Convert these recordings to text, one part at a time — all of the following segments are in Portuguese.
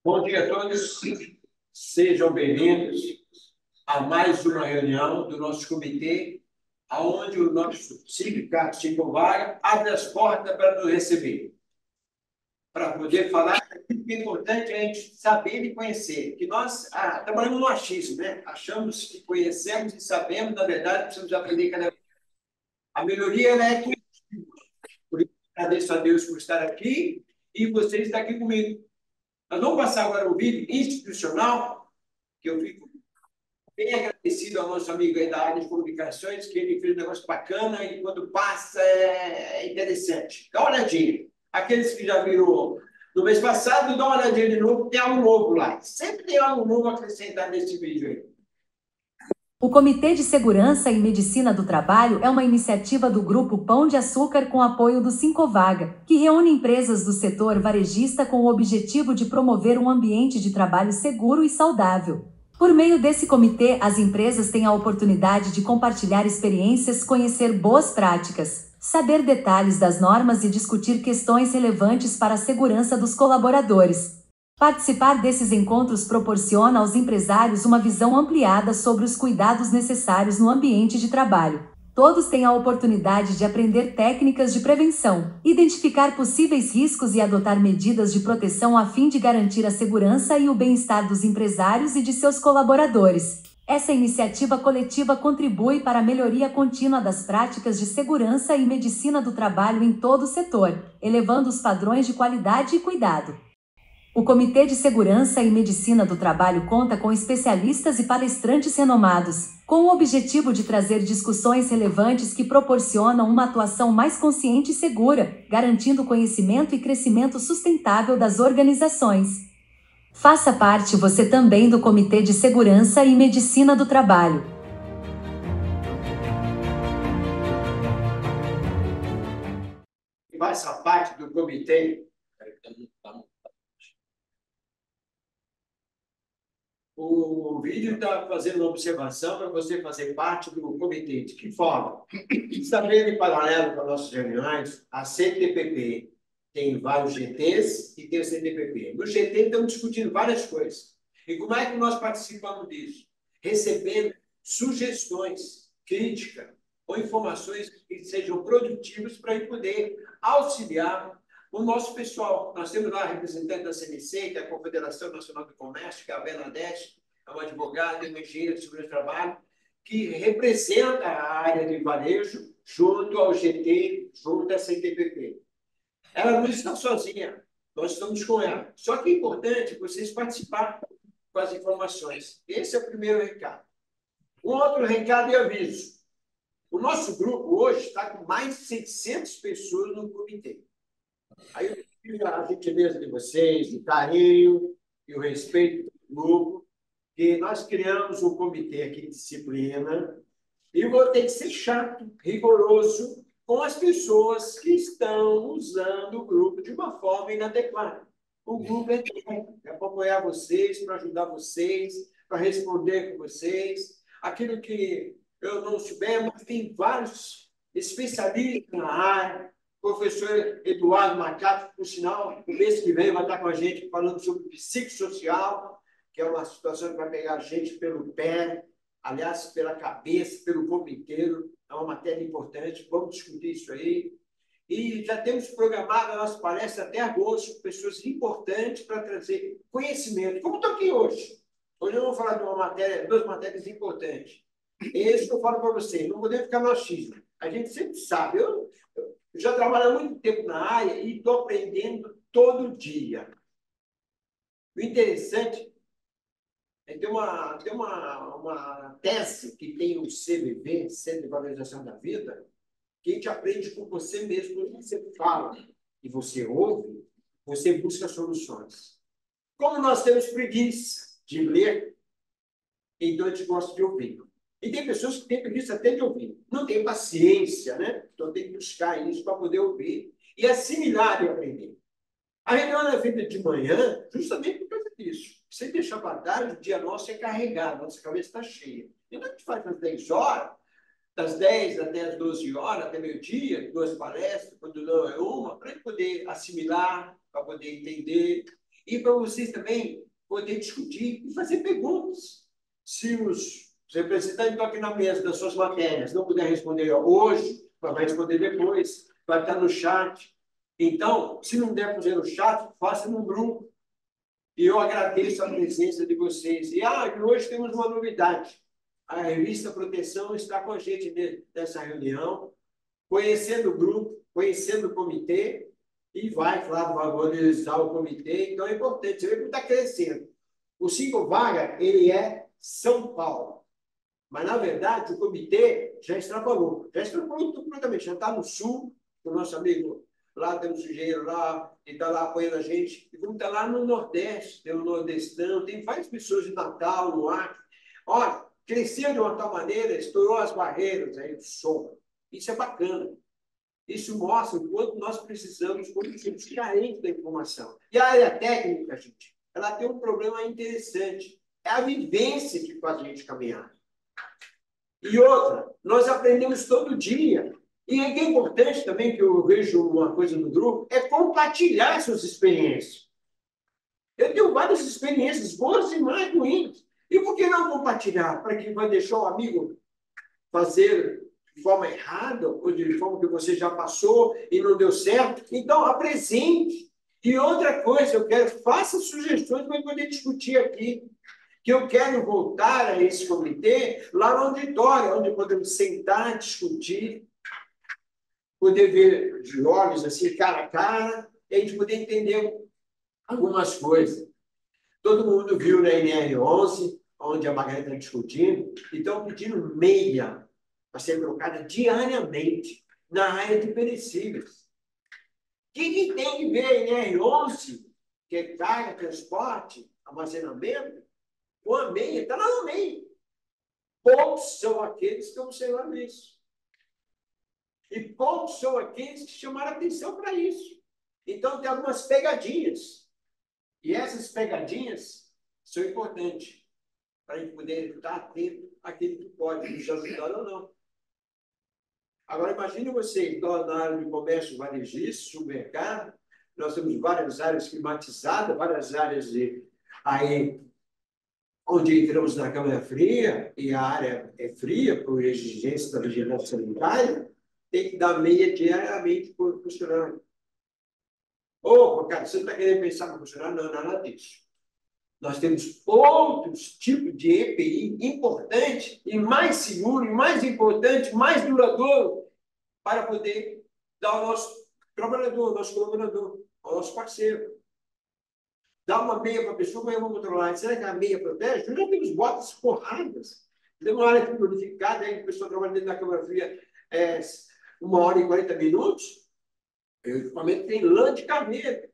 Bom dia a todos, sejam bem-vindos a mais uma reunião do nosso comitê, onde o nosso sindicato Chico Vaga abre as portas para nos receber, para poder falar que é importante a gente saber e conhecer, que nós trabalhamos no achismo, né? Achamos que conhecemos e sabemos, na verdade, precisamos aprender cada vez. A melhoria ela é contínua. Por isso, agradeço a Deus por estar aqui e vocês estar aqui comigo. Nós vamos passar agora o vídeo institucional, que eu fico bem agradecido ao nosso amigo aí da área de comunicações, que ele fez um negócio bacana e quando passa é interessante. Dá uma olhadinha. Aqueles que já viram no mês passado, dá uma olhadinha de novo, tem algo novo lá. Sempre tem algo novo a acrescentar nesse vídeo aí. O Comitê de Segurança e Medicina do Trabalho é uma iniciativa do Grupo Pão de Açúcar com apoio do Sincovaga, que reúne empresas do setor varejista com o objetivo de promover um ambiente de trabalho seguro e saudável. Por meio desse comitê, as empresas têm a oportunidade de compartilhar experiências, conhecer boas práticas, saber detalhes das normas e discutir questões relevantes para a segurança dos colaboradores. Participar desses encontros proporciona aos empresários uma visão ampliada sobre os cuidados necessários no ambiente de trabalho. Todos têm a oportunidade de aprender técnicas de prevenção, identificar possíveis riscos e adotar medidas de proteção a fim de garantir a segurança e o bem-estar dos empresários e de seus colaboradores. Essa iniciativa coletiva contribui para a melhoria contínua das práticas de segurança e medicina do trabalho em todo o setor, elevando os padrões de qualidade e cuidado. O Comitê de Segurança e Medicina do Trabalho conta com especialistas e palestrantes renomados, com o objetivo de trazer discussões relevantes que proporcionam uma atuação mais consciente e segura, garantindo conhecimento e crescimento sustentável das organizações. Faça parte você também do Comitê de Segurança e Medicina do Trabalho. Faça parte do comitê. O vídeo está fazendo uma observação para você fazer parte do comitê. De que forma? Está vendo em paralelo com as nossas reuniões, a CTPP tem vários GTs e tem o CTPP. No GT estamos discutindo várias coisas. E como é que nós participamos disso? Recebendo sugestões, críticas ou informações que sejam produtivas para a gente poder auxiliar o nosso pessoal. Nós temos lá a representante da CNC, que é a Confederação Nacional do Comércio, que é a Bernadette, é uma advogada, uma engenheira de segurança do trabalho, que representa a área de varejo junto ao GT, junto à CTPP. Ela não está sozinha, nós estamos com ela. Só que é importante vocês participarem com as informações. Esse é o primeiro recado. Um outro recado e aviso. O nosso grupo hoje está com mais de 600 pessoas no comitê. Aí eu pedi a gentileza de vocês, o carinho e o respeito do grupo, que nós criamos um comitê aqui de disciplina e vou ter que ser chato, rigoroso com as pessoas que estão usando o grupo de uma forma inadequada. O grupo é para apoiar vocês, para ajudar vocês, para responder com vocês. Aquilo que eu não souber, mas tem vários especialistas na área. O professor Eduardo Macaco, por sinal, no mês que vem vai estar com a gente falando sobre psicossocial, que é uma situação que vai pegar a gente pelo pé, aliás, pela cabeça, pelo corpo inteiro. É uma matéria importante, vamos discutir isso aí. E já temos programado a nossa palestra até agosto, com pessoas importantes para trazer conhecimento. Como estou aqui hoje? Hoje eu vou falar de uma matéria, duas matérias importantes. Esse que eu falo para vocês, não podemos ficar no achismo. A gente sempre sabe. Eu já trabalho há muito tempo na área e estou aprendendo todo dia. O interessante tem uma tese que tem o CVV, Centro de Valorização da Vida, que a gente aprende com você mesmo. Quando você fala e você ouve, você busca soluções. Como nós temos preguiça de ler, então a gente gosta de ouvir. E tem pessoas que têm preguiça até de ouvir. Não tem paciência, né? Então tem que buscar isso para poder ouvir e assimilar e aprender. A reunião é feita de manhã justamente por causa disso. Sem deixar para tarde, o dia nosso é carregado, nossa cabeça está cheia. Então a gente faz às 10 horas, das 10 até as 12 horas, até meio-dia, duas palestras, quando não é uma, para poder assimilar, para poder entender. e para vocês também poder discutir e fazer perguntas. Se os representantes estão aqui na mesa das suas matérias não puder responder hoje, vai responder depois, vai estar no chat. Então, se não der para fazer no chat, faça no grupo. E eu agradeço a presença de vocês. E hoje temos uma novidade. A revista Proteção está com a gente nessa reunião, conhecendo o grupo, conhecendo o comitê, e vai, claro, valorizar o comitê. Então é importante, você vê que está crescendo. O 5 Vaga, ele é São Paulo. Mas, na verdade, o comitê já extrapolou completamente, já está no sul, o nosso amigo lá, tem um sujeito lá, que está lá apoiando a gente, e vamos estar lá no Nordeste, tem o Nordestão, tem várias pessoas de Natal, no Acre. Olha, cresceu de uma tal maneira, estourou as barreiras aí do som. Isso é bacana. Isso mostra o quanto nós precisamos, quando somos carentes da informação. E a área técnica, gente, ela tem um problema interessante. É a vivência que faz a gente caminhar. E outra, nós aprendemos todo dia. E é que é importante também, que eu vejo uma coisa no grupo, é compartilhar suas experiências. Eu tenho várias experiências, boas e mais ruins. E por que não compartilhar? Para que vai deixar o amigo fazer de forma errada, ou de forma que você já passou e não deu certo. Então, apresente. E outra coisa, eu quero, faça sugestões para poder discutir aqui. Que eu quero voltar a esse comitê lá no auditório, onde podemos sentar, discutir, poder ver de olhos assim, cara a cara, e a gente poder entender algumas coisas. Todo mundo viu na NR11, onde a Margarida está discutindo, e estão pedindo meia para ser trocada diariamente na área de perecíveis. O que tem que ver a NR11, que é carga, transporte, armazenamento, com a meia? Está lá no meio. Poucos são aqueles que observaram isso. E poucos são aqueles que chamaram atenção para isso. Então, tem algumas pegadinhas. E essas pegadinhas são importantes para a gente poder estar atento àquele que pode nos ajudar ou não. Agora, imagine você, então, na área de comércio varejista, supermercado, nós temos várias áreas climatizadas, várias áreas aí, onde entramos na câmara fria, e a área é fria, por exigência da vigilância sanitária, tem que dar meia diariamente para o funcionário. Ô, cara, você não está querendo pensar no funcionário? Não, nada disso. Nós temos outros tipos de EPI importante e mais seguro, e mais importante, mais duradouro, para poder dar ao nosso trabalhador, ao nosso colaborador, ao nosso parceiro. Dá uma meia para a pessoa, mas eu vou controlar. Será que a meia protege? Nós já temos botas forradas. Tem uma área purificada, aí a pessoa trabalha dentro da câmara fria 1 hora e 40 minutos. O equipamento tem lã de carneiro.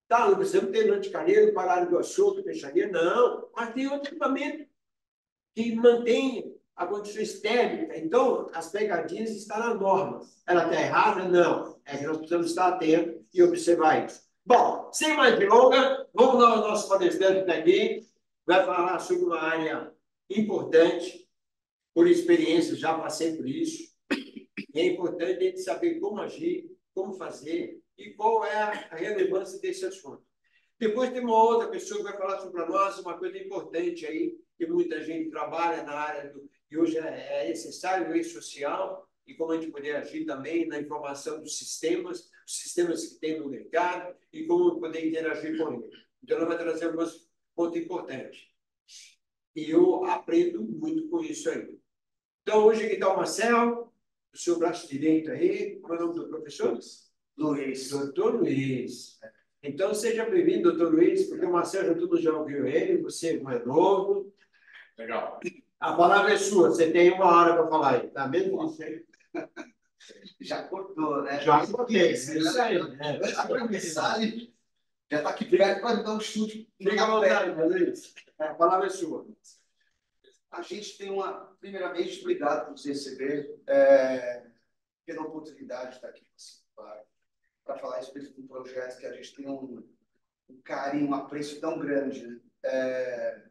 Tá, não precisamos ter lã de carneiro para a área do açougue, peixaria, não. Mas tem outro equipamento que mantém a condição térmica. Então, as pegadinhas estão na norma. Ela está errada? Não. É que nós precisamos estar atentos e observar isso. Bom, sem mais delongas, vamos dar ao nosso palestrante daqui. Vai falar sobre uma área importante, por experiência, já passei por isso. E é importante a gente saber como agir, como fazer e qual é a relevância desse assunto. Depois tem uma outra pessoa que vai falar sobre nós uma coisa importante aí, que muita gente trabalha na área do, e hoje é necessário, lei social, e como a gente poder agir também na informação dos sistemas, os sistemas que tem no mercado, e como poder interagir com eles. Então, ela vai trazer alguns pontos importantes. E eu aprendo muito com isso aí. Então, hoje aqui está o Marcel, o seu braço direito aí, qual é o nome do professor? Luiz. Doutor Luiz. Então, seja bem-vindo, doutor Luiz, porque o Marcelo já tudo já ouviu ele, você não é novo. Legal. A palavra é sua, você tem 1 hora para falar aí, tá mesmo isso aí? Já cortou, né? Já cortei, isso aí. Já começar, já está aqui perto para dar um chute. Fica à vontade, Luiz. A palavra é sua. A gente tem primeiramente, obrigado por nos receber, pela oportunidade de estar aqui para falar a respeito de um projeto que a gente tem um carinho, um apreço tão grande, né?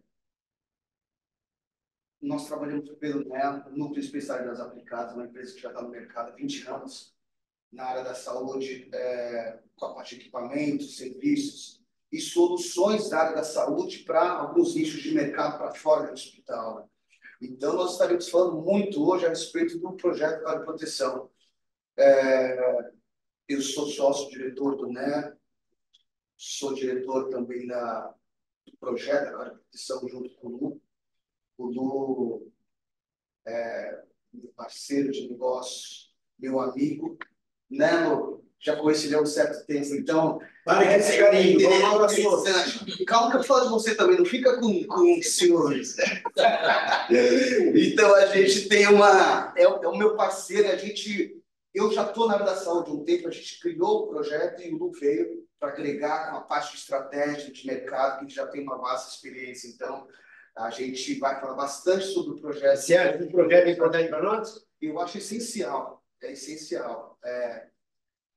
Nós trabalhamos pelo NEA, Núcleo de Especialidades Aplicadas, uma empresa que já está no mercado há 20 anos, na área da saúde, com a parte de equipamentos, serviços e soluções da área da saúde para alguns nichos de mercado para fora do hospital, né? Então, nós estaremos falando muito hoje a respeito do projeto para proteção. Eu sou sócio-diretor do NER, sou diretor também do projeto para proteção junto com o Lu, meu parceiro de negócio, meu amigo, né, Lu? Já conheci ele há um certo tempo, então... Para que esse carinho, vamos lá para a calma que eu falo de você também, não fica com ciúmes. Então, a gente tem é o meu parceiro, eu já estou na área da saúde há um tempo, a gente criou o projeto e o Lu veio para agregar com a parte de estratégia de mercado, que já tem uma vasta experiência. Então, a gente vai falar bastante sobre o projeto. Você acha que o projeto é importante para nós? Eu acho essencial, é essencial.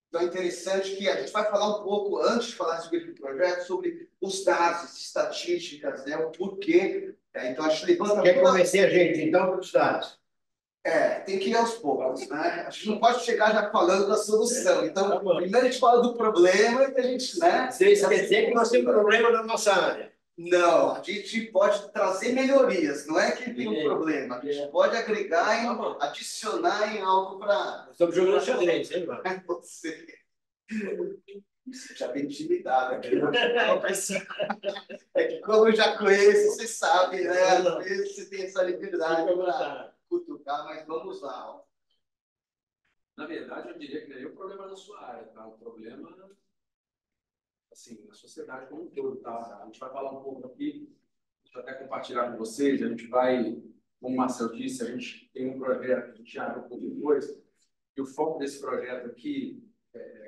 Então, é interessante que a gente vai falar um pouco, antes de falar sobre o projeto, sobre os dados, estatísticas, né, o porquê. Então, a gente levanta... Quer convencer a gente, então, para os dados? Tem que ir aos poucos, né? A gente não pode chegar já falando da solução. Então, primeiro a gente fala do problema e a gente, né? Você esquecer que nós temos um problema na nossa área. Não, a gente pode trazer melhorias, não é que tem um problema. A gente pode agregar e adicionar em algo para... Estamos jogando xadrez, hein, mano? Você já vem intimidado aqui. É que como eu já conheço, você sabe, né? Às vezes você tem essa liberdade para cutucar, mas vamos lá. Ó. Na verdade, eu diria que não é o problema da sua área, tá? O problema, assim, na sociedade como um todo, tá? A gente vai falar um pouco aqui, deixa eu até compartilhar com vocês, a gente vai, como o Marcelo disse, a gente tem um projeto, a gente abre um pouco depois, e o foco desse projeto aqui,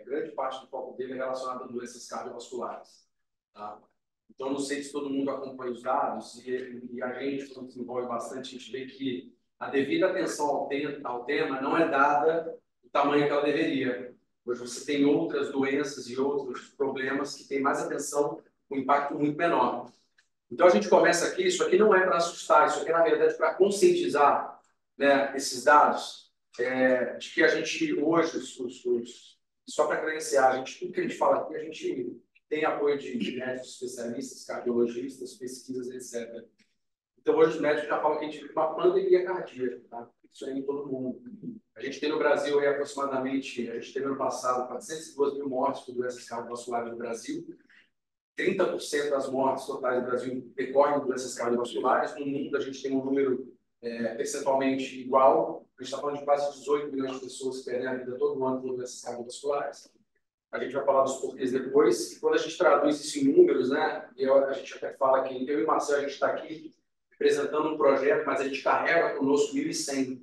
grande parte do foco dele é relacionado a doenças cardiovasculares, tá? Então, não sei se todo mundo acompanha os dados, e a gente, quando se envolve bastante, a gente vê que a devida atenção ao tema não é dada do tamanho que ela deveria. Hoje você tem outras doenças e outros problemas que têm mais atenção, com um impacto muito menor. Então, a gente começa aqui, isso aqui não é para assustar, isso aqui é, na verdade, para conscientizar, né, esses dados, de que a gente, hoje, só para credenciar, tudo que a gente fala aqui, a gente tem apoio de médicos especialistas, cardiologistas, pesquisas, etc. Então, hoje os médicos já falam que a gente vive uma pandemia cardíaca, tá? Isso aí em todo mundo. A gente tem no Brasil, aproximadamente, a gente teve no passado 402 mil mortes por doenças cardiovasculares no Brasil. 30% das mortes totais do Brasil decorrem de doenças cardiovasculares. No mundo, a gente tem um número percentualmente igual. A gente está falando de quase 18 milhões de pessoas que perdem a vida todo ano por doenças cardiovasculares. A gente vai falar dos porquês depois. E quando a gente traduz isso em números, né, a gente até fala que eu e o Marcelo, a gente está aqui apresentando um projeto, mas a gente carrega conosco 1.100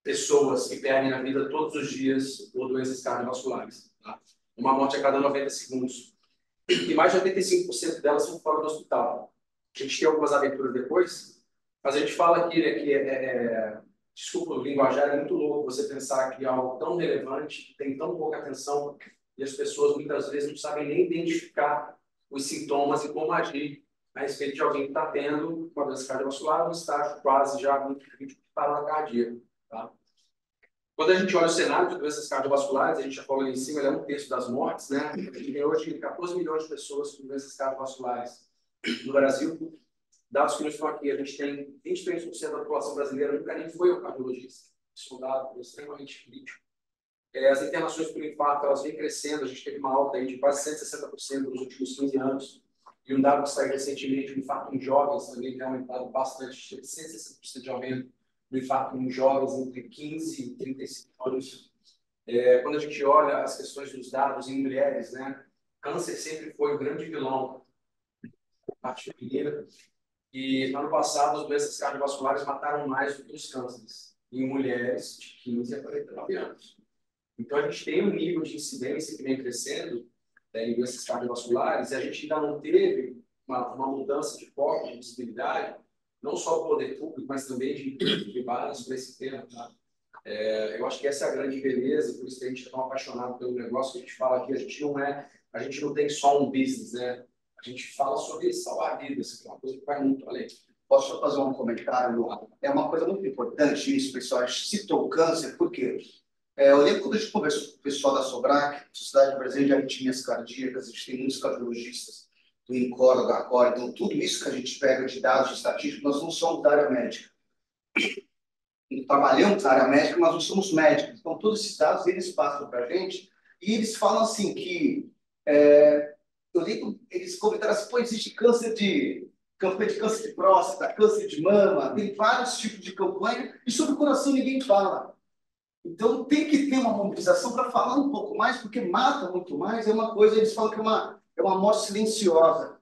pessoas que perdem a vida todos os dias por doenças cardiovasculares. Tá? Uma morte a cada 90 segundos. E mais de 85% delas são fora do hospital. A gente tem algumas aventuras depois, mas a gente fala aqui, né, que desculpa, o linguajar é muito louco você pensar que é algo tão relevante, tem tão pouca atenção, e as pessoas muitas vezes não sabem nem identificar os sintomas e como agir a respeito de alguém que está tendo uma doença cardiovascular, um estágio quase já muito crítico de parada cardíaca. Tá? Quando a gente olha o cenário de doenças cardiovasculares, a gente já falou ali em cima, ele é 1/3 das mortes, né? A gente tem hoje 14 milhões de pessoas com doenças cardiovasculares no Brasil. Dados que nos estão aqui, a gente tem 23% da população brasileira nunca nem foi ao cardiologista. Isso é um dado extremamente crítico. As internações por infarto, elas vêm crescendo, a gente teve uma alta aí de quase 160% nos últimos 15 anos. E um dado que saiu recentemente, o infarto em jovens também tem aumentado bastante, teve 160% de aumento no infarto em jovens entre 15 e 35 anos. Quando a gente olha as questões dos dados em mulheres, né, câncer sempre foi o grande vilão da parte feminina. E no ano passado, as doenças cardiovasculares mataram mais do que os cânceres em mulheres de 15 a 49 anos. Então, a gente tem um nível de incidência que vem crescendo em doenças cardiovasculares, e a gente ainda não teve uma mudança de foco, de visibilidade, não só do poder público, mas também de privados para esse tema. Tá? Eu acho que essa é a grande beleza, por isso que a gente é tão apaixonado pelo negócio que a gente fala aqui. A gente não tem só um business, né? A gente fala sobre salvar vidas, que é uma coisa que vai muito além. Posso só fazer um comentário? É uma coisa muito importante isso, pessoal. A gente citou o câncer, por quê? Eu lembro quando a gente conversou com o pessoal da Sobrac, Sociedade Brasileira de Arritmias Cardíacas, a gente tem muitos cardiologistas. do INCOR, da ACOR. Então, tudo isso que a gente pega de dados de estatística, nós não somos da área médica. Trabalhamos na área médica, mas não somos médicos. Então, todos esses dados, eles passam para a gente e eles falam assim que... eu digo, eles comentaram assim, pô, existe campanha de câncer de próstata, câncer de mama, tem vários tipos de campanha, e sobre o coração ninguém fala. Então, tem que ter uma mobilização para falar um pouco mais, porque mata muito mais, é uma coisa, eles falam que é uma morte silenciosa.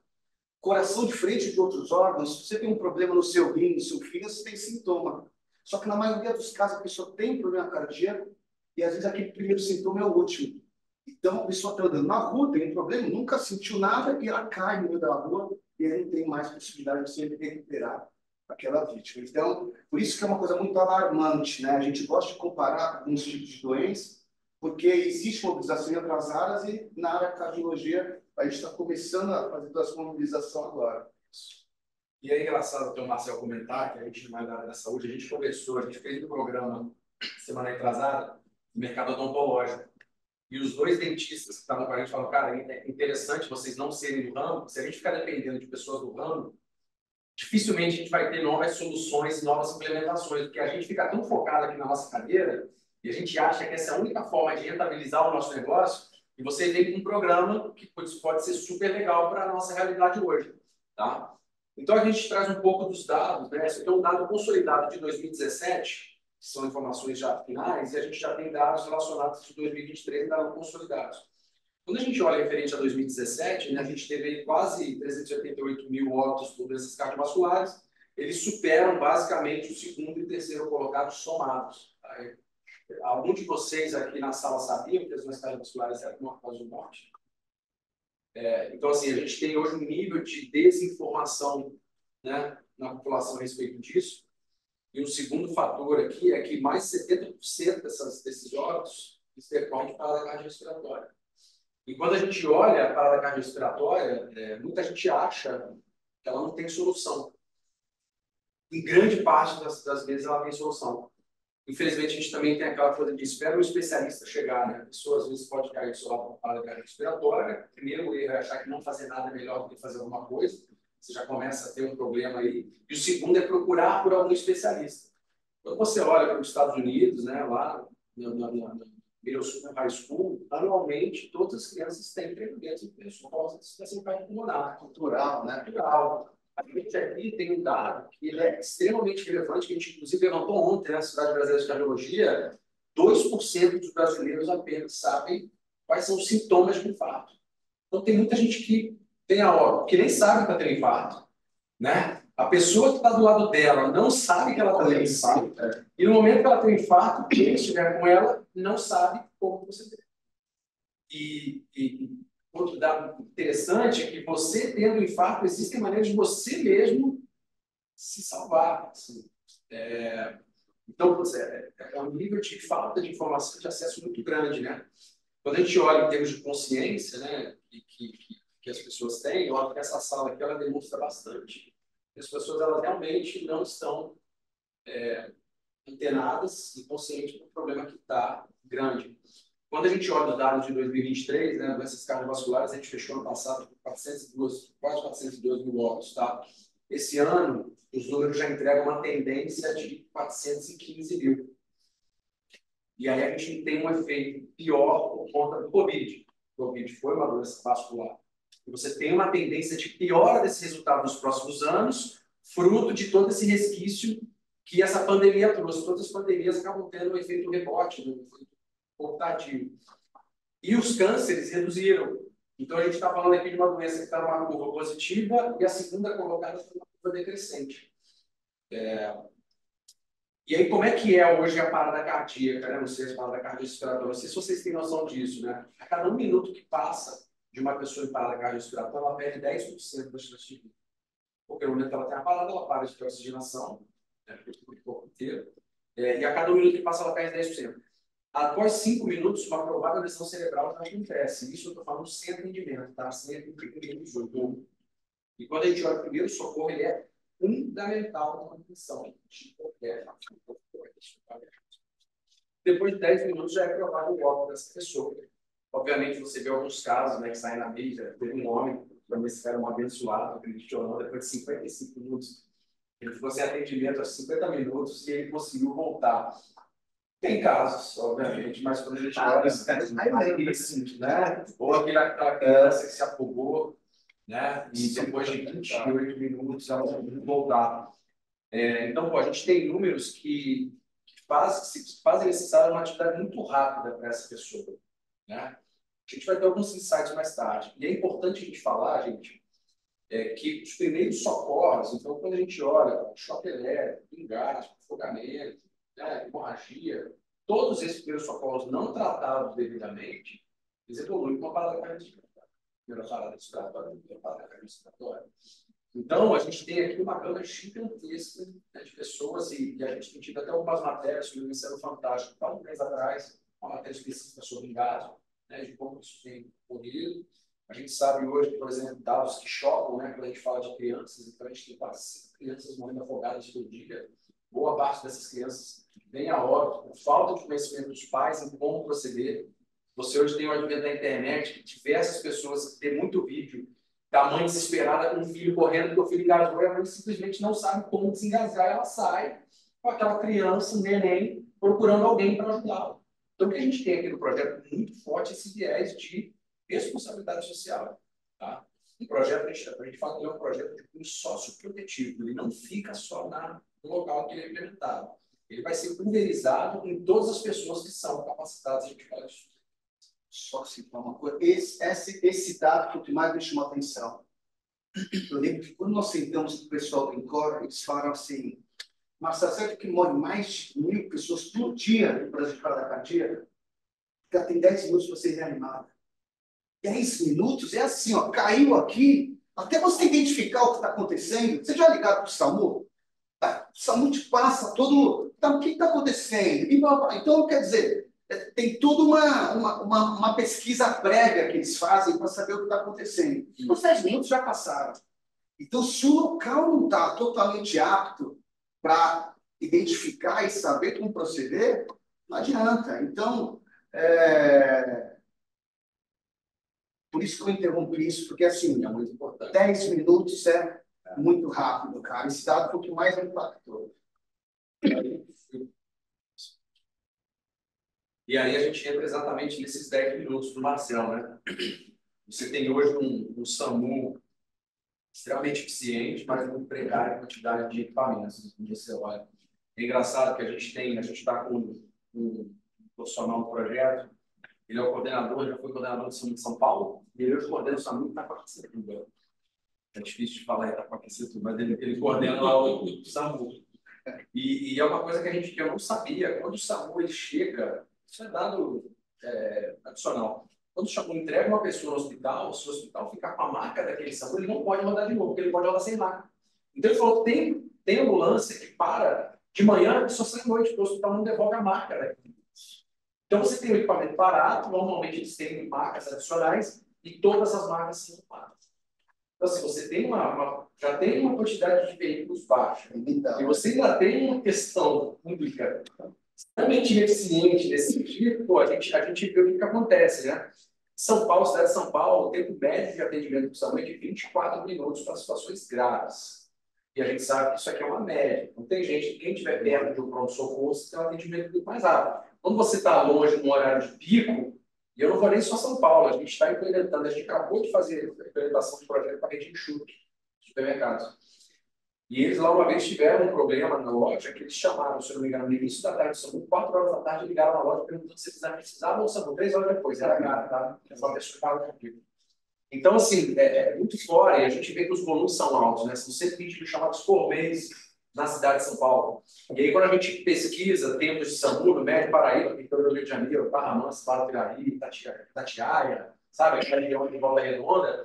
Coração diferente de outros órgãos, se você tem um problema no seu rim, no seu fígado, você tem sintoma. Só que na maioria dos casos a pessoa tem problema cardíaco e às vezes aquele primeiro sintoma é o último. Então a pessoa está andando na rua, tem um problema, nunca sentiu nada e ela cai no meio da rua e aí não tem mais possibilidade de se recuperar aquela vítima. Então, por isso que é uma coisa muito alarmante, né? A gente gosta de comparar alguns tipos de doenças, porque existe mobilização em outras áreas e na área da cardiologia a gente está começando a fazer toda essa mobilização agora. E é engraçado ter o Marcel comentar que a gente, na área da saúde, a gente conversou, a gente fez um programa semana retrasada no mercado odontológico. E os dois dentistas que estavam com a gente falaram, cara, é interessante vocês não serem do ramo, se a gente ficar dependendo de pessoas do ramo, dificilmente a gente vai ter novas soluções, novas implementações, porque a gente fica tão focado aqui na nossa carreira e a gente acha que essa é a única forma de rentabilizar o nosso negócio e você vem com um programa que pode ser super legal para a nossa realidade hoje, tá? Então, a gente traz um pouco dos dados, né? Esse aqui é um dado consolidado de 2017, que são informações já finais, e a gente já tem dados relacionados de 2023, dados consolidados. Quando a gente olha referente a 2017, né, a gente teve quase 388 mil óbitos por doenças cardiovasculares, eles superam basicamente o segundo e terceiro colocados somados. Tá? Algum de vocês aqui na sala sabiam que as doenças cardiovasculares eram uma causa de morte? Então, assim, a gente tem hoje um nível de desinformação, né, na população a respeito disso. E o segundo fator aqui é que mais de 70% desses óbitos decorrem de parada cardiorrespiratória. E quando a gente olha a parada cardiorrespiratória, muita gente acha que ela não tem solução. Em grande parte das vezes ela tem solução. Infelizmente, a gente também tem aquela coisa de espera um especialista chegar, né? A pessoa às vezes pode cair só com parada cardiorrespiratória. Primeiro erro é achar que não fazer nada é melhor do que fazer alguma coisa. Você já começa a ter um problema aí. E o segundo é procurar por algum especialista. Quando você olha para os Estados Unidos, né, lá no middle school, high school, anualmente todas as crianças têm treinamento de escola de situação cardiopulmonar. Cultural, né? Cultural. A gente aqui tem um dado que ele é extremamente relevante, que a gente inclusive levantou ontem na Sociedade Brasileira de Cardiologia, 2% dos brasileiros apenas sabem quais são os sintomas de um infarto. Então tem muita gente que tem a óbito, que nem sabe que está tendo infarto, né? A pessoa que está do lado dela não sabe que ela está tendo infarto, e no momento que ela tem infarto, quem estiver com ela não sabe como você tem. E outro dado interessante é que você tendo infarto, existem maneiras de você mesmo se salvar. Assim. Então, é um nível de falta de informação de acesso muito grande, né? Quando a gente olha em termos de consciência, né, que as pessoas têm, eu acho que essa sala aqui ela demonstra bastante. As pessoas elas realmente não estão antenadas e conscientes do problema que está grande. Quando a gente olha os dados de 2023, né, doenças cardiovasculares, a gente fechou ano passado com quase 402 mil óbitos, tá? Esse ano, os números já entregam uma tendência de 415 mil. E aí a gente tem um efeito pior por conta do Covid. O Covid foi uma doença vascular. E você tem uma tendência de piora desse resultado nos próximos anos, fruto de todo esse resquício que essa pandemia trouxe. Todas as pandemias acabam tendo um efeito rebote, um efeito tardio. E os cânceres reduziram. Então, a gente está falando aqui de uma doença que está numa curva positiva e a segunda colocada está numa curva decrescente. E aí, como é que é hoje a parada cardíaca, né? Não sei se a parada cardiorrespiratória, não sei se vocês têm noção disso, né? A cada 1 minuto que passa de uma pessoa em parada cardiorrespiratória, ela perde 10% das chances de vida. Porque no momento que ela tem a parada, ela para de ter oxigenação, né? O corpo inteiro. E a cada 1 minuto que passa, ela perde 10%. Após 5 minutos, uma provável lesão cerebral já acontece. Isso eu estou falando sem atendimento, tá? Sem atendimento de socorro. E quando a gente olha o primeiro socorro, ele é fundamental na manutenção de qualquer. Depois de 10 minutos, já é provável o óbito dessa pessoa. Obviamente, você vê alguns casos, né, que saem na mídia, teve um homem também esse cara é um abençoado, acredite ou não, depois de 55 minutos, ele ficou sem atendimento há 50 minutos e ele conseguiu voltar. Tem casos, obviamente, mas quando a gente olha, isso, né? Ou aquela criança que se afogou, né? E depois de 28 minutos ela conseguiu voltar. Então, pô, a gente tem números que fazem necessária uma atividade muito rápida para essa pessoa, né? A gente vai ter alguns insights mais tarde. E é importante a gente falar, gente, que os primeiros socorros, então, quando a gente olha choque elétrico, engasgo, afogamento, né, hemorragia, todos esses primeiros socorros não tratados devidamente, eles evoluem com uma parada cardíaca. Primeira parada respiratória, primeira parada cardiorrespiratória. Então, a gente tem aqui uma gama gigantesca, né, de pessoas, e a gente tem tido até algumas matérias sobre o Ministério Fantástico, há um mês atrás, uma matéria específica sobre engasgo, né, de como isso tem ocorrido. A gente sabe hoje, por exemplo, dados que chocam, né, quando a gente fala de crianças, então a gente tem quase 5 crianças morrendo afogadas por dia. Boa parte dessas crianças vem a óbito por falta de conhecimento dos pais em como proceder. Você hoje tem o advento da internet, que diversas pessoas têm muito vídeo da mãe desesperada com o filho correndo, porque o filho engasgou e a mãe simplesmente não sabe como desengasgar, ela sai com aquela criança, um neném, procurando alguém para ajudá-la. Então, o que a gente tem aqui no projeto muito forte é esse viés de responsabilidade social. Tá? O projeto, a gente fala que é um projeto de cunho socioprotetivo, ele não fica só no local que ele é implementado. Ele vai ser pulverizado em todas as pessoas que são capacitadas, a gente fala disso. Só citar uma coisa, esse dado que o que mais me chamou a atenção. Eu lembro que quando nós sentamos com o pessoal do INCOR, eles falaram assim, mas está certo que morre mais de 1.000 pessoas por dia no Brasil de parada cardíaca? Já tem 10 minutos para ser reanimada. 10 minutos? É assim, ó, caiu aqui, até você identificar o que está acontecendo. Você já ligado para o SAMU? O SAMU te passa todo... Então, o que está acontecendo? Então, quer dizer, tem toda uma pesquisa prévia que eles fazem para saber o que está acontecendo. Os 10 minutos já passaram. Então, se o local não está totalmente apto para identificar e saber como proceder, não adianta. Então, por isso que eu interrompi isso, porque assim, É muito importante. 10 minutos é muito rápido, cara. Esse dado foi o que mais me impactou. E aí a gente entra exatamente nesses 10 minutos do Marcel, né? Você tem hoje um SAMU extremamente eficiente, mas muito precário em quantidade de equipamentos. Você olha. É engraçado que a gente está com um profissional do projeto, ele é o coordenador, já foi coordenador do SAMU de São Paulo, e ele hoje coordena o SAMU de Itaquaquecetuba. É difícil de falar Itaquaquecetuba, mas ele coordena lá o SAMU. E é uma coisa que eu não sabia. Quando o SAMU ele chega, isso é dado adicional. Quando o SAMU entrega uma pessoa no hospital, se o hospital ficar com a marca daquele SAMU, ele não pode rodar de novo, porque ele pode rodar sem marca. Então ele falou que tem ambulância que para de manhã e só sai à noite, porque o hospital não devolve a marca daquele. Então você tem o equipamento parado, normalmente eles têm marcas adicionais e todas as marcas são paradas. Então, assim, você tem já tem uma quantidade de veículos baixa. E você ainda tem uma questão pública extremamente eficiente nesse sentido. Pô, a gente vê o que acontece, né? São Paulo, cidade de São Paulo, o tempo médio de atendimento do SAMU é de 24 minutos para situações graves. E a gente sabe que isso aqui é uma média. Não tem gente, quem estiver perto de um pronto-socorro, você tem um atendimento muito mais rápido. Quando você está longe, no horário de pico, e eu não vou nem só São Paulo, a gente está implementando, a gente acabou de fazer a implementação de projeto para rede enxuto, supermercados. E eles lá uma vez tiveram um problema na loja, que eles chamaram, se eu não me engano, no início da tarde, são 4 horas da tarde, ligaram na loja perguntando se eles precisavam ou SAMU, 3 horas depois, era cara, tá? Essa pessoa estava comigo. Então, assim, é muito fora, e a gente vê que os volumes são altos, né? São 120 mil chamados por mês na cidade de São Paulo. E aí, quando a gente pesquisa tempos de SAMU, no Médio Paraíba, que do Rio de Janeiro, Barra Mansa, Barra Piraí, Itatiaia, sabe? Aquela região de Volta Redonda,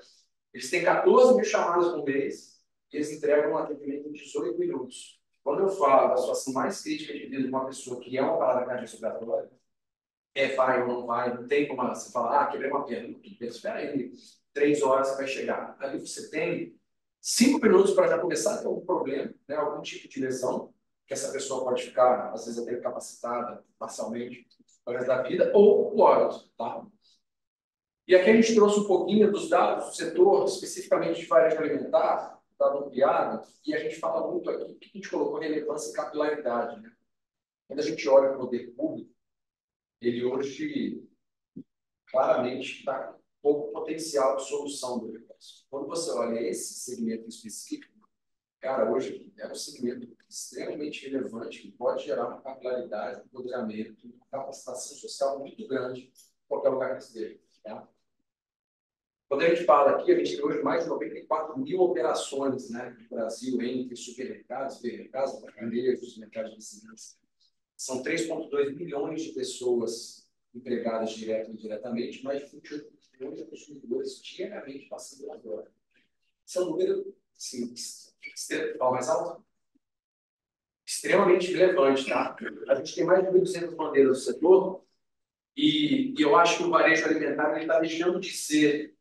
eles têm 14 mil chamadas por mês e eles entregam um atendimento em 18 minutos. Quando eu falo da situação mais crítica de vida de uma pessoa que é uma parada cardiorrespiratória, vai ou não vai, não tem como você falar, quebrei uma perna, espera aí, 3 horas você vai chegar. Ali você tem 5 minutos para já começar a ter algum problema, né, algum tipo de lesão, que essa pessoa pode ficar, às vezes, até incapacitada parcialmente para o resto da vida, ou o óbito, tá? E aqui a gente trouxe um pouquinho dos dados do setor, especificamente de varejo alimentar, dado ampliado, e a gente fala muito aqui, que a gente colocou relevância e capilaridade, né? Quando a gente olha para o poder público, ele hoje claramente está com pouco potencial de solução do negócio. Quando você olha esse segmento específico, cara, hoje é um segmento extremamente relevante que pode gerar uma capilaridade, um empoderamento, uma capacitação social muito grande em qualquer lugar que esteja. Tá? Quando a gente fala aqui, a gente tem hoje mais de 94 mil operações, né, no Brasil, entre supermercados, varejos, mercados de vizinhança. São 3,2 milhões de pessoas empregadas direto e indiretamente, mais de 28 milhões de consumidores diariamente passando lá fora. Esse é um número, assim, fala mais alto? Extremamente relevante, tá? A gente tem mais de 1.200 bandeiras do setor e eu acho que o varejo alimentar está deixando de ser,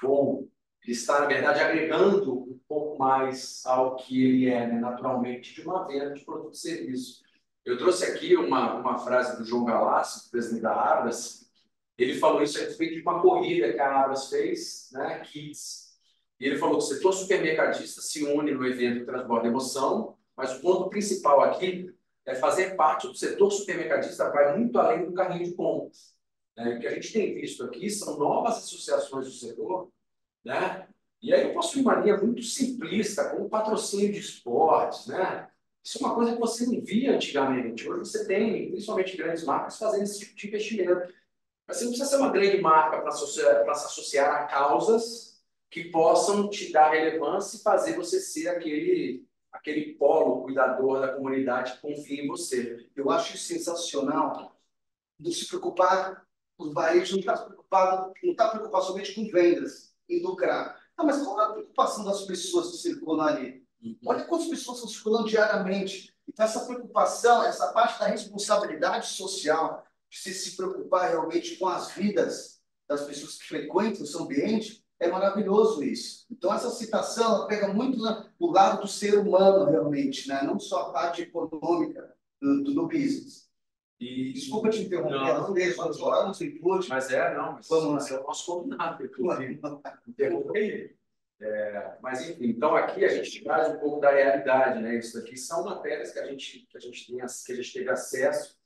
ou ele está, na verdade, agregando um pouco mais ao que ele é, né, naturalmente, de uma venda de produto e serviço. Eu trouxe aqui uma frase do João Galassi, presidente da Abras. Ele falou isso a respeito de uma corrida que a Abras fez, né, Kids. E ele falou que o setor supermercadista se une no evento que transborda emoção, mas o ponto principal aqui é fazer parte do setor supermercadista, vai muito além do carrinho de compras. O que a gente tem visto aqui são novas associações do setor, né? E aí eu posso ir uma linha muito simplista, como patrocínio de esportes, né? Isso é uma coisa que você não via antigamente. Hoje você tem, principalmente grandes marcas, fazendo esse tipo de investimento. Mas você não precisa ser uma grande marca para se associar a causas que possam te dar relevância e fazer você ser aquele polo cuidador da comunidade que confia em você. Eu acho sensacional de se preocupar, os varejos não está preocupado, não está preocupado somente com vendas, em lucrar. Não, mas qual é a preocupação das pessoas que circulam ali? Olha quantas pessoas estão circulando diariamente. Então, essa preocupação, essa parte da responsabilidade social, de se preocupar realmente com as vidas das pessoas que frequentam esse ambiente, é maravilhoso isso. Então, essa citação ela pega muito o lado do ser humano, realmente, né? Não só a parte econômica do business. E, desculpa te interromper, às vezes, não sei tudo. Mas vamos, é o nosso combinado, inclusive. Interromper. Mas, enfim, então aqui a gente traz um pouco da realidade, né? Isso daqui são matérias que a gente teve acesso.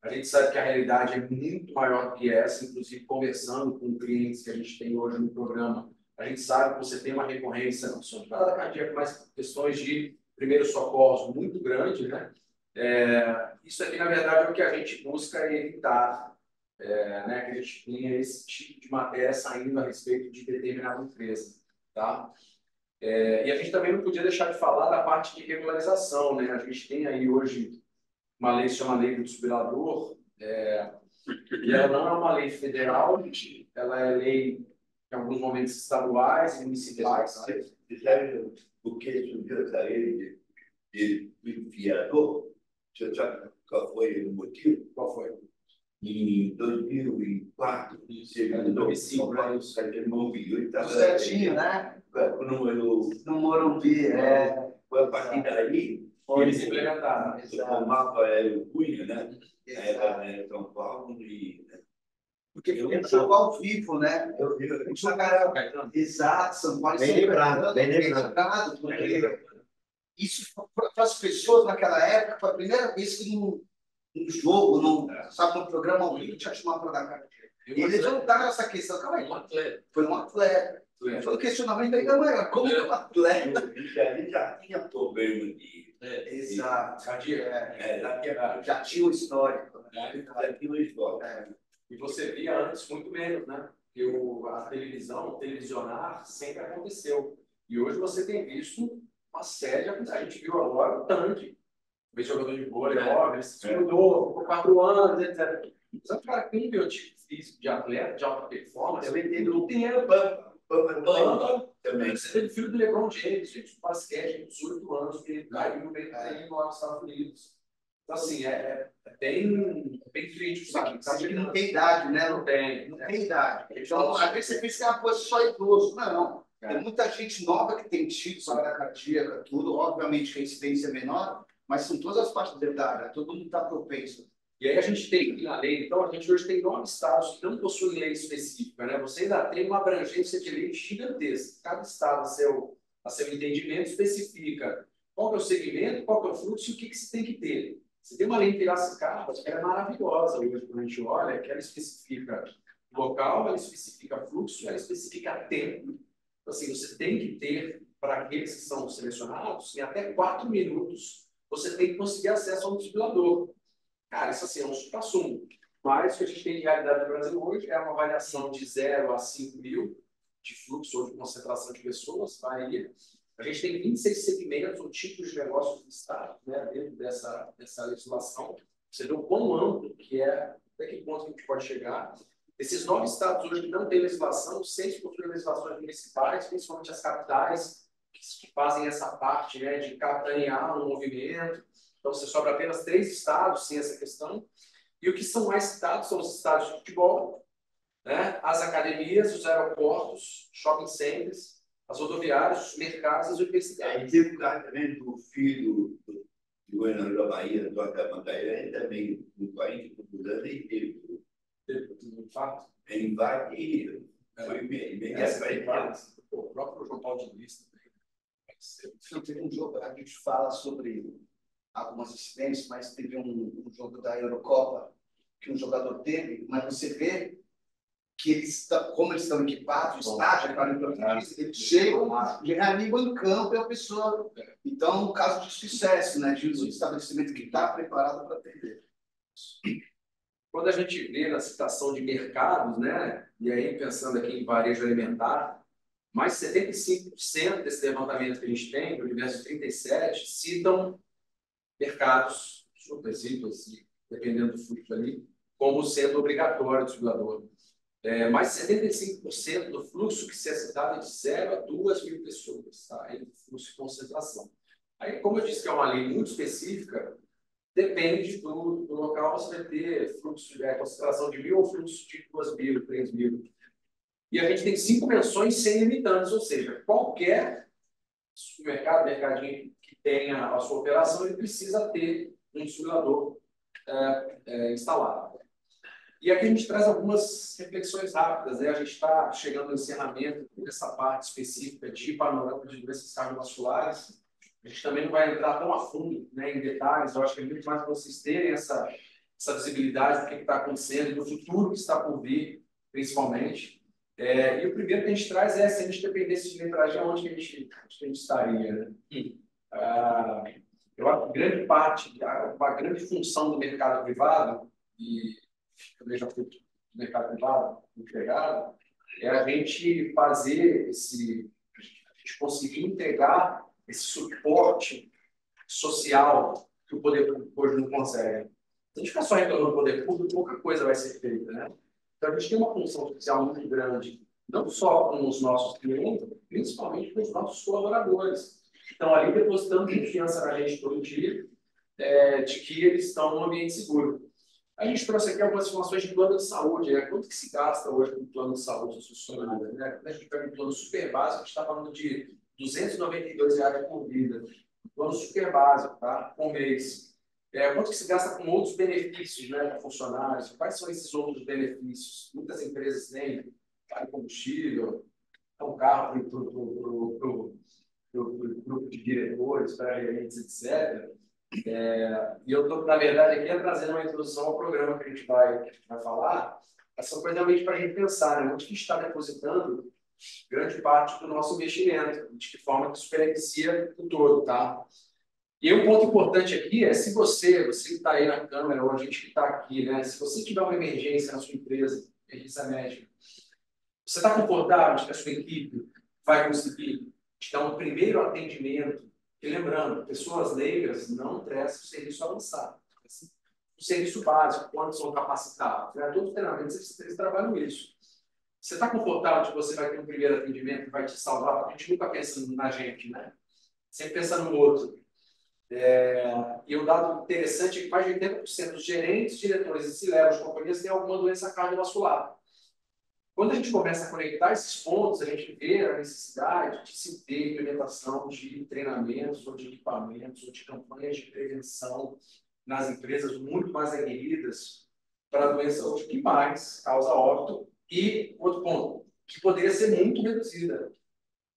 A gente sabe que a realidade é muito maior do que essa, inclusive conversando com clientes que a gente tem hoje no programa. A gente sabe que você tem uma recorrência, não só de parada cardíaca, mas questões de primeiros socorros muito grande, né? Isso aqui, na verdade, é o que a gente busca evitar, né? Que a gente tenha esse tipo de matéria saindo a respeito de determinada empresa. Tá? E a gente também não podia deixar de falar da parte de regularização, né? A gente tem aí hoje uma lei que se chama Lei do Distribuidor, e ela não é uma lei federal, ela é lei, em alguns momentos, estaduais e municipais. Você sabe o que surgiu essa lei de fiador? Você sabe qual foi o motivo? Qual foi? Em 2004, segundo São Paulo, certinho, né? No Morumbi, foi a partir daí que eles implementaram. O mapa aéreo Cunha, né? Era São Paulo e... Porque ele jogou ao vivo, né? Exato, São Paulo. Bem lembrado, bem lembrado. Isso, para as pessoas naquela época, foi a primeira vez que num jogo, num programa ao vivo, tinha chamado para dar carteira. E eles levantaram essa questão. Calma aí, foi um atleta. Foi um questionamento ainda maior. Como que um atleta... Ele já tinha problema de... Exato. Já tinha o histórico. Já tinha o histórico. E você via antes muito menos, né? Porque a televisão, o televisionar sempre aconteceu. E hoje você tem visto uma série, a gente viu agora o Tanque, o jogador de vôlei, ele se estudou por 4 anos, etc. Mas é um cara que tem um biotipo físico de atleta, de alta performance, ele não tem também. Você teve filho do LeBron James, gente, no basquete, com 18 anos, que ele caiu no meio lá nos Estados Unidos. Então, assim, é bem crítico, sabe? Sabe que não tem idade, né? Não tem idade. Então, às vezes você pensa que é uma coisa só idoso. Não. Tem muita gente nova que tem tido parada cardíaca, tudo. Obviamente que a incidência é menor, mas são todas as partes da idade. Todo mundo está propenso E aí a gente tem na lei, então, a gente hoje tem 9 estados que não possuem lei específica, né? Você ainda tem uma abrangência de lei gigantesca. Cada estado, a seu entendimento, especifica qual que é o segmento, qual que é o fluxo e o que você tem que ter. Você tem uma lei em Piracicaba, que ela é maravilhosa hoje, quando a gente olha, que ela especifica local, ela especifica fluxo, ela especifica tempo. Então, assim, você tem que ter, para aqueles que são selecionados, em até 4 minutos, você tem que conseguir acesso ao desfibrilador. Cara, isso assim é um supra-sumo. Mas o que a gente tem de realidade no Brasil hoje é uma variação de 0 a 5 mil de fluxo ou de concentração de pessoas, varia. A gente tem 26 segmentos ou tipos de negócios do Estado, né, dentro dessa legislação. Você vê o quão amplo que é, até que ponto que a gente pode chegar. Esses 9 estados hoje que não têm legislação, 6 possuem legislações municipais, principalmente as capitais, que fazem essa parte, né, de capitanear um movimento. Então, você sobra apenas 3 estados sem essa questão. E o que são mais citados são os estádios de futebol, né? As academias, os aeroportos, shopping centers, as rodoviárias, os mercados, as universidades. Aí teve o caso também do filho do governador da Bahia, do Atamandaia, também do país, mudando e teve De fato. em vários. Foi bem O próprio João Paulo de Lista Não, teve um jogo, a gente fala sobre algumas incidentes, mas teve um jogo da Eurocopa que um jogador teve, mas você vê que como eles estão equipados, o estádio, eles chegam ali em campo e a pessoa. Então, um caso de sucesso, né, de um estabelecimento que está preparado para atender. Quando a gente vê na citação de mercados, né, e aí pensando aqui em varejo alimentar, mais de 75% desse levantamento que a gente tem, do universo 37, citam mercados, supercíclicos, dependendo do fluxo ali, como sendo obrigatório o desfibrilador. Mais de 75% do fluxo que se é citado é de 0 a 2 mil pessoas, tá? Aí, fluxo de concentração. Aí, como eu disse que é uma lei muito específica, depende do local, você vai ter fluxo de concentração de 1.000 ou fluxo de 2.000, 3.000. E a gente tem 5 menções sem limitantes, ou seja, qualquer supermercado, mercadinho que tenha a sua operação, ele precisa ter um desfibrilador instalado. E aqui a gente traz algumas reflexões rápidas, né? A gente está chegando no encerramento dessa parte específica de panorama de doenças cardiovasculares. A gente também não vai entrar tão a fundo, né, em detalhes, eu acho que é muito mais para vocês terem essa visibilidade do que está acontecendo, do futuro que está por vir, principalmente. E o primeiro que a gente traz é, se a gente dependesse de metragem, onde que a gente estaria, né? Eu acho que grande parte, uma grande função do mercado privado, e também já fui do mercado privado, empregado, é a gente fazer a gente conseguir entregar esse suporte social que o poder público hoje não consegue. Se a gente ficar só reclamando do poder público, pouca coisa vai ser feita, né? Então, a gente tem uma função social muito grande, não só com os nossos clientes, principalmente com os nossos colaboradores, que estão ali depositando confiança na gente todo dia, de que eles estão num ambiente seguro. A gente trouxe aqui algumas informações de plano de saúde, né? Quanto que se gasta hoje com o plano de saúde dos funcionários, né? Quando a gente pega um plano super básico, a gente está falando de R$ 292 por vida. Plano super básico, tá? Por mês. Quanto que se gasta com outros benefícios, né, para funcionários? Quais são esses outros benefícios? Muitas empresas têm vale combustível, um carro para o grupo de diretores, para gerentes, etc. E eu estou, na verdade, aqui trazendo uma introdução ao programa que a gente vai falar. Essa coisa realmente para a gente pensar, né? Onde que está depositando grande parte do nosso investimento, de que forma que isso beneficia o todo, tá? E um ponto importante aqui é, se você que está aí na câmera, ou a gente que está aqui, né? Se você tiver uma emergência na sua empresa, emergência médica, você está confortável de que a sua equipe vai conseguir te dar um primeiro atendimento? E lembrando, pessoas leigas não prestam serviço avançado. O serviço básico, quando são capacitados, né? Todos os treinamentos, eles trabalham isso. Você está confortável de que você vai ter um primeiro atendimento que vai te salvar? Porque a gente nunca pensa na gente, né? Sempre pensa no outro. E um dado interessante é que mais de 80% dos gerentes, diretores e C-levels de companhias têm alguma doença cardiovascular. Quando a gente começa a conectar esses pontos, a gente vê a necessidade de se ter implementação de treinamentos, ou de equipamentos, ou de campanhas de prevenção nas empresas muito mais aguerridas para a doença que mais causa óbito. E outro ponto, que poderia ser muito reduzida,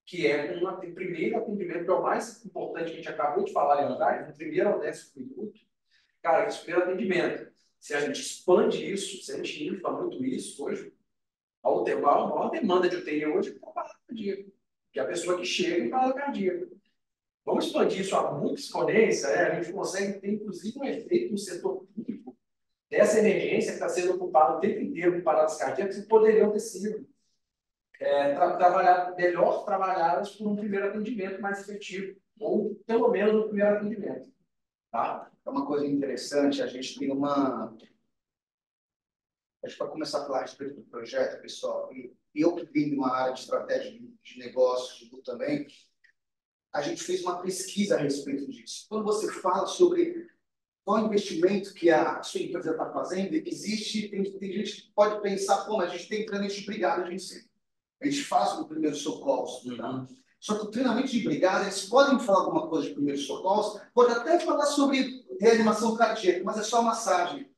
que é o primeiro atendimento, que é o mais importante, que a gente acabou de falar ali atrás, no primeiro ao 10º minuto. Cara, esse primeiro atendimento, se a gente expande isso, se a gente infla muito isso hoje, a maior demanda de UTI hoje é a parada cardíaca, que é a pessoa que chega em parada cardíaca. Vamos expandir isso a muita exponência, a gente consegue ter, inclusive, um efeito no setor público dessa emergência que está sendo ocupada o tempo inteiro por paradas cardíacas que poderiam ter sido melhor trabalhadas por um primeiro atendimento mais efetivo, ou pelo menos no primeiro atendimento. Tá? É uma coisa interessante, a gente tem uma... A gente vai começar a falar a respeito do projeto, pessoal, e eu que vim de uma área de estratégia de negócios, também, a gente fez uma pesquisa a respeito disso. Quando você fala sobre qual investimento que a sua empresa está fazendo, existe, tem gente que pode pensar, pô, mas a gente tem treinamento de brigada de incêndio. A gente faz o primeiro socorro, tá? Só que o treinamento de brigada, eles podem falar alguma coisa de primeiro socorro, pode até falar sobre reanimação cardíaca, mas é só massagem.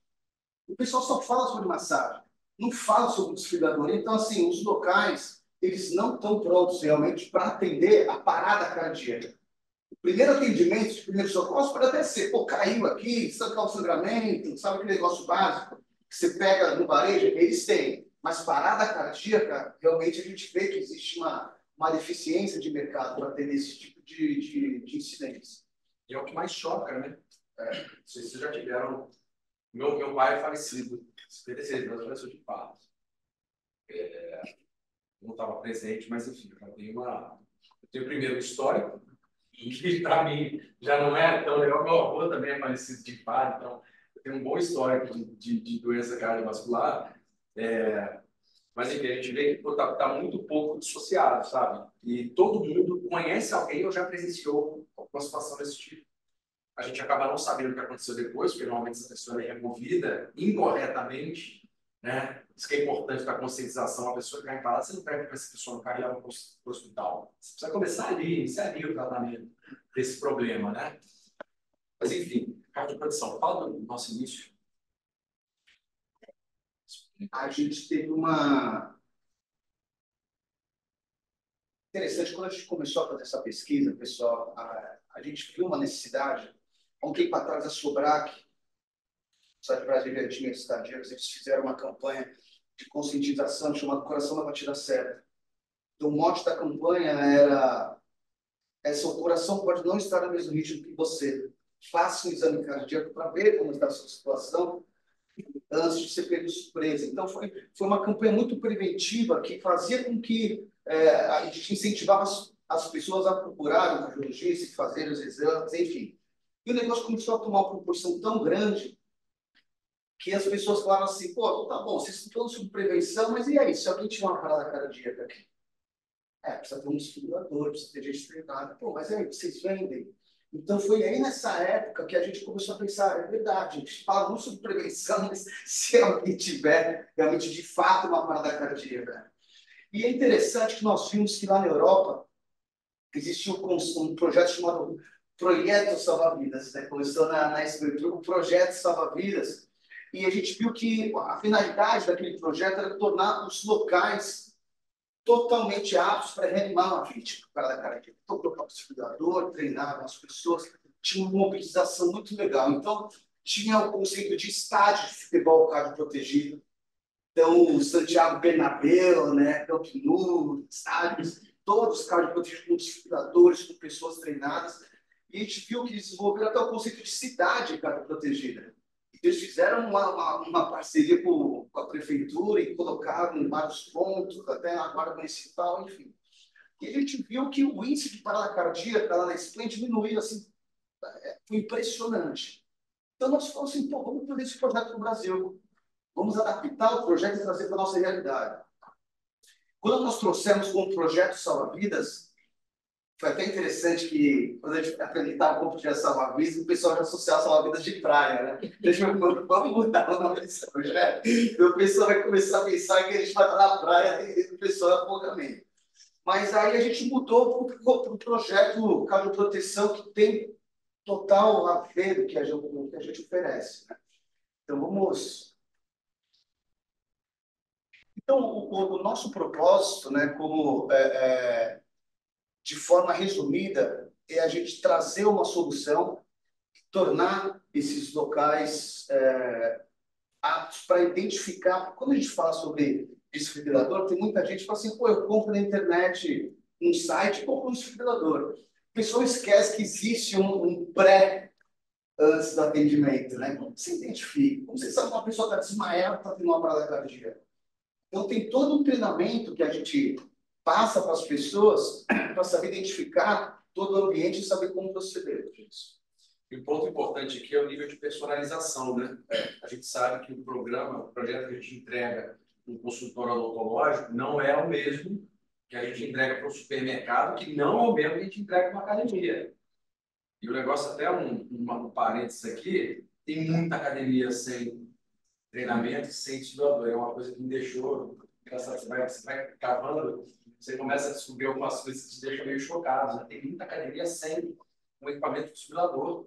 O pessoal só fala sobre massagem, não fala sobre desfibrilador. Então, assim, os locais, eles não estão prontos realmente para atender a parada cardíaca. O primeiro atendimento de primeiro socorro pode até ser, pô, caiu aqui, estancar o sangramento, sabe aquele negócio básico que você pega no varejo? Eles têm. Mas parada cardíaca, realmente a gente vê que existe uma deficiência de mercado para atender esse tipo de incidentes. E é o que mais choca, né? Não sei se vocês já tiveram... Meu pai é falecido, 56 anos, professor de parto. Não estava presente, mas enfim, eu tenho primeiro histórico, que para mim já não é tão legal. Meu avô também é falecido de parto, então eu tenho um bom histórico de doença cardiovascular. Mas enfim, a gente vê que está muito pouco dissociado, sabe? E todo mundo conhece alguém ou já presenciou uma situação desse tipo. A gente acaba não sabendo o que aconteceu depois, porque normalmente essa pessoa é removida incorretamente, né? Isso que é importante da conscientização. A pessoa que está em parada, você não pega para essa pessoa no carro e leva para o hospital. Você precisa começar ali, iniciar ali o tratamento desse problema, né? Mas enfim, cardioproteção. Fala do nosso início. A gente teve uma... Interessante, quando a gente começou a fazer essa pesquisa, pessoal, a gente viu uma necessidade. Há um tempo atrás, a Sobrac, Sociedade Brasileira de Doenças Cardíacas, eles fizeram uma campanha de conscientização chamada Coração na Batida Certa. Então, o mote da campanha era: o coração pode não estar no mesmo ritmo que você. Faça um exame cardíaco para ver como está a sua situação antes de ser pego de surpresa. Então, foi uma campanha muito preventiva que fazia com que a gente incentivava as pessoas a procurarem o cardiologista e fazer os exames, enfim. E o negócio começou a tomar uma proporção tão grande que as pessoas falaram assim: pô, tá bom, vocês estão falando sobre prevenção, mas e aí, se alguém tiver uma parada cardíaca aqui? Precisa ter um desfibrilador, precisa ter gente treinada. Pô, mas aí, vocês vendem? Então, foi aí nessa época que a gente começou a pensar: é verdade, a gente fala muito sobre prevenção, mas se alguém tiver realmente, de fato, uma parada cardíaca. E é interessante que nós vimos que lá na Europa existiu um projeto chamado Projeto Salva-Vidas, né? Começou na escritura, o Projeto Salva-Vidas, e a gente viu que a finalidade daquele projeto era tornar os locais totalmente aptos para reanimar uma vítima, para dar cardíaca. Então, colocar o desfibrilador, treinar as pessoas, tinha uma mobilização muito legal. Então, tinha o conceito de estádio de futebol cardioprotegido. Então, o Santiago Bernabéu, né, Camp Nou, estádios, todos cardioprotegidos com desfibriladores, com pessoas treinadas. E a gente viu que eles desenvolveram até o conceito de cidade cardioprotegida. Eles fizeram uma parceria com a prefeitura e colocaram em vários pontos, até na guarda municipal, enfim. E a gente viu que o índice de parada cardíaca lá na Espanha diminuiu, assim, foi impressionante. Então, nós falamos assim: pô, vamos fazer esse projeto no Brasil. Vamos adaptar o projeto e trazer para a nossa realidade. Quando nós trouxemos com o projeto Salva-Vidas, foi até interessante que, quando a gente apresentava como projeto Salva-Vidas, o pessoal já associava Salva-Vidas de praia, né? Vamos mudar o nome desse projeto. Então, o pessoal vai começar a pensar que a gente vai estar na praia e o pessoal é afogamento. Mas aí a gente mudou para o projeto Cardioproteção, que tem total a ver do que a gente oferece, né? Então, vamos... Então, o nosso propósito, né, de forma resumida, é a gente trazer uma solução, tornar esses locais aptos para identificar. Quando a gente fala sobre desfibrilador, tem muita gente que fala assim, pô, eu compro na internet um site, compro um desfibrilador. A pessoa esquece que existe um pré antes do atendimento, né? Como você identifica? Como você sabe que uma pessoa está desmaiada, está tendo uma parada cardíaca? Então, tem todo um treinamento que a gente passa para as pessoas para saber identificar todo o ambiente e saber como proceder. E o ponto importante aqui é o nível de personalização, né? A gente sabe que o projeto que a gente entrega no consultório odontológico não é o mesmo que a gente entrega para o supermercado, que não é o mesmo que a gente entrega para uma academia. E o negócio, até um parênteses aqui, tem muita academia sem treinamento, sem estimulador. É uma coisa que me deixou engraçado. Você vai cavando, você começa a descobrir algumas coisas que te deixam meio chocado, né? Tem muita academia sem um equipamento de estimulador.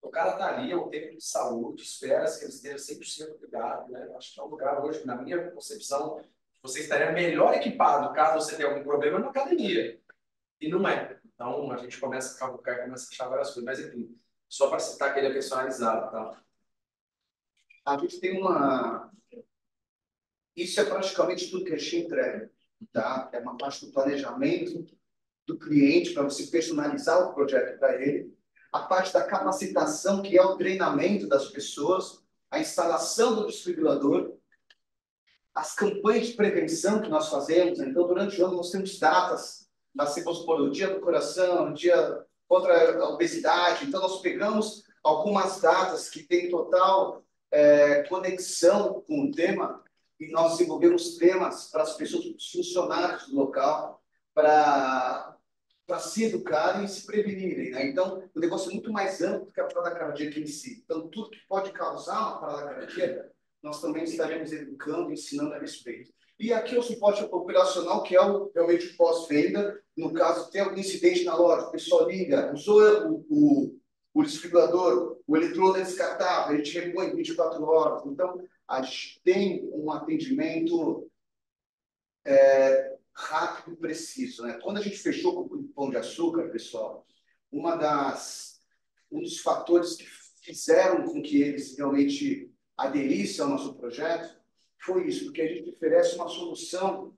O cara está ali, é um tempo de saúde, espera-se que ele esteja 100% ligado, né? Eu acho que é um lugar hoje, na minha concepção, você estaria melhor equipado caso você tenha algum problema na academia. E não é. Então, a gente começa a cavucar e começa a achar várias coisas. Mas, enfim, só para citar que ele é personalizado, tá? A gente tem uma... Isso é praticamente tudo que a gente entrega, tá? É uma parte do planejamento do cliente para você personalizar o projeto para ele. A parte da capacitação, que é o treinamento das pessoas, a instalação do desfibrilador, as campanhas de prevenção que nós fazemos. Então, durante o ano, nós temos datas, nós temos por o Dia do Coração, o Dia contra a Obesidade. Então, nós pegamos algumas datas que têm total conexão com o tema e nós desenvolvemos temas para as pessoas, os funcionários do local, para se educarem e se prevenirem, né? Então, o negócio é muito mais amplo do que a parada cardíaca em si. Então, tudo que pode causar uma parada cardíaca, nós também estaremos educando, ensinando a respeito. E aqui é o suporte operacional, que é realmente o pós-venda. No caso, tem algum incidente na loja, o pessoal liga, usou o desfibrilador, o eletrodo é descartável, a gente repõe em 24 horas. Então, a gente tem um atendimento rápido e preciso, né? Quando a gente fechou com o Pão de Açúcar, pessoal, um dos fatores que fizeram com que eles realmente aderissem ao nosso projeto foi isso, porque a gente oferece uma solução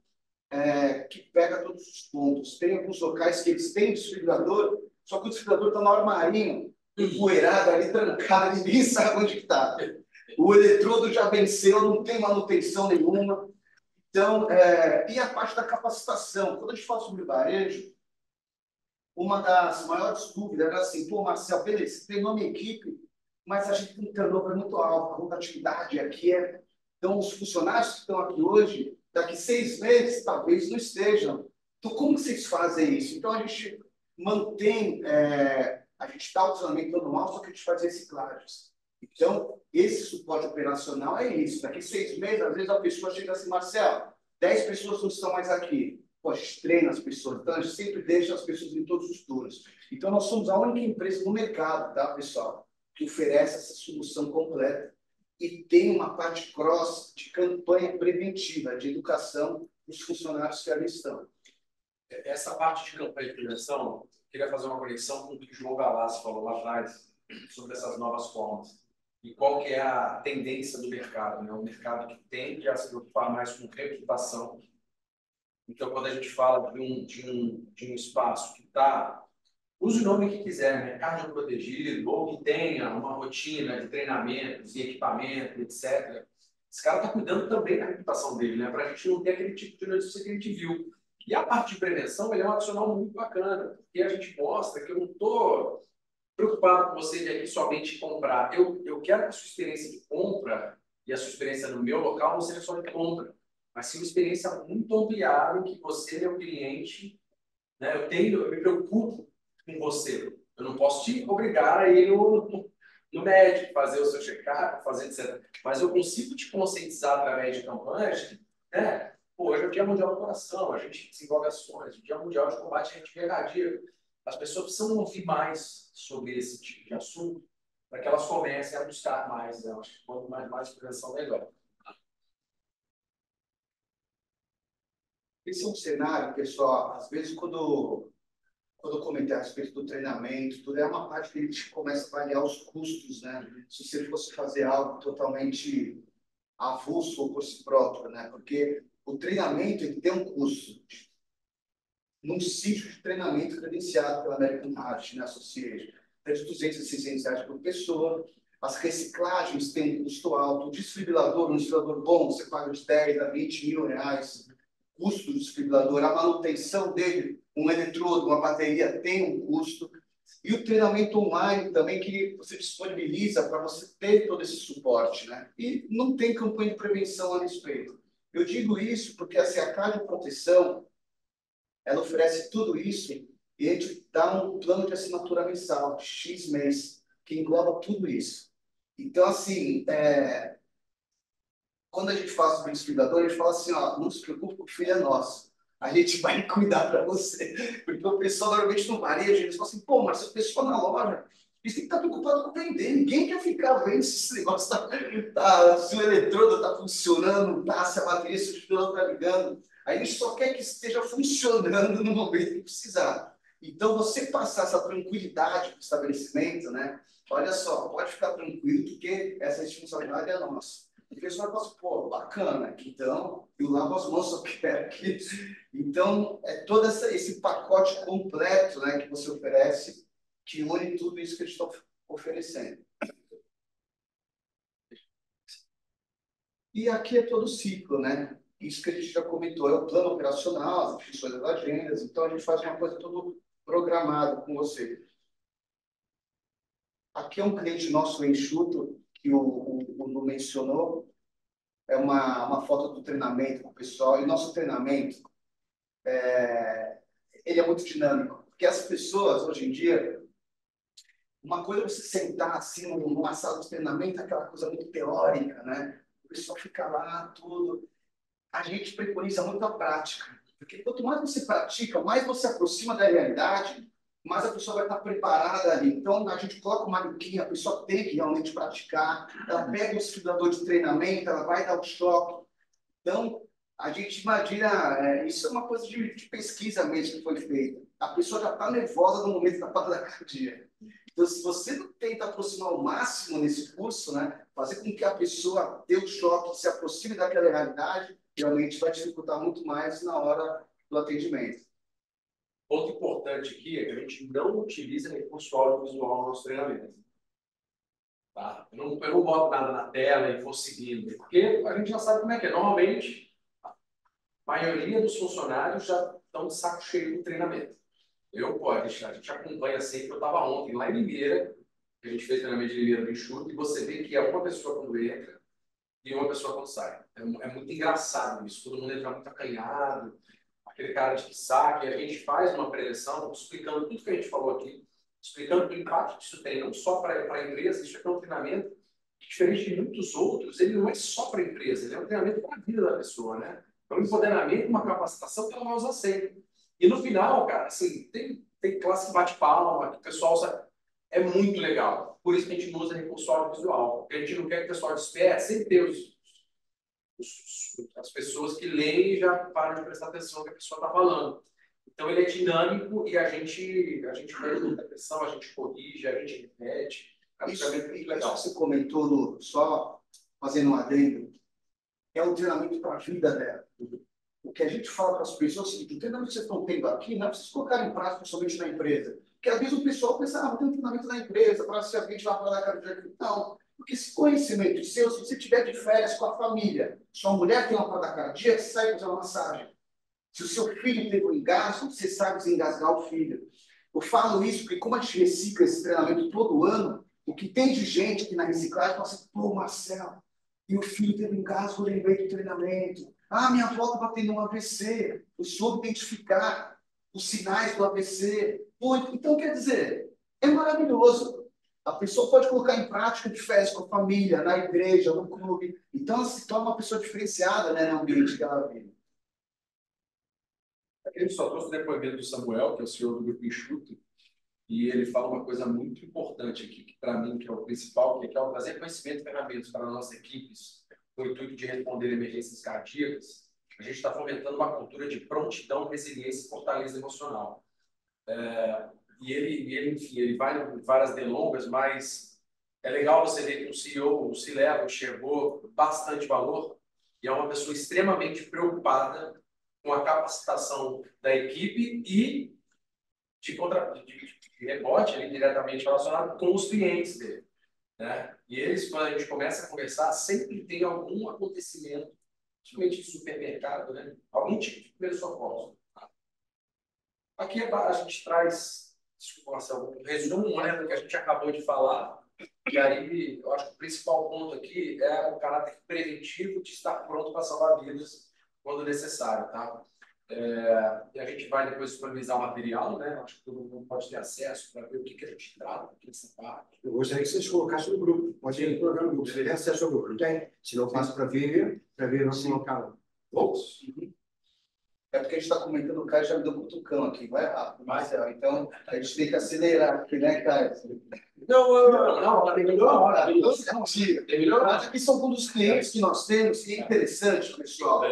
que pega todos os pontos. Tem alguns locais que eles têm desfibrilador, só que o desfibrilador está no armarinho, empoeirado ali, trancado, ninguém sabe onde está. O eletrodo já venceu, não tem manutenção nenhuma. Então, e a parte da capacitação. Quando a gente fala sobre varejo, uma das maiores dúvidas era assim, pô, Marcelo, beleza, você treinou minha equipe, mas a gente tem um turnover muito alto, a rotatividade aqui é... Então, os funcionários que estão aqui hoje, daqui 6 meses, talvez não estejam. Então, como vocês fazem isso? Então, a gente mantém, a gente dá o treinamento anual, só que a gente faz reciclagens. Então, esse suporte operacional é isso. Daqui 6 meses, às vezes a pessoa chega assim, Marcelo, 10 pessoas não estão mais aqui. Pô, a gente treina as pessoas, então a gente sempre deixa as pessoas em todos os turnos. Então, nós somos a única empresa no mercado, tá, pessoal, que oferece essa solução completa e tem uma parte cross de campanha preventiva, de educação dos funcionários que ali estão. Essa parte de campanha de prevenção, queria fazer uma conexão com o que o João Galassi falou lá atrás, sobre essas novas formas. E qual que é a tendência do mercado, né? O mercado que tende a se preocupar mais com reputação. Então, quando a gente fala de um espaço que está... Use o nome que quiser, né? Cardioprotegido, ou que tenha uma rotina de treinamentos e equipamento, etc. Esse cara está cuidando também da reputação dele, né? Para a gente não ter aquele tipo de notícia que a gente viu. E a parte de prevenção, ele é um adicional muito bacana, porque a gente mostra que eu não estou preocupado com você de aqui somente comprar. Eu quero que a sua experiência de compra e a sua experiência no meu local não seja só de compra, mas sim uma experiência muito ampliada em que você, meu cliente, né? Eu me preocupo com você. Eu não posso te obrigar a ir no médico, fazer o seu check-up, fazer etc. Mas eu consigo te conscientizar através de campanhas, né? Pô, hoje é o Dia Mundial do Coração, a gente desenvolve ações, o Dia Mundial de Combate à Arritmia Cardíaca. as pessoas precisam ouvir mais sobre esse tipo de assunto para que elas comecem a buscar mais. Né? Eu acho que quanto mais prevenção, melhor. Esse é um cenário, pessoal, às vezes quando eu comentei a respeito do treinamento, tudo é uma parte que a gente começa a avaliar os custos, né? Se você fosse fazer algo totalmente avulso ou por si próprio, né? Porque o treinamento ele tem um custo. Num sítio de treinamento credenciado pela American Heart, né, Association, é de 200 a 600 reais por pessoa. As reciclagens têm um custo alto. O desfibrilador, um desfibrilador bom, você paga de 10 a 20 mil reais. O custo do desfibrilador, a manutenção dele, um eletrodo, uma bateria, tem um custo. E o treinamento online também, que você disponibiliza para você ter todo esse suporte, né? E não tem campanha de prevenção a respeito. Eu digo isso porque assim, a Cardio Proteção, ela oferece tudo isso e a gente dá um plano de assinatura mensal, de X mês, que engloba tudo isso. Então, assim, quando a gente faz o desfibrilador, a gente fala assim, ó, não se preocupe, o filho é nosso. A gente vai cuidar para você. Porque o pessoal, normalmente, no varejo, eles falam assim, pô, mas se o pessoal na loja, eles têm que estar preocupados com vender. Ninguém quer ficar vendo se esse negócio se o eletrodo está funcionando, se a bateria, se o desfibrilador está ligando. Aí a gente só quer que esteja funcionando no momento que precisar. Então, você passar essa tranquilidade para o estabelecimento, né? Olha só, pode ficar tranquilo, porque essa responsabilidade é nossa. O pessoal fala assim, pô, bacana, então eu lavo as mãos, só quero que... Então, é todo esse pacote completo, né, que você oferece, que une tudo isso que eles estão oferecendo. E aqui é todo o ciclo, né? Isso que a gente já comentou, é o plano operacional, as definições das agendas, então a gente faz uma coisa tudo programada com você. Aqui é um cliente nosso, o Enxuto, que o Lu mencionou, é uma foto do treinamento com o pessoal, e nosso treinamento, ele é muito dinâmico, porque as pessoas, hoje em dia, uma coisa é você sentar assim numa sala de treinamento, aquela coisa muito teórica, né? O pessoal fica lá, tudo. A gente preconiza muito a prática, porque quanto mais você pratica, mais você aproxima da realidade, mais a pessoa vai estar preparada ali. Então, a gente coloca uma limpinha, a pessoa tem que realmente praticar, ela pega o estudador de treinamento, ela vai dar o choque. Então, a gente imagina, isso é uma coisa de pesquisa mesmo que foi feita. A pessoa já está nervosa no momento da parada cardíaca. Então, se você não tenta aproximar o máximo nesse curso, né, fazer com que a pessoa dê o choque, se aproxime daquela realidade, realmente vai dificultar muito mais na hora do atendimento. Ponto importante aqui é que a gente não utiliza recurso audiovisual no nosso treinamento. Tá? Eu não boto nada na tela e vou seguindo, porque a gente já sabe como é que é. Normalmente, a maioria dos funcionários já estão de saco cheio do treinamento. A gente acompanha sempre. Eu estava ontem lá em Limeira, que a gente fez treinamento de Limeira do Enxuto, e você vê que é uma pessoa quando entra e uma pessoa quando sai. É muito engraçado isso. Todo mundo entra muito acanhado, aquele cara de saque. A gente faz uma preleção explicando tudo que a gente falou aqui, explicando o impacto que isso tem, não só para a empresa. Isso aqui é um treinamento que, diferente de muitos outros, ele não é só para a empresa, ele é um treinamento para a vida da pessoa, né? É um empoderamento, uma capacitação que ela vai usar sempre. E no final, cara, assim, tem classe que bate palma, que o pessoal sabe, é muito legal. Por isso que a gente não usa recurso audiovisual, porque a gente não quer que o pessoal desperte, sempre ter as pessoas que leem e já param de prestar atenção no que a pessoa está falando. Então, ele é dinâmico e a gente presta muita atenção, a gente corrige, a gente repete. Isso é muito legal. Você comentou, Lu, só fazendo um adendo, é um treinamento para a vida dela. O que a gente fala para as pessoas é o seguinte: o treinamento que vocês estão tendo aqui não é para vocês colocarem em prática somente na empresa. Porque às vezes o pessoal pensa, vou ter um treinamento na empresa, para se alguém vai falar da cardíaca. Não. Porque esse conhecimento seu, se você estiver de férias com a família, sua mulher tem uma parada cardíaca, você sai fazer uma massagem. Se o seu filho teve um engasgo, você sabe desengasgar o filho. Eu falo isso porque, como a gente recicla esse treinamento todo ano, o que tem de gente aqui na reciclagem fala assim: pô, Marcelo, e o filho teve um engasgo, eu lembrei do treinamento. Minha avó está batendo um AVC. Eu soube identificar os sinais do AVC. Pô, então, quer dizer, é maravilhoso. A pessoa pode colocar em prática de férias com a família, na igreja, no clube. Então, ela se torna uma pessoa diferenciada, né, no ambiente que ela vive. Ele só trouxe o depoimento do Samuel, que é o CEO do Grupo Enxuto, E ele fala uma coisa muito importante aqui, que para mim que é o principal, que é ao trazer conhecimento e ferramentas para nossas equipes, com o intuito de responder emergências cardíacas, a gente está fomentando uma cultura de prontidão, resiliência e fortaleza emocional. Enfim, ele vai em várias delongas, mas é legal você ver que o CEO, o C-Level, enxergou bastante valor e é uma pessoa extremamente preocupada com a capacitação da equipe e de rebote ali, diretamente relacionado com os clientes dele. Né? E eles, quando a gente começa a conversar, sempre tem algum acontecimento, principalmente em supermercado, né? Algum tipo de primeiro socorro. Aqui a gente traz, desculpa, Marcelo, um resumo, né, do que a gente acabou de falar. E aí, eu acho que o principal ponto aqui é o caráter preventivo de estar pronto para salvar vidas quando necessário, tá? E a gente vai depois disponibilizar o material, né? Acho que todo mundo pode ter acesso para ver o que a gente trata, o que essa parte. Eu gostaria que vocês colocassem no grupo. Pode ir colocar no grupo. Você tem acesso ao grupo, não tem? Se não, passa para ver nós colocar. É porque a gente está comentando, o Caio já me deu um cutucão aqui, vai rápido, Marcelo. Então, a gente tem que acelerar aqui, né, Caio? Não, terminou. Mas aqui são um dos clientes que nós temos, e é interessante, pessoal,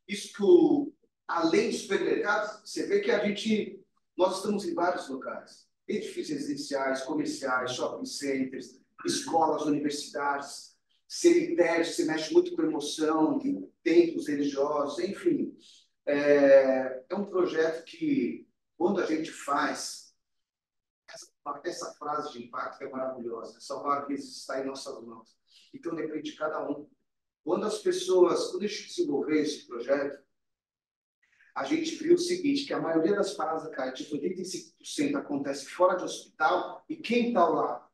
isso que além dos supermercados, você vê que nós estamos em vários locais, edifícios residenciais, comerciais, shopping centers, escolas, universidades, cemitérios, se mexe muito com emoção, templos religiosos, enfim. É um projeto que, quando a gente faz, essa frase de impacto é maravilhosa. Salvar vidas está em nossas mãos. Então, depende de cada um. Quando a gente desenvolveu esse projeto, a gente viu o seguinte, que a maioria das paradas cardíacas, 85% acontece fora de hospital, e quem está lá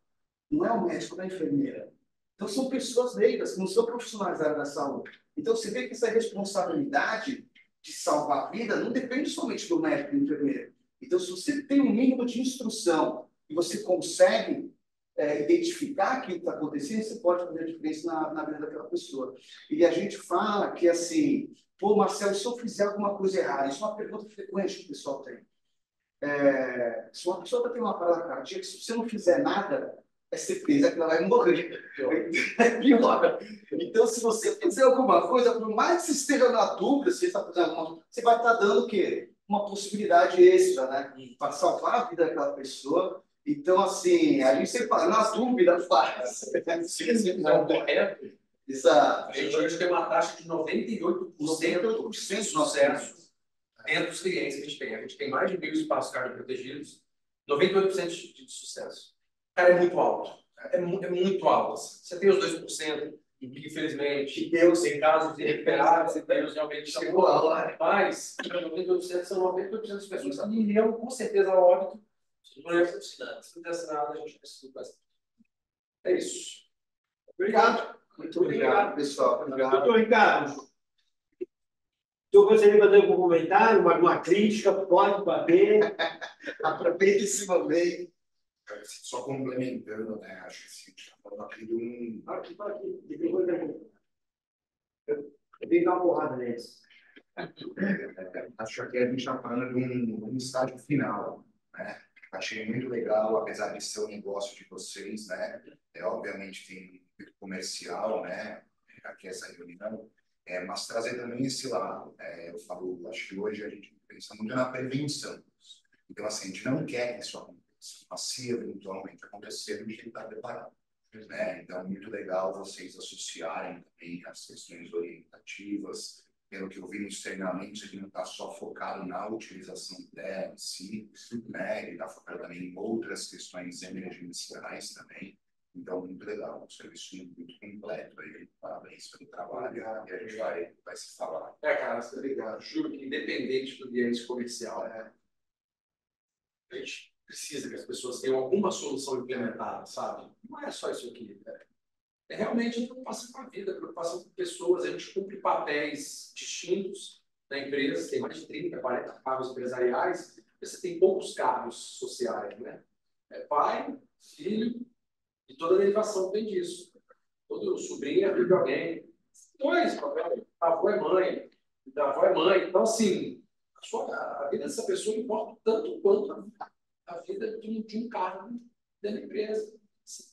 não é o médico, não é a enfermeira. Então, são pessoas leigas, que não são profissionais da área da saúde. Então, você vê que essa responsabilidade de salvar a vida não depende somente do médico e do enfermeiro. Então, se você tem um mínimo de instrução e você consegue identificar aquilo que está acontecendo, você pode fazer a diferença na vida daquela pessoa. E a gente fala que, assim, pô, Marcelo, se eu fizer alguma coisa errada, isso é uma pergunta frequente que o pessoal tem. Se uma pessoa está tendo uma parada cardíaca, se você não fizer nada, é certeza que ela vai morrer. É pior. Então, se você fizer alguma coisa, por mais que você esteja na dúvida, se você está fazendo alguma coisa, você vai estar dando o quê? Uma possibilidade extra, né? Para salvar a vida daquela pessoa. Então, assim, a gente sempre fala, na dúvida, faz. Se você fizer o correto, exato. A gente hoje tem uma taxa de 98% de sucesso dentro dos clientes que a gente tem. A gente tem mais de 1.000 espaços cardioprotegidos, 98% de sucesso. Cara, é muito alto. É muito alto. Você tem os 2%, que infelizmente, Deus, em casos de recuperar, Deus realmente chegou a hora. Mas 98% são 98% das pessoas que iriam com certeza ao óbito. Se não tivesse nada, a gente precisa. É isso. Obrigado. Muito obrigado, pessoal. Obrigado. Doutor Ricardo, se eu gostaria de fazer algum comentário, uma crítica, pode bater. Aproveite esse momento. Só complementando, né? Acho que a gente está falando aqui de um. Aqui. Eu tenho que dar uma porrada neles. Acho que a gente está falando de um estágio final, né? Achei muito legal, apesar de ser o negócio de vocês, né? Obviamente tem muito comercial, né? Aqui essa reunião, mas trazer também esse lado. Eu falo, acho que hoje a gente pensa muito na prevenção. Então, assim, a gente não quer que isso aconteça, mas se eventualmente acontecer, a gente tem que estar preparado. Né? Então, muito legal vocês associarem também as questões orientativas. Pelo que eu vi nos treinamentos, ele não está só focado na utilização dela em si, né? Ele está focado também em outras questões emergenciais também. Então, muito legal, um serviço muito completo aí. Parabéns pelo trabalho e a gente vai se falar. Cara, obrigado. Juro que independente do ambiente comercial, a gente precisa que as pessoas tenham alguma solução implementada, sabe? Não é só isso aqui, É realmente a preocupação com a vida, a preocupação com pessoas. A gente cumpre papéis distintos na empresa, tem mais de 30, 40 cargos empresariais, você tem poucos cargos sociais, né? Pai, filho, e toda a derivação que vem disso. Todo sobrinho é filho de alguém. Dois, avô é mãe, avó é mãe. Então, assim, a vida dessa pessoa importa tanto quanto a vida de um cargo dentro da empresa.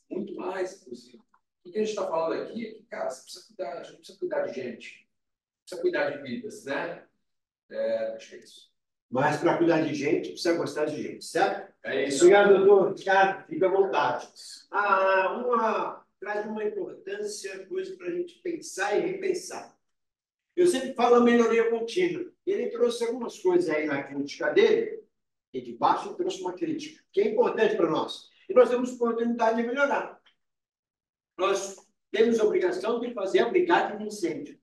Muito mais, inclusive. O que a gente está falando aqui é que, cara, você precisa cuidar, a gente precisa cuidar de gente, precisa cuidar de vidas, né? Acho que é isso. Mas para cuidar de gente, precisa gostar de gente, certo? É isso. Obrigado, doutor. Ricardo, fica à vontade. Traz uma importância, coisa para a gente pensar e repensar. Eu sempre falo a melhoria contínua. Ele trouxe algumas coisas aí na crítica dele, e de baixo trouxe uma crítica, que é importante para nós. E nós temos oportunidade de melhorar. Nós temos a obrigação de fazer a brigada de incêndio.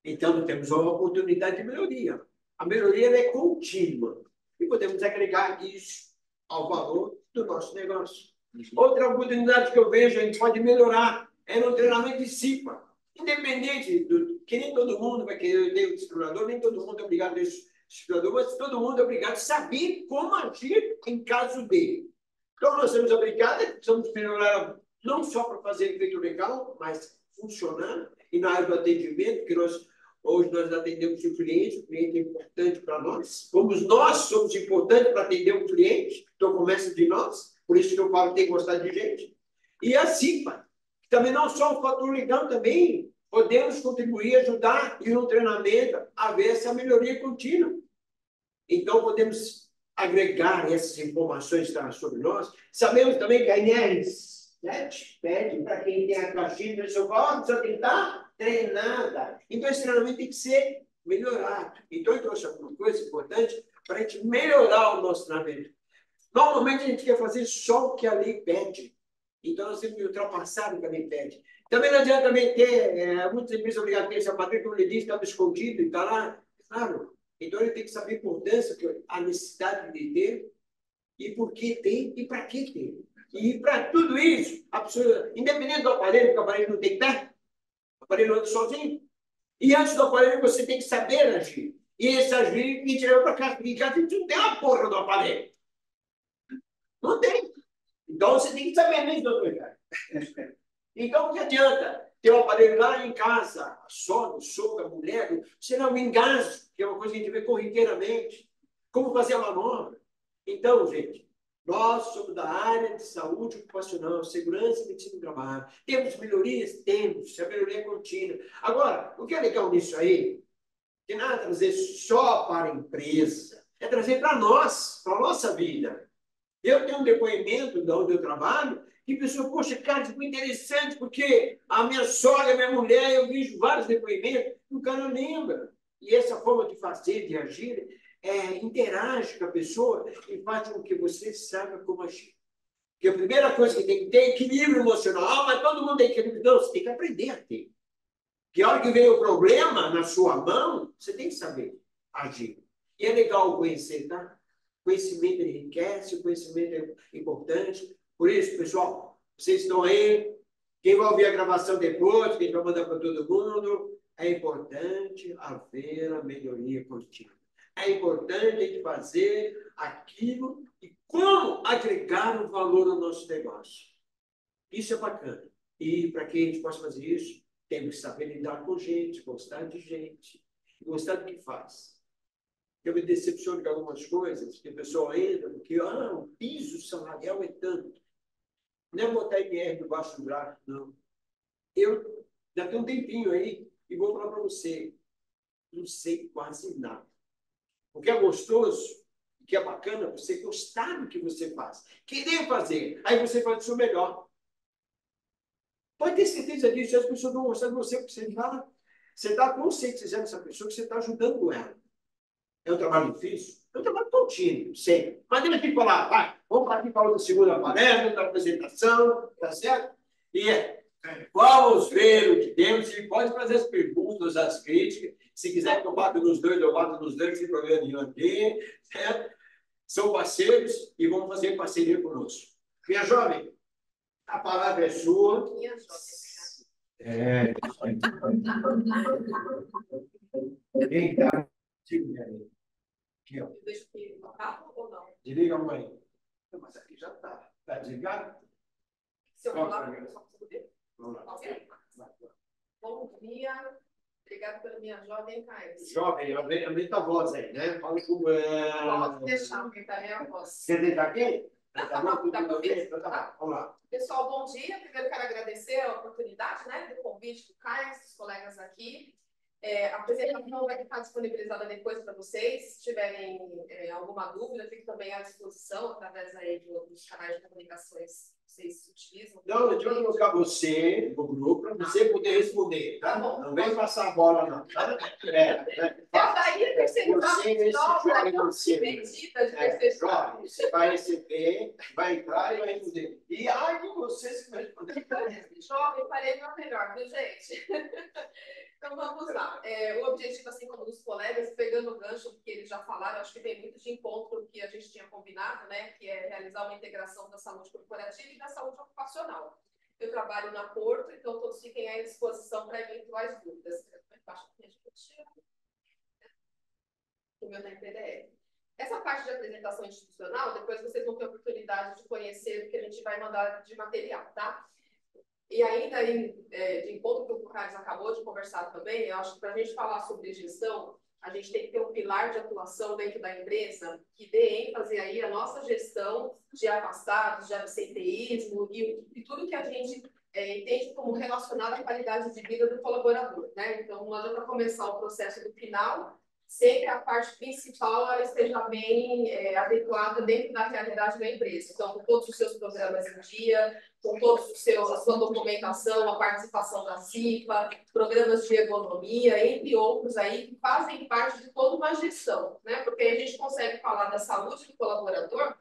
Então, temos uma oportunidade de melhoria. A melhoria ela é contínua. E podemos agregar isso ao valor do nosso negócio. Outra oportunidade que eu vejo, a gente pode melhorar, é no treinamento de CIPA. Independente do que nem todo mundo vai querer ter o discipulador, nem todo mundo é obrigado a ter o discipulador, mas todo mundo é obrigado a saber como agir em caso dele. Então, nós somos obrigados, precisamos melhorar não só para fazer efeito legal, mas funcionando. E na área do atendimento, que hoje nós atendemos o cliente é importante para nós. Como nós somos importantes para atender o cliente, então começa de nós, por isso que eu falo que tem que gostar de gente. E a CIPA, que também não só um fator legal, também podemos contribuir, ajudar e no treinamento a ver essa melhoria contínua. Então, podemos agregar essas informações sobre nós. Sabemos também que a INRS pede para quem tem a caixinha do seu corpo, precisa tentar treinada. Então, esse treinamento tem que ser melhorado. Então, eu trouxe alguma coisa importante para a gente melhorar o nosso treinamento. Normalmente, a gente quer fazer só o que a lei pede. Então, nós temos que ultrapassar o que a lei pede. Também não adianta também ter muitas empresas obrigadas a ter essa matriz, como ele disse, estava escondido e está lá. Claro. Então, ele tem que saber a importância, a necessidade de ter, e por que tem, e para que tem. E para tudo isso, a pessoa, independente do aparelho, porque o aparelho não tem pé, o aparelho anda sozinho. E antes do aparelho, você tem que saber agir. E esse agir, me tirou para casa, porque em casa a gente não tem uma porra do aparelho. Não tem. Então, você tem que saber mesmo, doutor Ricardo. Então, o que adianta ter um aparelho lá em casa, a sogra, o sogro, a mulher, você não engasga, que é uma coisa que a gente vê corriqueiramente. Como fazer a manobra? Então, gente, nós somos da área de saúde ocupacional, segurança e medicina do trabalho. Temos melhorias? Temos. A melhoria é contínua. Agora, o que é legal nisso aí, que não é trazer só para a empresa, é trazer para nós, para a nossa vida. Eu tenho um depoimento de onde eu trabalho, que a pessoa, poxa, cara, isso é muito interessante, porque a minha sogra, a minha mulher, eu vejo vários depoimentos, o cara lembra. E essa forma de fazer, de agir, interage com a pessoa e faz com que você saiba como agir. Porque a primeira coisa que tem que ter é equilíbrio emocional, mas todo mundo tem equilíbrio. Não, você tem que aprender a ter. Que a hora que vem o problema na sua mão, você tem que saber agir. E é legal conhecer, tá? Conhecimento enriquece, o conhecimento é importante. Por isso, pessoal, vocês estão aí, quem vai ouvir a gravação depois, quem vai mandar para todo mundo, é importante haver a melhoria contínua. É importante a gente fazer aquilo e como agregar o valor no nosso negócio. Isso é bacana. E para que a gente possa fazer isso, temos que saber lidar com gente, gostar de gente, gostar do que faz. Eu me decepciono com algumas coisas, que o pessoal entra, porque o piso salarial é tanto. Não é botar IR debaixo do braço, não. Eu já tenho um tempinho aí e vou falar para você, não sei quase nada. O que é gostoso, o que é bacana, você gostar do que você faz, querer fazer, aí você faz o seu melhor. Pode ter certeza disso, as pessoas vão gostar de você, porque você está conscientizando essa pessoa que você está ajudando ela. É um trabalho difícil? É um trabalho contínuo, sempre. Mas ele tem que falar, vai, vamos partir para outra segunda palestra, outra apresentação, tá certo? E vamos ver o que temos. E pode fazer as perguntas, as críticas. Se quiser que eu bato nos dois, eu bato nos dois, sem problema nenhum aqui. Certo? São parceiros e vão fazer parceria conosco. Minha jovem, a palavra é sua. Minha jovem. Quem está? Aqui, ó. Deixa eu tocar ou não? Desliga a mãe. Mas aqui já está. Está desligado? Se eu falar, eu só consigo ver. Vamos lá. Ok. Bom dia. Obrigada pela minha jovem Caio. Jovem, aumenta a voz aí, né? Fala com. Pode deixar aumentar minha voz. Você tem aqui? Tá bom? Tudo Tá bom. bem? Então tá bom. Vamos lá. Pessoal, bom dia. Primeiro quero agradecer a oportunidade, né, do convite do Caio, dos colegas aqui. A apresentação vai ficar disponibilizada depois para vocês. Se tiverem alguma dúvida, fique também à disposição através aí dos canais de comunicações que vocês utilizam. Não, eu vou colocar você no grupo para você poder responder, tá? Tá bom. Não vem passar a bola, não. Tá? Daí Você nesse joga você. Medida de percepção. Joga, você vai receber, vai entrar e vai responder. E ai de você se vai responder. Jovem, farei meu melhor, viu, gente? Então vamos lá. O objetivo, assim como dos colegas, pegando o gancho do que eles já falaram, acho que tem muito de encontro com o que a gente tinha combinado, né? Que é realizar uma integração da saúde corporativa e da saúde ocupacional. Eu trabalho na Porto, então todos fiquem à disposição para eventuais dúvidas. O meu está em PDF. Essa parte de apresentação institucional, depois vocês vão ter a oportunidade de conhecer o que a gente vai mandar de material, tá? E ainda de encontro com o que o Carlos acabou de conversar também, eu acho que para a gente falar sobre gestão, a gente tem que ter um pilar de atuação dentro da empresa que dê ênfase aí à nossa gestão de afastados, de absenteísmo e tudo que a gente entende como relacionado à qualidade de vida do colaborador, né? Então, não adianta começar o processo do final sem que a parte principal ela esteja bem adequada dentro da realidade da empresa. Então, com todos os seus programas em dia, com todos a sua documentação, a participação da CIPA, programas de ergonomia, entre outros aí, que fazem parte de toda uma gestão, né? Porque aí a gente consegue falar da saúde do colaborador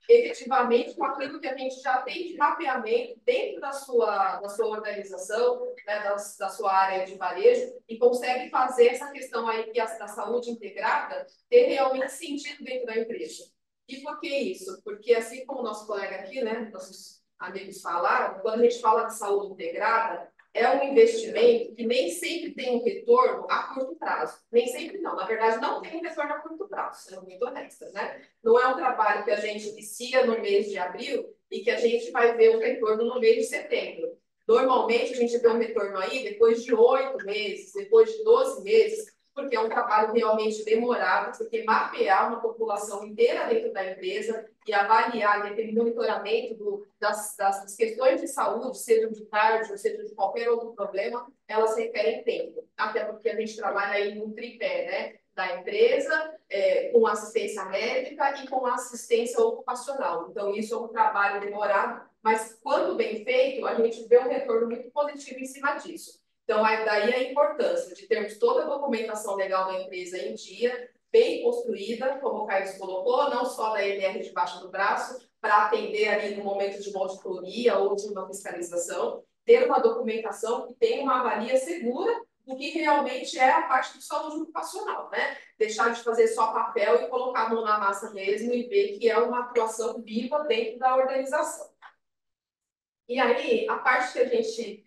efetivamente com aquilo que a gente já tem de mapeamento dentro da sua organização, né, da sua área de varejo, e consegue fazer essa questão aí da saúde integrada ter realmente sentido dentro da empresa. E por que isso? Porque assim como o nosso colega aqui, né, nossos amigos falaram, quando a gente fala de saúde integrada, é um investimento que nem sempre tem um retorno a curto prazo. Nem sempre não. Na verdade, não tem um retorno a curto prazo, sendo muito honesta, né? Não é um trabalho que a gente inicia no mês de abril e que a gente vai ver um retorno no mês de setembro. Normalmente, a gente vê um retorno aí depois de 8 meses, depois de 12 meses, porque é um trabalho realmente demorado, porque mapear uma população inteira dentro da empresa e avaliar aquele monitoramento das questões de saúde, seja de cardio, seja de qualquer outro problema, elas requerem tempo. Até porque a gente trabalha aí no tripé, né? Da empresa, com assistência médica e com assistência ocupacional. Então, isso é um trabalho demorado, mas quando bem feito, a gente vê um retorno muito positivo em cima disso. Então, daí a importância de termos toda a documentação legal da empresa em dia, bem construída, como o Carlos colocou, não só da MR debaixo do braço, para atender ali no momento de uma auditoria ou de uma fiscalização, ter uma documentação que tenha uma avalia segura do que realmente é a parte do saúde ocupacional, né? Deixar de fazer só papel e colocar a mão na massa mesmo e ver que é uma atuação viva dentro da organização. E aí, a parte que a gente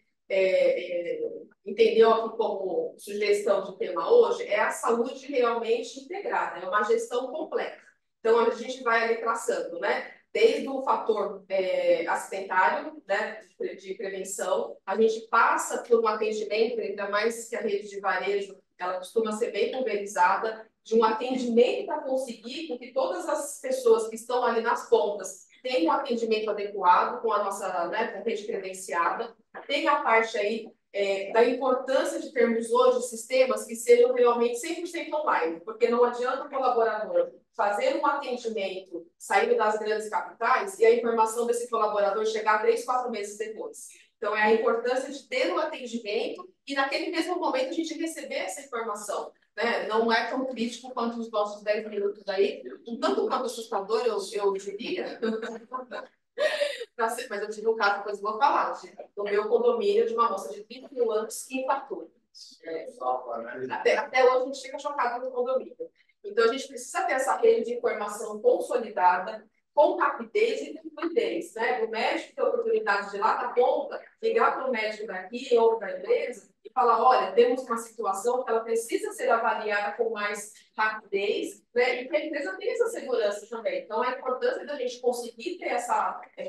entendeu aqui como sugestão de tema hoje é a saúde realmente integrada, é uma gestão completa. Então, a gente vai ali traçando, né? Desde o fator acidentário, né, de prevenção, a gente passa por um atendimento, ainda mais que a rede de varejo, ela costuma ser bem pulverizada, de um atendimento para conseguir que todas as pessoas que estão ali nas pontas tenham um atendimento adequado com a nossa, né, com a rede credenciada. Tem a parte aí da importância de termos hoje sistemas que sejam realmente 100% online, porque não adianta o colaborador fazer um atendimento saindo das grandes capitais e a informação desse colaborador chegar 3, 4 meses depois. Então, é a importância de ter um atendimento e, naquele mesmo momento, a gente receber essa informação. Né? Não é tão crítico quanto os nossos 10 minutos aí, um tanto quanto assustador, eu diria. Mas eu tive um caso, depois vou falar, do meu condomínio de uma moça de 21 anos que infartou. Até hoje a gente fica chocado no condomínio. Então, a gente precisa ter essa rede de informação consolidada, com rapidez e fluidez, né? O médico ter a oportunidade de lá da ponta, ligar para o médico daqui ou da empresa e falar, olha, temos uma situação que ela precisa ser avaliada com mais rapidez, né? E que a empresa tem essa segurança também. Então, a importância da gente conseguir ter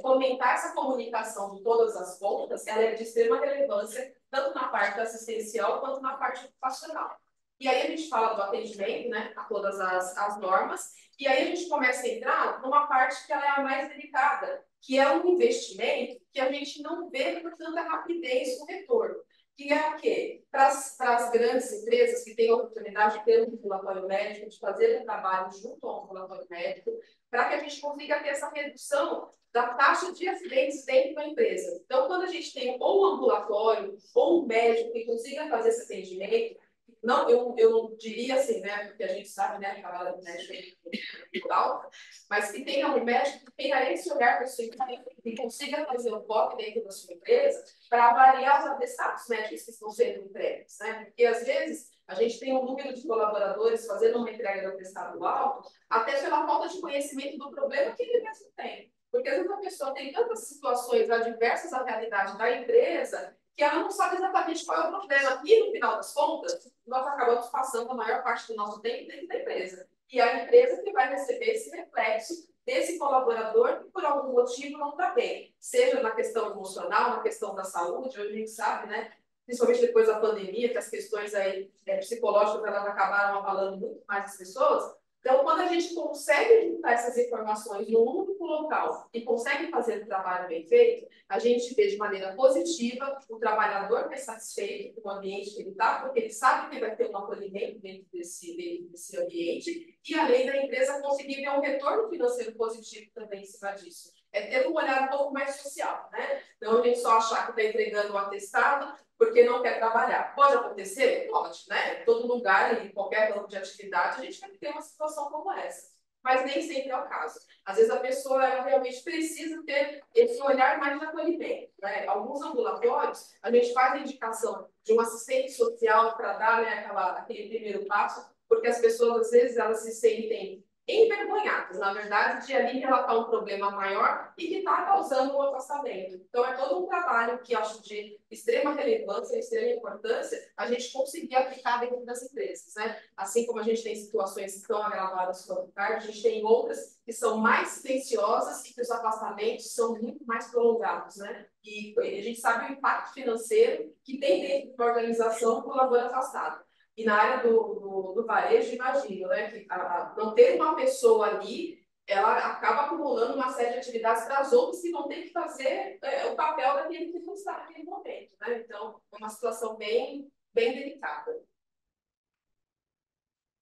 fomentar essa comunicação de todas as pontas, ela é de extrema relevância, tanto na parte assistencial quanto na parte ocupacional. E aí a gente fala do atendimento, né, a todas as normas, e aí a gente começa a entrar numa parte que ela é a mais delicada, que é um investimento que a gente não vê com tanta rapidez o retorno. Que é o quê? Para as grandes empresas que têm a oportunidade de ter um ambulatório médico, de fazer um trabalho junto ao ambulatório médico, para que a gente consiga ter essa redução da taxa de acidentes dentro da empresa. Então, quando a gente tem ou um ambulatório ou um médico que consiga fazer esse atendimento, não, eu não diria assim, né? Porque a gente sabe, né? Que a palavra do médico é cultural, mas que tenha um médico que tenha esse olhar para a sua empresa e consiga fazer o foco dentro da sua empresa para avaliar os atestados médicos que estão sendo entregues, né? Porque às vezes a gente tem um número de colaboradores fazendo uma entrega de atestado alto, até pela falta de conhecimento do problema que ele mesmo tem. Porque às vezes a pessoa tem tantas situações adversas à realidade da empresa que ela não sabe exatamente qual é o problema. E, no final das contas, nós acabamos passando a maior parte do nosso tempo dentro da empresa. E a empresa que vai receber esse reflexo desse colaborador que, por algum motivo, não está bem. Seja na questão emocional, na questão da saúde, hoje a gente sabe, né? Principalmente depois da pandemia, que as questões aí, psicológicas elas acabaram abalando muito mais as pessoas. Então, quando a gente consegue juntar essas informações num único local e consegue fazer o trabalho bem feito, a gente vê de maneira positiva o trabalhador mais satisfeito com o ambiente que ele está, porque ele sabe que vai ter um acolhimento dentro desse ambiente, e além da empresa conseguir ver um retorno financeiro positivo também em cima disso. É ter um olhar um pouco mais social, né? Não a gente só achar que está entregando um atestado porque não quer trabalhar. Pode acontecer? Pode, né? Em todo lugar, em qualquer ramo de atividade, a gente vai ter uma situação como essa. Mas nem sempre é o caso. Às vezes a pessoa ela realmente precisa ter esse olhar mais de acolhimento, né? Alguns ambulatórios, a gente faz a indicação de um assistente social para dar, né, aquele primeiro passo, porque as pessoas, às vezes, elas se sentem envergonhadas, na verdade, de ali relatar um problema maior e que está causando um afastamento. Então, é todo um trabalho que acho de extrema relevância, extrema importância, a gente conseguir aplicar dentro das empresas, né? Assim como a gente tem situações que estão agravadas com o cargo, a gente tem outras que são mais silenciosas e que os afastamentos são muito mais prolongados, né? E a gente sabe o impacto financeiro que tem dentro de uma organização com o colaborador afastado. E na área do varejo, imagino, né, que não ter uma pessoa ali, ela acaba acumulando uma série de atividades para as outras que vão ter que fazer o papel daquele que não está naquele momento, né? Então, é uma situação bem delicada.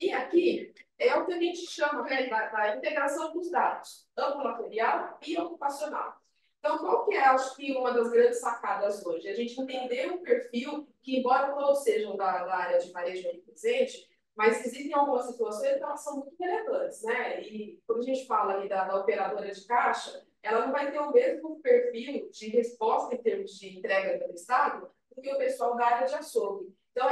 E aqui é o que a gente chama, né, da integração dos dados, ambulatorial e ocupacional. Então, qual que é, acho que, uma das grandes sacadas hoje? A gente entender o perfil, que embora todos sejam da área de varejo ali presente, mas existem algumas situações que elas são muito relevantes, né? E quando a gente fala ali da operadora de caixa, ela não vai ter o mesmo perfil de resposta em termos de entrega do Estado do que o pessoal da área de açougue. Então,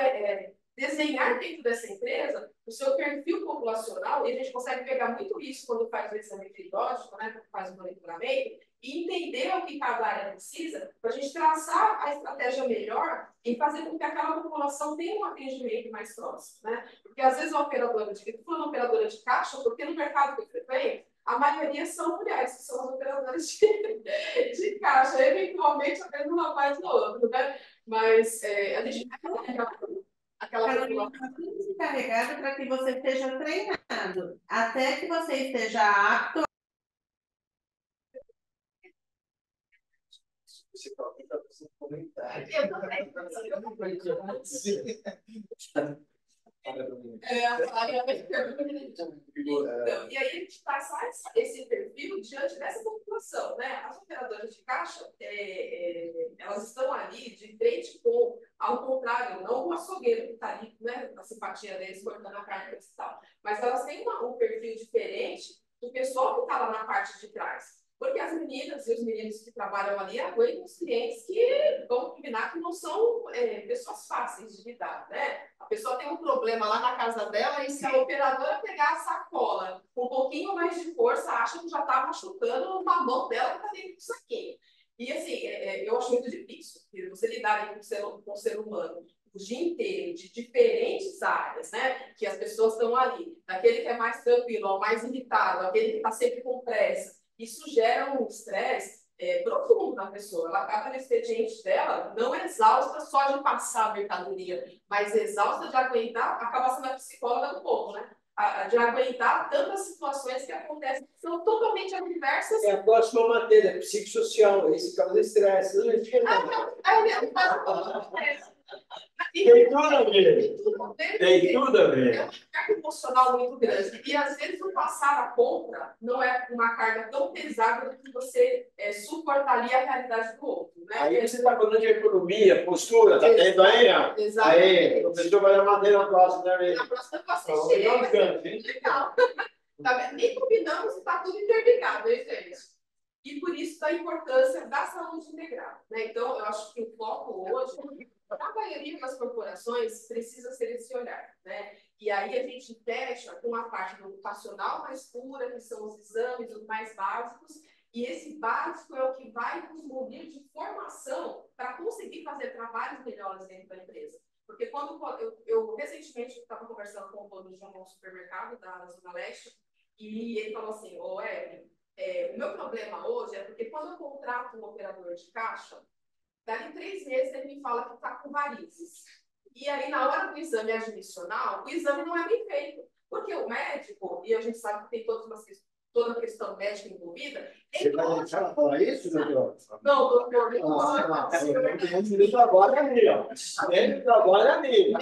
desenhar dentro dessa empresa o seu perfil populacional, e a gente consegue pegar muito isso quando faz o exame periódico, né, quando faz o monitoramento, e entender o que cada área precisa, para a gente traçar a estratégia melhor e fazer com que aquela população tenha um atendimento mais próximo, né? Porque às vezes a operadora de caixa, porque no mercado que eu frequento, a maioria são mulheres, que são as operadoras de caixa, eventualmente apenas um rapaz ou outro, né? Mas a gente aquela Carolina, tudo encarregada para que você esteja treinado, até que você esteja apto. Você pode estar fazendo comentário. Eu também. Então, e aí a gente passar esse perfil diante dessa população, né? As operadoras de caixa, elas estão ali de frente com, ao contrário, não o açougueiro que está ali, né? A simpatia deles cortando a carne e tal, mas elas têm um perfil diferente do pessoal que está lá na parte de trás. Porque as meninas e os meninos que trabalham ali aguentam os clientes que vão combinar que não são pessoas fáceis de lidar, né? A pessoa tem um problema lá na casa dela e se a operadora pegar a sacola com um pouquinho mais de força, acha que já está machucando uma mão dela que está dentro do saquinho. E assim, eu acho muito difícil você lidar com o ser humano. o dia inteiro, de diferentes áreas, né? Que as pessoas estão ali, daquele que é mais tranquilo ao mais irritado, aquele que está sempre com pressa. Isso gera um estresse profundo na pessoa. Ela acaba no expediente dela, não exausta só de passar a mercadoria, mas exausta de aguentar, acaba sendo a psicóloga do povo, né? De aguentar tantas situações que acontecem, que são totalmente adversas. É a próxima matéria, psicossocial, esse causa estresse. Não é tem tudo a ver. Tem tudo a ver. É uma carga emocional muito grande. E às vezes o passar a compra não é uma carga tão pesada do que você suportaria a realidade do outro. Né? Aí você está falando de economia, postura, tá tendo aí? Exatamente. Aí, o professor vai dar matéria na próxima, né? Na próxima eu posso assistir. Legal. Tá vendo? Nem combinamos e está tudo interligado, hein, gente? E por isso da importância da saúde integral. Né? Então, eu acho que o foco hoje, a maioria das corporações, precisa ser esse olhar. Né? E aí a gente fecha com a parte do ocupacional mais pura, que são os exames, os mais básicos, e esse básico é o que vai nos munir de formação para conseguir fazer trabalhos melhores dentro da empresa. Porque quando eu recentemente estava conversando com o dono de um supermercado da Zona Leste, e ele falou assim, ô Evelyn, o meu problema hoje é porque quando eu contrato um operador de caixa, dali 3 meses ele me fala que está com varizes. E aí, na hora do exame admissional, o exame não é bem feito. Porque o médico, e a gente sabe que tem toda a questão médica envolvida... Você vai deixar ela falar isso, doutor? Não, doutor. Ele trabalha ali, ó. Ele trabalha ali.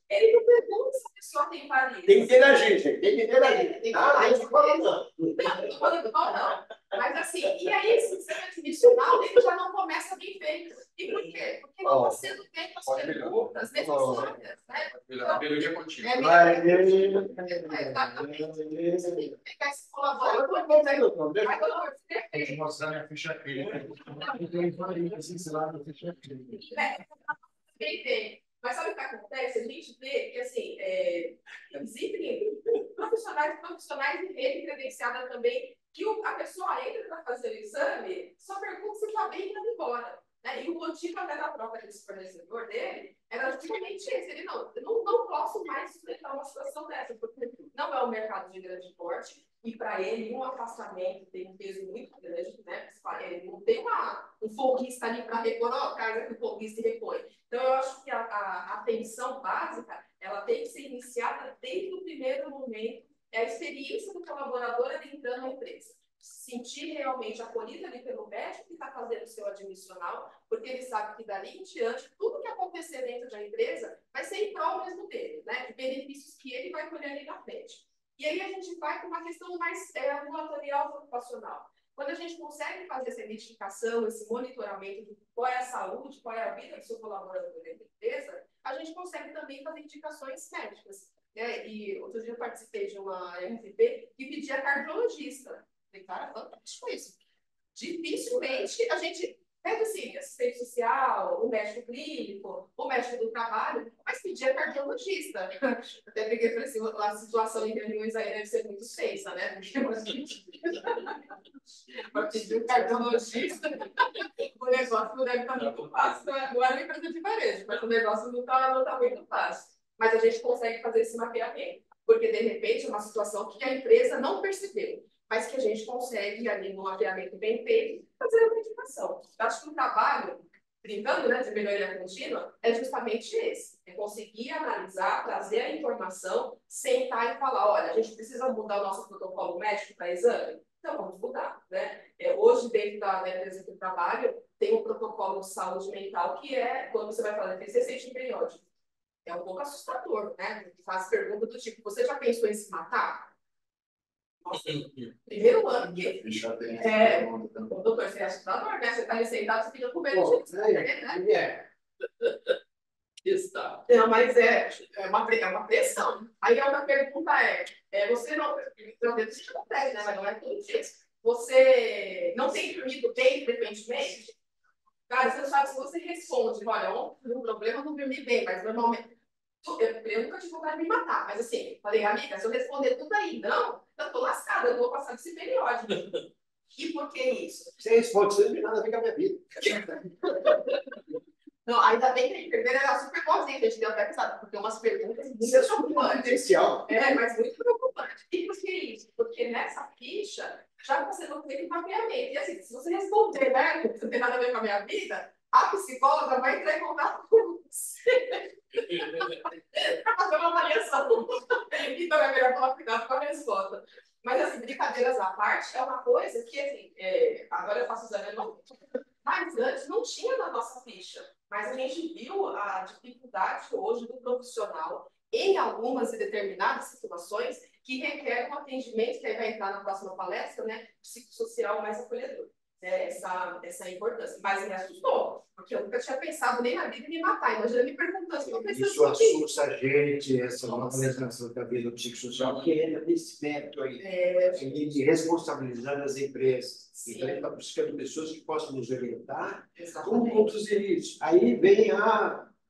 Ele não pergunta se a pessoa tem varizes. Tem que interagir, gente. Tem que interagir. Não fala não. Não falando mal, não. Mas assim, e aí esse exame admissional, ele já não começa bem feito. E por quê? Porque não está sendo feito as perguntas necessárias, né? Melhoria contínua. Você tem que pegar esse colaborador. Tem que mostrar minha ficha clínica. Mas sabe o que acontece? A gente vê que, assim, existem profissionais de rede credenciada também, que a pessoa entra para fazer o exame, só pergunta se está bem e está embora. Né? E o motivo até da troca desse fornecedor dele era justamente esse. Ele não posso mais sustentar uma situação dessa, porque não é um mercado de grande porte, e para ele um afastamento tem um peso muito grande, né? Ele não tem um folguista ali para repor, carga que o folguista repõe. Então, eu acho que a atenção básica, ela tem que ser iniciada desde o primeiro momento, a experiência do colaborador entrando na empresa. Sentir realmente acolhido ali pelo médico que está fazendo o seu admissional, porque ele sabe que dali em diante, tudo que acontecer dentro da empresa vai ser em prol mesmo dele, né? De benefícios que ele vai colher ali na frente. E aí a gente vai com uma questão mais ambulatorial ocupacional. Quando a gente consegue fazer essa identificação, esse monitoramento de qual é a saúde, qual é a vida do seu colaborador dentro da empresa, a gente consegue também fazer indicações médicas. Né? E outro dia eu participei de uma MVP que pedia cardiologista. Falei, cara, fantástico isso. Dificilmente a gente pede assim, assistente social, o médico clínico, o médico do trabalho, mas pedia cardiologista. Até peguei e falei assim, a situação em reuniões aí deve ser muito tensa, né? Porque para pedir um cardiologista, o negócio não deve estar muito fácil. Não é uma empresa de varejo, mas o negócio não está muito fácil. Mas a gente consegue fazer esse mapeamento, porque de repente é uma situação que a empresa não percebeu, mas que a gente consegue, ali no mapeamento bem feito, fazer a identificação. Eu acho que o trabalho, brincando, né, de melhoria contínua, é justamente esse. É conseguir analisar, trazer a informação, sentar e falar, olha, a gente precisa mudar o nosso protocolo médico para exame? Então, vamos mudar, né? Hoje, dentro da empresa que eu trabalho, tem um protocolo de saúde mental que é, quando você vai fazer TCC periódico. É um pouco assustador, né? Faz pergunta do tipo, você já pensou em se matar? Nossa, primeiro ano que... doutor, você é assustador, né? Você está ali sentado, você fica com medo de né? Está. Não, mas é uma pressão. Aí a outra pergunta você não... Isso já acontece, né? Mas não é tudo isso. Você não tem dormido bem frequentemente? Cara, você sabe, se você responde, olha, ontem o problema não dormi bem, mas normalmente... Eu nunca tive vontade de me matar, mas assim, falei, amiga, se eu responder tudo aí, não, eu tô lascada, eu não vou passar desse periódico. E por que isso? 6 pontos não tem nada a ver com a minha vida. Não, ainda bem que a enfermeira era super boazinha, a gente deu até risada, porque umas perguntas muito Isso é só preocupantes. confidencial. Mas muito preocupante. E por que isso? Porque nessa ficha já você não tem mapeamento. E assim, se você responder, né, que não tem nada a ver com a minha vida, a psicóloga vai entrar em contato com você para fazer uma avaliação. Então é melhor tomar cuidado com a resposta. Mas, assim, brincadeiras à parte, é uma coisa que, assim, agora eu faço exame anual, mas antes não tinha na nossa ficha. Mas a gente viu a dificuldade hoje do profissional em algumas e determinadas situações que requer um atendimento, que aí vai entrar na próxima palestra, né, psicossocial mais acolhedor. Essa importância. Mas me assustou, porque eu nunca tinha pensado nem na vida em me matar. Imagina me perguntando se eu pensando Isso assusta a gente, essa nova legislação da vida psicossocial, que entra nesse aspecto aí, de responsabilizar as empresas. Então, a gente está buscando pessoas que possam nos orientar como conduzir isso. Aí vem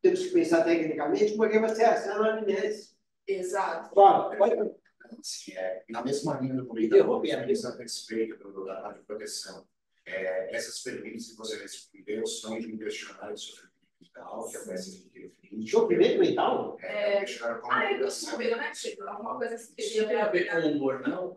temos que pensar tecnicamente como é que vai ser essa anamnese. Exato. Claro, pode. Assim, na mesma linha do comentário que você fez a respeito da rádio proteção, essas perguntas que você respondeu são de um questionário de sofrimento mental, que é a peça de referente. Sofrimento mental? Questionário como eu tô sabendo, né, Chico? Alguma coisa assim. Isso tem a ver com o humor, não?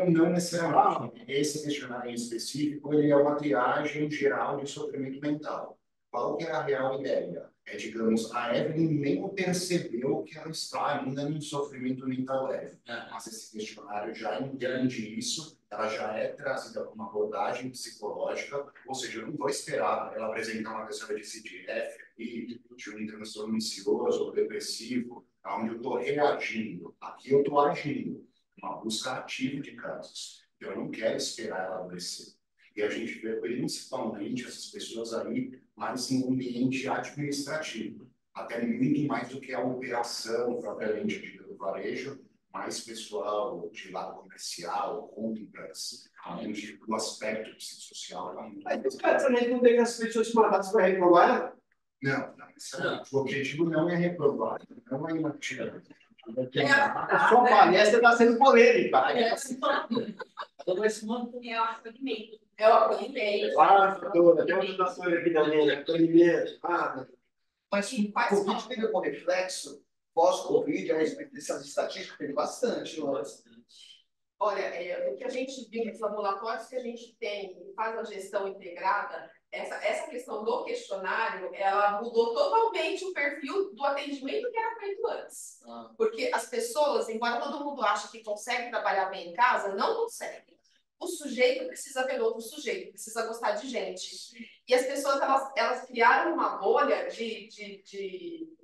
Não necessariamente. Esse questionário em específico, ele é uma triagem geral de sofrimento mental. Qual que é a real ideia? Digamos, a Evelyn nem percebeu que ela está ainda num sofrimento mental leve. Mas esse questionário já entende isso, ela já é trazida para uma abordagem psicológica, ou seja, eu não vou esperar ela apresentar uma questão de CDF, de um transtorno ansioso ou depressivo, onde eu estou reagindo. Aqui eu estou agindo, uma busca ativa de casos. Eu não quero esperar ela adoecer. E a gente vê principalmente essas pessoas aí mais em um ambiente administrativo, até muito mais do que a operação propriamente dita do varejo, mais pessoal de lado comercial, compras, além do aspecto psicossocial. Mas os caras também não tem as pessoas mandadas para reprovar? Não. O objetivo não é reprovar, não é uma tira. A sua palestra está sendo polêmica. É o acolhimento. Doutora, tem uma doutora aqui também, acolhimento. Mas o Covid teve algum reflexo pós-Covid a respeito dessas estatísticas? Teve bastante, não é? Olha, o que a gente viu nos laboratórios que a gente tem e faz a gestão integrada, essa questão do questionário, ela mudou totalmente o perfil do atendimento que era feito antes. Porque as pessoas, embora todo mundo ache que consegue trabalhar bem em casa, não consegue. O sujeito precisa ver outro sujeito, precisa gostar de gente. E as pessoas, elas criaram uma bolha de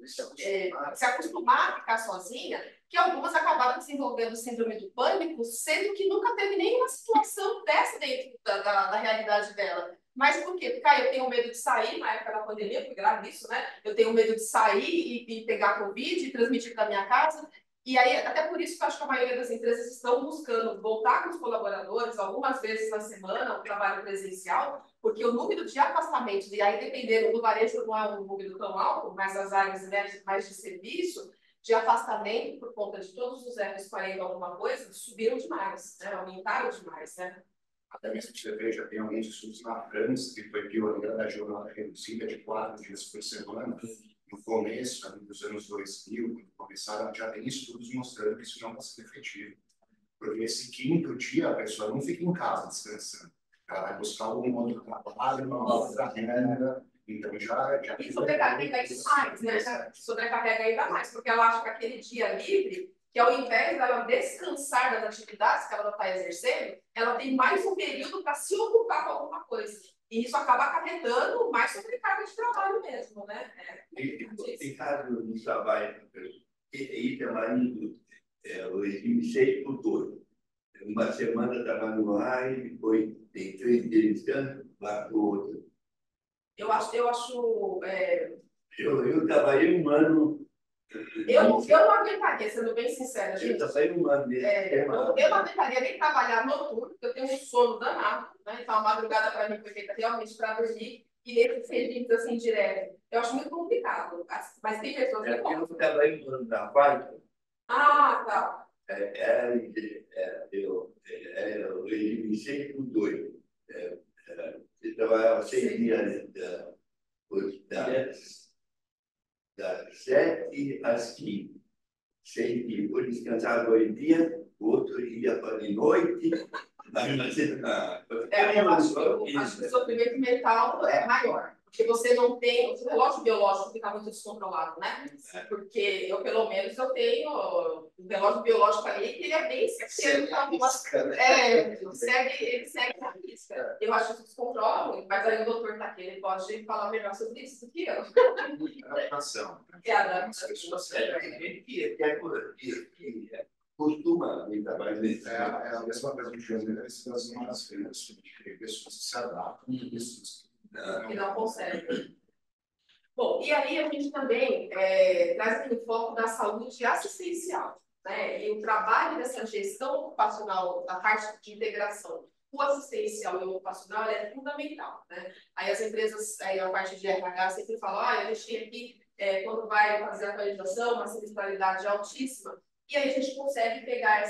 se acostumar a ficar sozinha, que algumas acabaram desenvolvendo síndrome do pânico, sendo que nunca teve nenhuma situação dessa dentro da realidade dela. Mas por quê? Porque eu tenho medo de sair, na época da pandemia, fui grave nisso, né? Eu tenho medo de sair e pegar Covid e transmitir para minha casa. E aí, até por isso que eu acho que a maioria das empresas estão buscando voltar com os colaboradores, algumas vezes na semana, o trabalho presencial, porque o número de afastamentos, e aí dependendo do varejo não é um número tão alto, mas as áreas, né, mais de serviço, de afastamento por conta de todos os F40 alguma coisa, subiram demais, né, aumentaram demais, né? Até mesmo que você veja, tem alguns estudos na França, que foi pioneira da jornada reduzida de 4 dias por semana. No começo, dos anos 2000, quando começaram, já tem estudos mostrando que isso não está sendo efetivo. Porque esse quinto dia, a pessoa não fica em casa descansando. Ela vai buscar algum outro trabalho, uma outra renda. Então, já e sobrecarrega ainda mais, né? Sobrecarrega ainda mais, porque ela acha que aquele dia livre, que ao invés dela descansar das atividades que ela está exercendo, ela tem mais um período para se ocupar com alguma coisa. E isso acaba acarretando mais sobrecarga de trabalho mesmo, né? Em caso de trabalho, isso é mais o regime 6x2. Uma semana estava no ar e depois tem 3 dias de descanso, vai para o outro. Eu trabalhei um ano. Eu não aguentaria, sendo bem sincera, gente. Eu trabalhei um ano eu não aguentaria nem trabalhar noturno, porque eu tenho um sono danado, né? Então a madrugada para mim foi feita realmente para dormir, e nesses regimes assim direto. Eu acho muito complicado, mas tem pessoas que gostam. Eu trabalhei um ano na fábrica. Ah, tá. Era o regime 26 por 2. Você trabalhava 6 dias das 7 às 15. 6 dias. Um descansava 2 dias, o outro ia para de noite. Eu acho que o sofrimento mental é maior, porque você não tem, o relógio biológico fica muito descontrolado, né? Porque eu, pelo menos, eu tenho o relógio biológico ali, que ele é bem certeiro. Ele segue a risca. Eu acho que isso descontrola muito, mas aí o doutor está aqui, ele pode falar melhor sobre isso do que eu. Adaptação. Costuma ainda mais nesse. É a mesma coisa que a gente vê nas feiras, pessoas que se adaptam, pessoas que não conseguem. Bom, e aí a gente também traz aqui o foco da saúde assistencial, né? E o trabalho dessa gestão ocupacional, da parte de integração, o assistencial e o ocupacional é fundamental, né? Aí as empresas, aí a parte de RH sempre falam, a gente tem aqui, quando vai fazer a atualização, uma sinistralidade altíssima, e aí a gente consegue pegar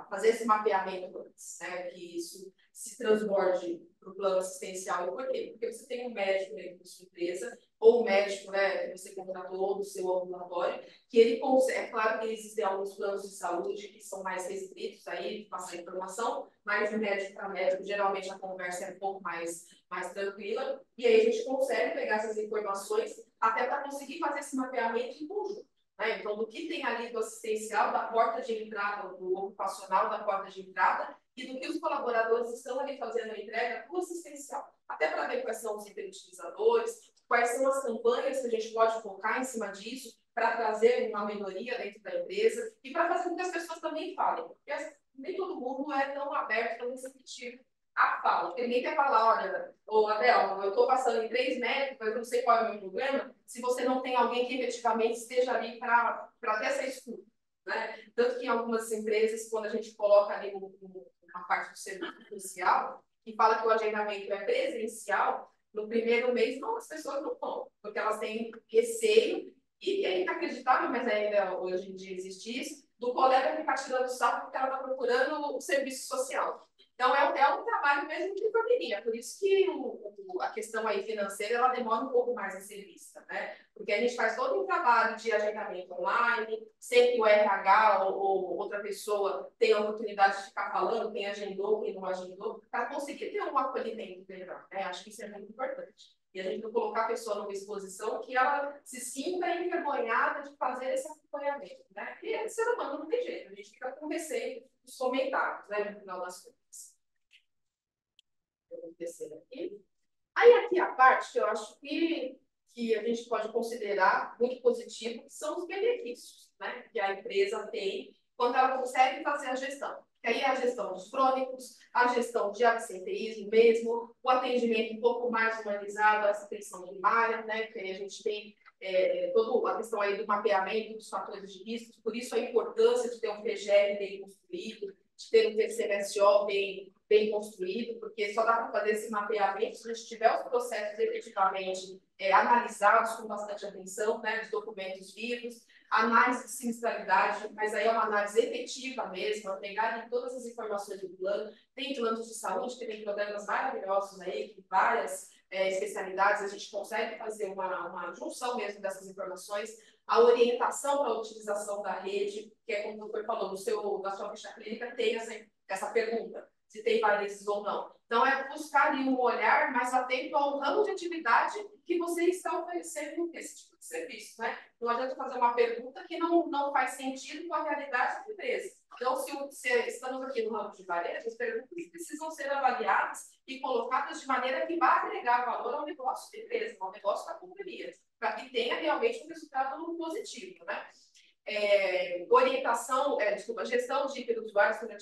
fazer esse mapeamento antes, né? Que isso se transborde para o plano assistencial. E por quê? Porque você tem um médico dentro da sua empresa, ou um médico, né, que você contratou do seu ambulatório, que ele consegue, é claro que existem alguns planos de saúde que são mais restritos aí, de passar informação, mas de médico para médico, geralmente a conversa é um pouco mais tranquila, e aí a gente consegue pegar essas informações até para conseguir fazer esse mapeamento em conjunto. Né? Então, do que tem ali do assistencial, da porta de entrada, do ocupacional, da porta de entrada, e do que os colaboradores estão ali fazendo a entrega do assistencial. Até para ver quais são os hiperutilizadores, quais são as campanhas que a gente pode focar em cima disso para trazer uma melhoria dentro da empresa e para fazer com que as pessoas também falem. Porque nem todo mundo é tão aberto, tão receptivo à fala. Porque ninguém quer falar, olha, Adel, eu estou passando em 3 médicos, mas eu não sei qual é o meu problema, se você não tem alguém que efetivamente esteja ali para ter essa escuta. Né? Tanto que em algumas empresas, quando a gente coloca ali uma parte do serviço social, que fala que o agendamento é presencial, no primeiro mês, não, as pessoas não vão, porque elas têm receio, e é inacreditável, mas ainda hoje em dia existe isso, do colega ficar tirando sarro porque ela está procurando o serviço social. Então, é um trabalho mesmo de pandemia, por isso que a questão aí financeira, ela demora um pouco mais a ser vista, né? Porque a gente faz todo um trabalho de agendamento online, sem que o RH ou outra pessoa tenha a oportunidade de ficar falando quem agendou, quem não agendou, para conseguir ter um acolhimento melhor, né? Acho que isso é muito importante. E a gente não colocar a pessoa numa exposição que ela se sinta envergonhada de fazer esse acompanhamento, né? E ser humano não tem jeito, a gente fica com receio dos comentários, né, no final das contas. Eu vou descer aqui. Aí aqui a parte que eu acho que a gente pode considerar muito positivo são os benefícios, né, que a empresa tem quando ela consegue fazer a gestão. Que aí é a gestão dos crônicos, a gestão de absenteísmo mesmo, o atendimento um pouco mais humanizado, essa atenção primária, né, que aí a gente tem toda a questão aí do mapeamento dos fatores de risco, por isso a importância de ter um PGR bem construído, de ter um TCMSO bem construído, porque só dá para fazer esse mapeamento se a gente tiver os processos efetivamente analisados com bastante atenção, né, dos documentos vivos, análise de sinistralidade, mas aí é uma análise efetiva mesmo, pegar todas as informações do plano. Tem planos de saúde que tem programas maravilhosos aí, com várias especialidades, a gente consegue fazer uma junção mesmo dessas informações, a orientação para a utilização da rede, que é como o doutor falou, na sua ficha clínica tem essa pergunta, se tem varizes ou não. Então, é buscar ali um olhar mais atento ao ramo de atividade que você está oferecendo esse tipo de serviço, né? Não adianta fazer uma pergunta que não faz sentido com a realidade da empresa. Então, se estamos aqui no ramo de varejo, as perguntas precisam ser avaliadas e colocadas de maneira que vá agregar valor ao negócio da empresa, ao negócio da companhia, para que tenha realmente um resultado positivo, né? Gestão de hiperusuários, que eu já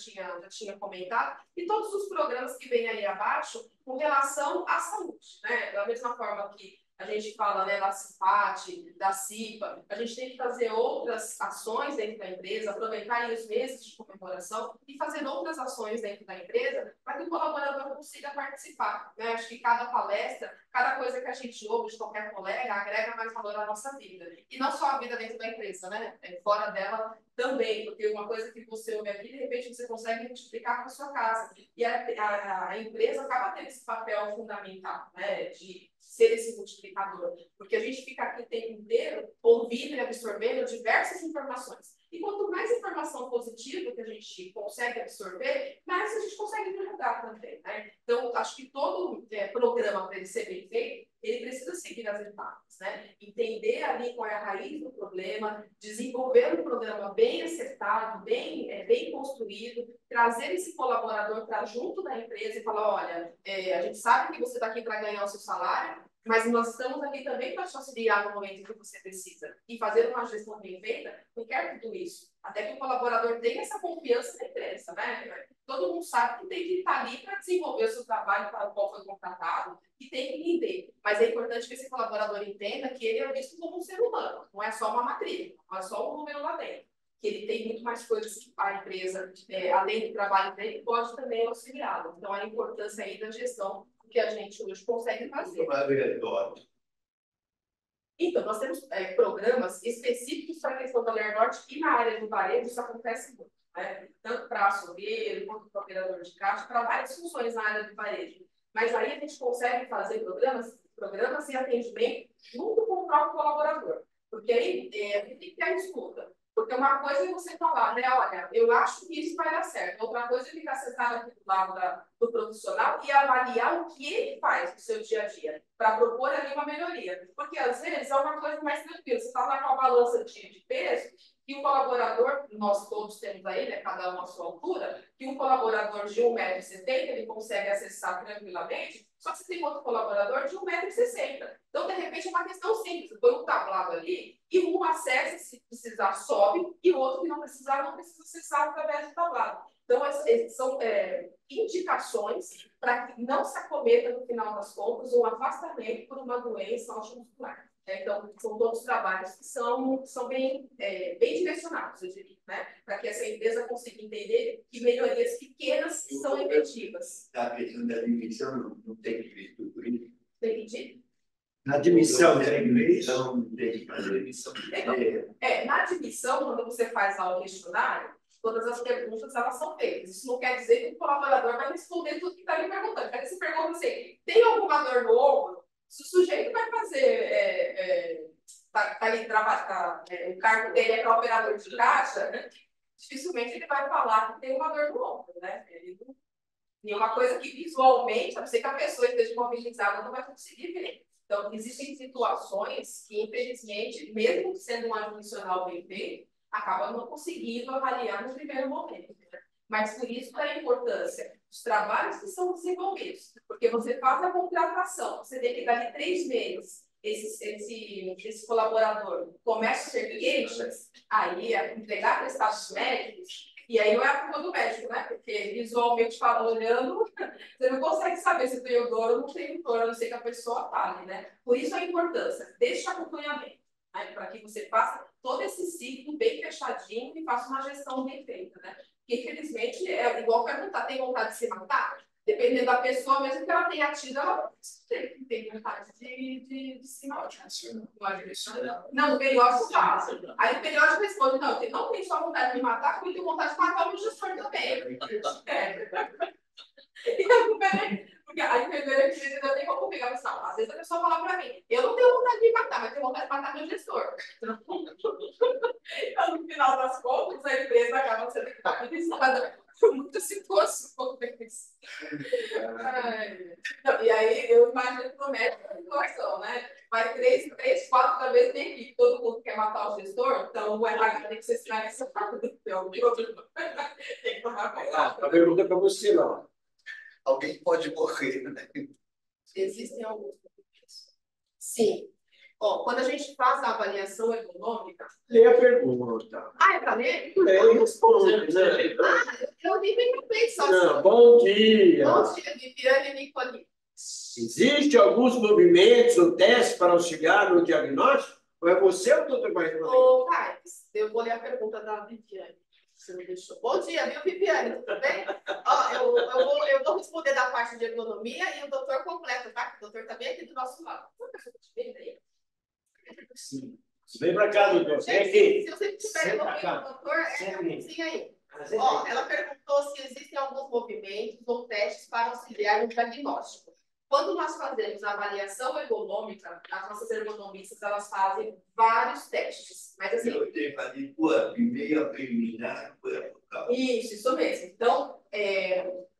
tinha comentado, e todos os programas que vêm aí abaixo com relação à saúde, né? Da mesma forma que a gente fala, né, da CIPAT, da CIPA, a gente tem que fazer outras ações dentro da empresa, aproveitar aí os meses de comemoração e fazer outras ações dentro da empresa para que o colaborador consiga participar, né? Acho que cada palestra, cada coisa que a gente ouve de qualquer colega agrega mais valor à nossa vida. E não só a vida dentro da empresa, né? Fora dela também, porque uma coisa que você ouve aqui, de repente você consegue multiplicar para a sua casa. E a empresa acaba tendo esse papel fundamental, né, de ser esse multiplicador, porque a gente fica aqui o tempo inteiro ouvindo e absorvendo diversas informações. E quanto mais informação positiva que a gente consegue absorver, mais a gente consegue divulgar também, né? Então, acho que todo programa, para ele ser bem feito, ele precisa seguir as etapas, né? Entender ali qual é a raiz do problema, desenvolver um programa bem acertado, bem construído, trazer esse colaborador para junto da empresa e falar, olha, a gente sabe que você está aqui para ganhar o seu salário, mas nós estamos aqui também para te auxiliar no momento que você precisa. E fazer uma gestão bem feita requer tudo isso. Até que o colaborador tenha essa confiança na empresa, né? Todo mundo sabe que tem que estar ali para desenvolver o seu trabalho para o qual foi contratado e tem que render. Mas é importante que esse colaborador entenda que ele é visto como um ser humano, não é só uma matrícula, não é só um número lá dentro. Que ele tem muito mais coisas que a empresa, além do trabalho dele, pode também auxiliá-lo. Então, a importância aí da gestão que a gente hoje consegue fazer. Então, nós temos programas específicos para a questão da Mulher Norte e na área do varejo isso acontece muito, né? Tanto para açougueiro, quanto para operador de caixa, para várias funções na área do varejo. Mas aí a gente consegue fazer programas e atendimento junto com o próprio colaborador. Porque aí a gente tem que ter a escuta. Porque uma coisa é você falar, né, olha, eu acho que isso vai dar certo. Outra coisa é ficar sentado aqui do lado do profissional e avaliar o que ele faz no seu dia a dia, para propor ali uma melhoria. Porque, às vezes, é uma coisa mais tranquila. Você está lá com a balança de peso e o colaborador, nós todos temos aí, né, cada um à sua altura, que um colaborador de 1,70 m, ele consegue acessar tranquilamente, só que você tem outro colaborador de 1,60 m. Então, de repente, é uma questão simples. Você põe um tablado ali e um acessa, se precisar, sobe, e o outro que não precisar, não precisa acessar através do tablado. Então, são indicações para que não se acometa, no final das contas, um afastamento por uma doença osteomuscular. Então, são todos trabalhos que são bem direcionados, eu diria, né? Para que essa empresa consiga entender que melhorias pequenas são efetivas. A questão da admissão não tem que ver tudo isso. Tem que dizer? Na admissão, não tem que fazer admissão. Na admissão, quando você faz lá o questionário, todas as perguntas elas são feitas. Isso não quer dizer que o colaborador vai responder tudo que está lhe perguntando. Quer dizer, você pergunta assim, tem alguma dor no ombro? Se o sujeito vai fazer, o cargo dele é para operador de caixa, né? Dificilmente ele vai falar que tem uma dor no ombro, né? E uma coisa que visualmente, a não ser que a pessoa esteja mobilizada, não vai conseguir ver. Então, existem situações que, infelizmente, mesmo sendo um admissional bem feito, acaba não conseguindo avaliar no primeiro momento. Né? Mas por isso a importância dos trabalhos que são desenvolvidos. Porque você faz a contratação, você tem que dar 3 meses, esse colaborador começa a ter queixas, aí é entregar prestados médicos, e aí não é a culpa do médico, né? Porque visualmente olhando, você não consegue saber se tem dor ou não tem dor, a não ser que a pessoa fale, né? Por isso a importância deste acompanhamento, né? Para que você faça todo esse ciclo bem fechadinho e faça uma gestão bem feita, né? Porque, infelizmente, é igual perguntar, tem vontade de se matar? Dependendo da pessoa, mesmo que ela tenha tido, ela tem vontade de se matar. Não, o periódico fala. Aí o periódico responde, não, eu não tenho só vontade de me matar, como eu tenho vontade de matar o meu gestor também. Porque a enfermeira que ainda tem como pegar a missão. Às vezes a pessoa fala para mim, eu não tenho vontade de me matar, mas tenho vontade de matar meu gestor. Então, no final das contas, a empresa acaba sendo capitalizada por muitas situações. E aí, eu imagino que no médico a situação, né? Vai 3, 4 da vez tem equipe, todo mundo quer matar o gestor, então o RH tem que ser essa parte do teu problema. Tem que tomar cuidado. A pergunta é para você, não. Alguém pode morrer, né? Existem alguns motivos. Sim. Quando a gente faz a avaliação econômica... Lê a pergunta. É para ler? Lê e responde, né? Eu nem me pensar. Não, bom dia. Bom dia, Viviane e Nicole. Existem alguns movimentos ou testes para auxiliar no diagnóstico? Ou é você ou o doutor Maria? Ô, Carlos, eu vou ler a pergunta da Viviane. Você não deixou. Bom dia, viu, Viviane? Tudo bem? Eu vou responder da parte de ergonomia e o doutor completa, tá? O doutor também aqui do nosso lado. Você pessoa que te vende aí? Sim. Vem para cá, doutor. Vem aqui. Se você tiver Senta ouvindo, cá. doutor, é Senta a aqui. mãozinha aí. Ó, ela perguntou se existem alguns movimentos ou testes para auxiliar no diagnóstico. Quando nós fazemos a avaliação ergonômica, as nossas ergonomistas, elas fazem vários testes. Mas assim, Eu tenho que fazer tua primeira preliminar, isso mesmo. Então,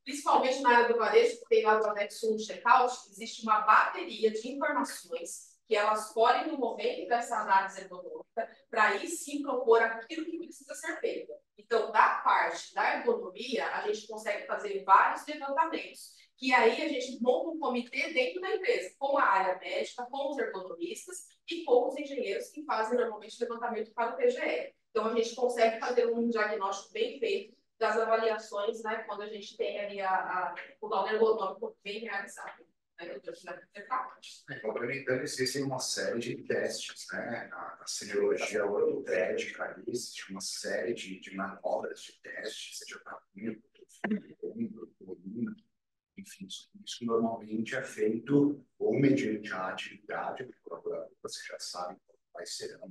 principalmente na área do varejo, que tem lá do anexo 1 checkout, existe uma bateria de informações que elas colhem no momento dessa análise ergonômica, para aí sim propor aquilo que precisa ser feito. Então, da parte da ergonomia, a gente consegue fazer vários levantamentos, que aí a gente monta um comitê dentro da empresa, com a área médica, com os ergonomistas e com os engenheiros que fazem normalmente levantamento para o PGE. Então, a gente consegue fazer um diagnóstico bem feito das avaliações, né, quando a gente tem ali o laudo ergonômico bem realizado. Complementando, existem uma série de testes, né? Na semiologia ortopédica ali, existe uma série de manobras de testes, seja para coluna, enfim, isso normalmente é feito ou mediante a atividade do colaborador, você já sabe quais serão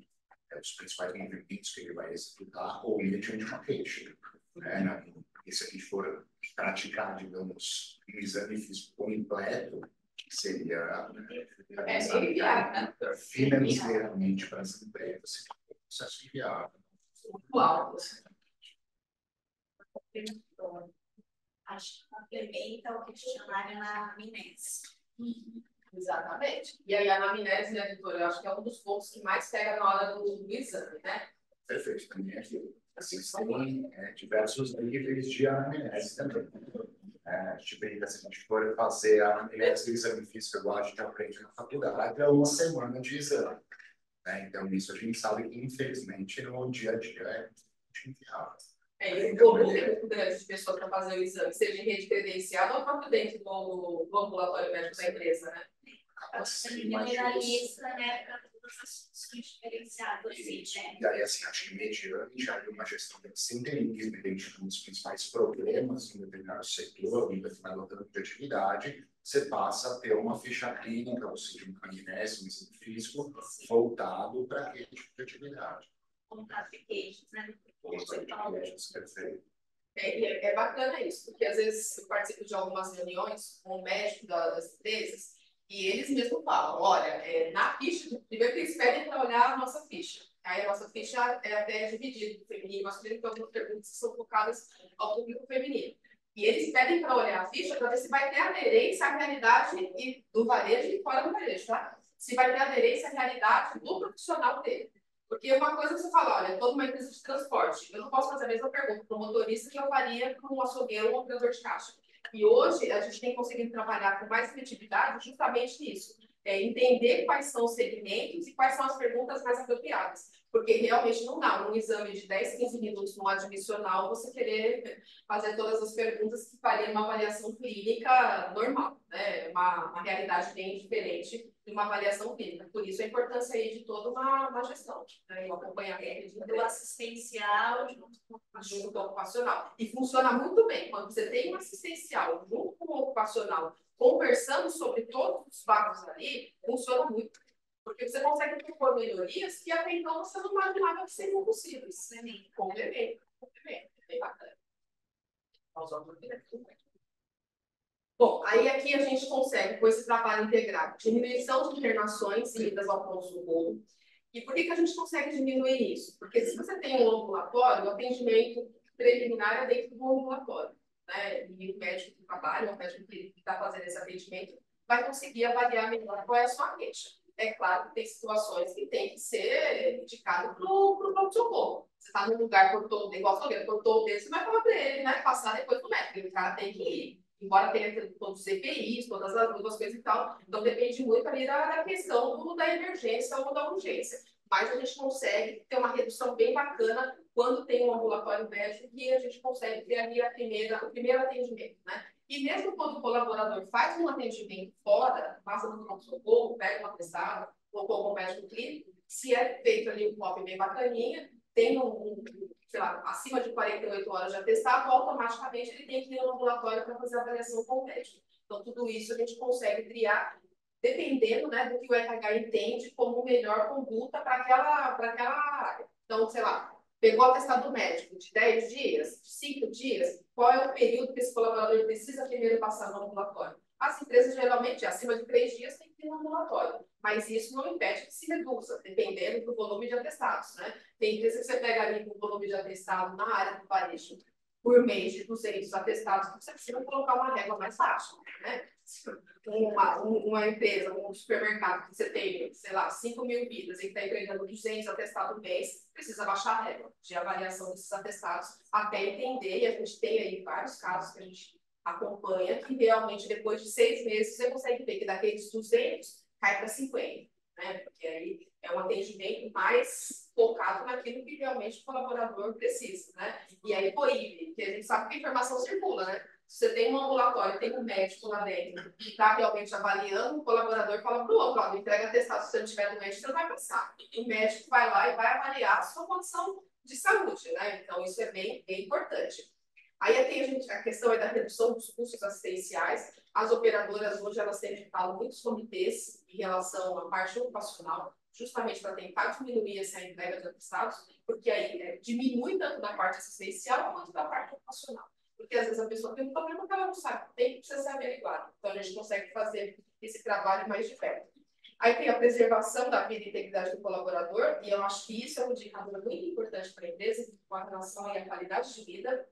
os principais movimentos que ele vai executar, ou mediante uma queixa. Né? E se a gente for praticar, digamos, um exame físico completo, que seria financeiramente para as empresas, um processo inviável. Uau! Acho que complementa o questionário na anamnese. Exatamente. E aí a anamnese, né, doutora, eu acho que é um dos pontos que mais pega na hora do exame, né? Perfeito, também aqui. Assim, tem diversos níveis de anamnese também. A gente brinca, se a gente for fazer a anamnese do exame físico, igual a gente aprende na faculdade, é uma semana de exame. Então, isso a gente sabe que, infelizmente, no dia a dia é inviável. E o volume muito grande de pessoas para fazer o exame, seja em rede credenciada ou próprio dentro do ambulatório médico da empresa, né? Generalista, né, para todas as funções diferenciadas. E aí, assim, acho que mediante já uma gestão desse sinterismo, identificando os principais problemas em um determinado setor, em um determinado campo de atividade, você passa a ter uma ficha clínica, ou seja, um anamnese, um exame físico, voltado para aquele tipo de atividade. Contato de queixos, né? Perfeito. É bacana isso, porque às vezes eu participo de algumas reuniões com o médico das empresas e eles mesmos falam, olha, na ficha, primeiro que eles pedem para olhar a nossa ficha. Aí a nossa ficha é até dividida, feminino e masculino, então algumas perguntas que são focadas ao público feminino. E eles pedem para olhar a ficha para ver se vai ter aderência à realidade do varejo e fora do varejo, tá? Se vai ter aderência à realidade do profissional dele. Porque uma coisa que você fala, olha, toda uma empresa de transporte, eu não posso fazer a mesma pergunta para o motorista que eu faria para um açougueiro ou um operador de caixa. E hoje a gente tem conseguido trabalhar com mais criatividade justamente nisso. Entender quais são os segmentos e quais são as perguntas mais apropriadas. Porque realmente não dá, num exame de 10, 15 minutos no admissional, você querer fazer todas as perguntas que faria uma avaliação clínica normal, né? Uma realidade bem diferente de uma avaliação clínica. Por isso a importância aí de toda uma gestão, né? O acompanhamento do assistencial junto ao ocupacional. E funciona muito bem. Quando você tem um assistencial junto com o ocupacional, conversando sobre todos os fatos ali, funciona muito. Porque você consegue propor melhorias que até então você não imaginava que seriam possíveis. Complemento. Bem bacana. Bom, aí aqui a gente consegue, com esse trabalho integrado, diminuição de internações e idas ao pronto-socorro. E por que a gente consegue diminuir isso? Porque se você tem um ambulatório, o atendimento preliminar é dentro do ambulatório, né? E o médico que trabalha, o médico que está fazendo esse atendimento, vai conseguir avaliar melhor qual é a sua queixa. É claro que tem situações que tem que ser indicado para o pronto-socorro. Você está num lugar, cortou, igual você falou, cortou o dedo, você vai falar para ele, né? Passar depois do médico. O cara tem que ir. Embora tenha todos os EPIs, todas as outras coisas e tal, então depende muito ali da questão da emergência ou da urgência. Mas a gente consegue ter uma redução bem bacana quando tem um ambulatório médico e a gente consegue ter ali o primeiro atendimento, né? E mesmo quando o colaborador faz um atendimento fora, passa no pronto-socorro, pega uma atestado, ou com o médico clínico, se é feito ali um COP bem bacaninha, tem sei lá, acima de 48 horas de atestado, automaticamente ele tem que ir no ambulatório para fazer a avaliação com o médico. Então, tudo isso a gente consegue criar dependendo, né, do que o RH entende como melhor conduta para aquela área. Então, sei lá, pegou o atestado médico de 10 dias, de 5 dias, qual é o período que esse colaborador precisa primeiro passar no ambulatório? As empresas, geralmente, acima de 3 dias, tem que ir no ambulatório. Mas isso não impede que se reduza, dependendo do volume de atestados, né? Tem empresa que você pega ali com o volume de atestado na área do varejo por mês de 200 atestados, você precisa colocar uma régua mais baixa, né? Uma empresa, um supermercado que você tem, sei lá, 5.000 vidas e está entregando 200 atestados por mês, precisa baixar a régua de avaliação desses atestados até entender, e a gente tem aí vários casos que a gente acompanha, que realmente depois de 6 meses você consegue ver que daqueles 200 cai para 50, né? Porque aí é um atendimento mais focado naquilo que realmente o colaborador precisa, né? E aí proíbe, porque a gente sabe que a informação circula, né? Se você tem um ambulatório, tem um médico lá dentro que está realmente avaliando, o colaborador fala para o outro, ó, entrega atestado, se você não tiver doente, você não vai passar. O médico vai lá e vai avaliar a sua condição de saúde, né? Então, isso é bem importante. Aí tem a questão da redução dos custos assistenciais. As operadoras hoje elas têm feito muitos comitês em relação à parte ocupacional, justamente para tentar diminuir essa entrega de atestados, porque aí diminui tanto da parte assistencial quanto da parte ocupacional. Porque às vezes a pessoa tem um problema que ela não sabe, tem que precisa ser averiguado. Então a gente consegue fazer esse trabalho mais de perto. Aí tem a preservação da vida e integridade do colaborador, e eu acho que isso é um indicador muito importante para a empresa, com relação à qualidade de vida.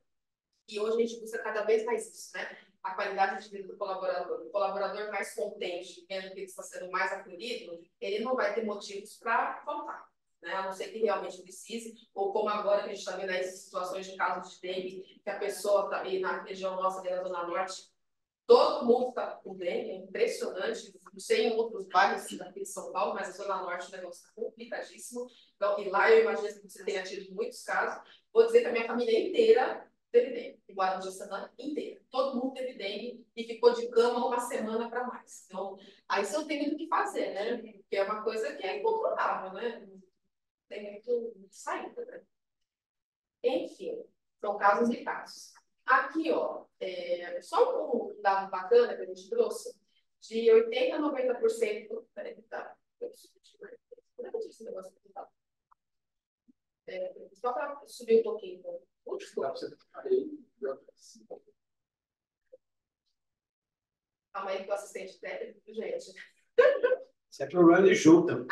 E hoje a gente busca cada vez mais isso, né? A qualidade de vida do colaborador. O colaborador mais contente, vendo que ele está sendo mais acolhido, ele não vai ter motivos para faltar, né? A não ser que realmente precise, ou como agora que a gente está vendo aí situações de casos de dengue, que a pessoa está aí na região nossa, ali na Zona Norte, todo mundo está com dengue, é impressionante. Não sei em outros bairros aqui de São Paulo, mas a Zona Norte o negócio está complicadíssimo. Então, e lá eu imagino que você tenha tido muitos casos. Vou dizer que a minha família inteira teve dengue, em Guarujá, a semana inteira. Todo mundo teve dengue e ficou de cama uma semana para mais. Então, aí você não tem muito o que fazer, né? Porque é uma coisa que é incontrolável, né? Não tem muito saída, né? Enfim, são casos e casos. Aqui, ó, só um dado bacana que a gente trouxe, de 80% a 90%. Peraí, tá. Como é que eu disse esse negócio aqui? Tá? Só para subir um pouquinho. Calma aí que o assistente técnico, gente. Isso é problema de junta.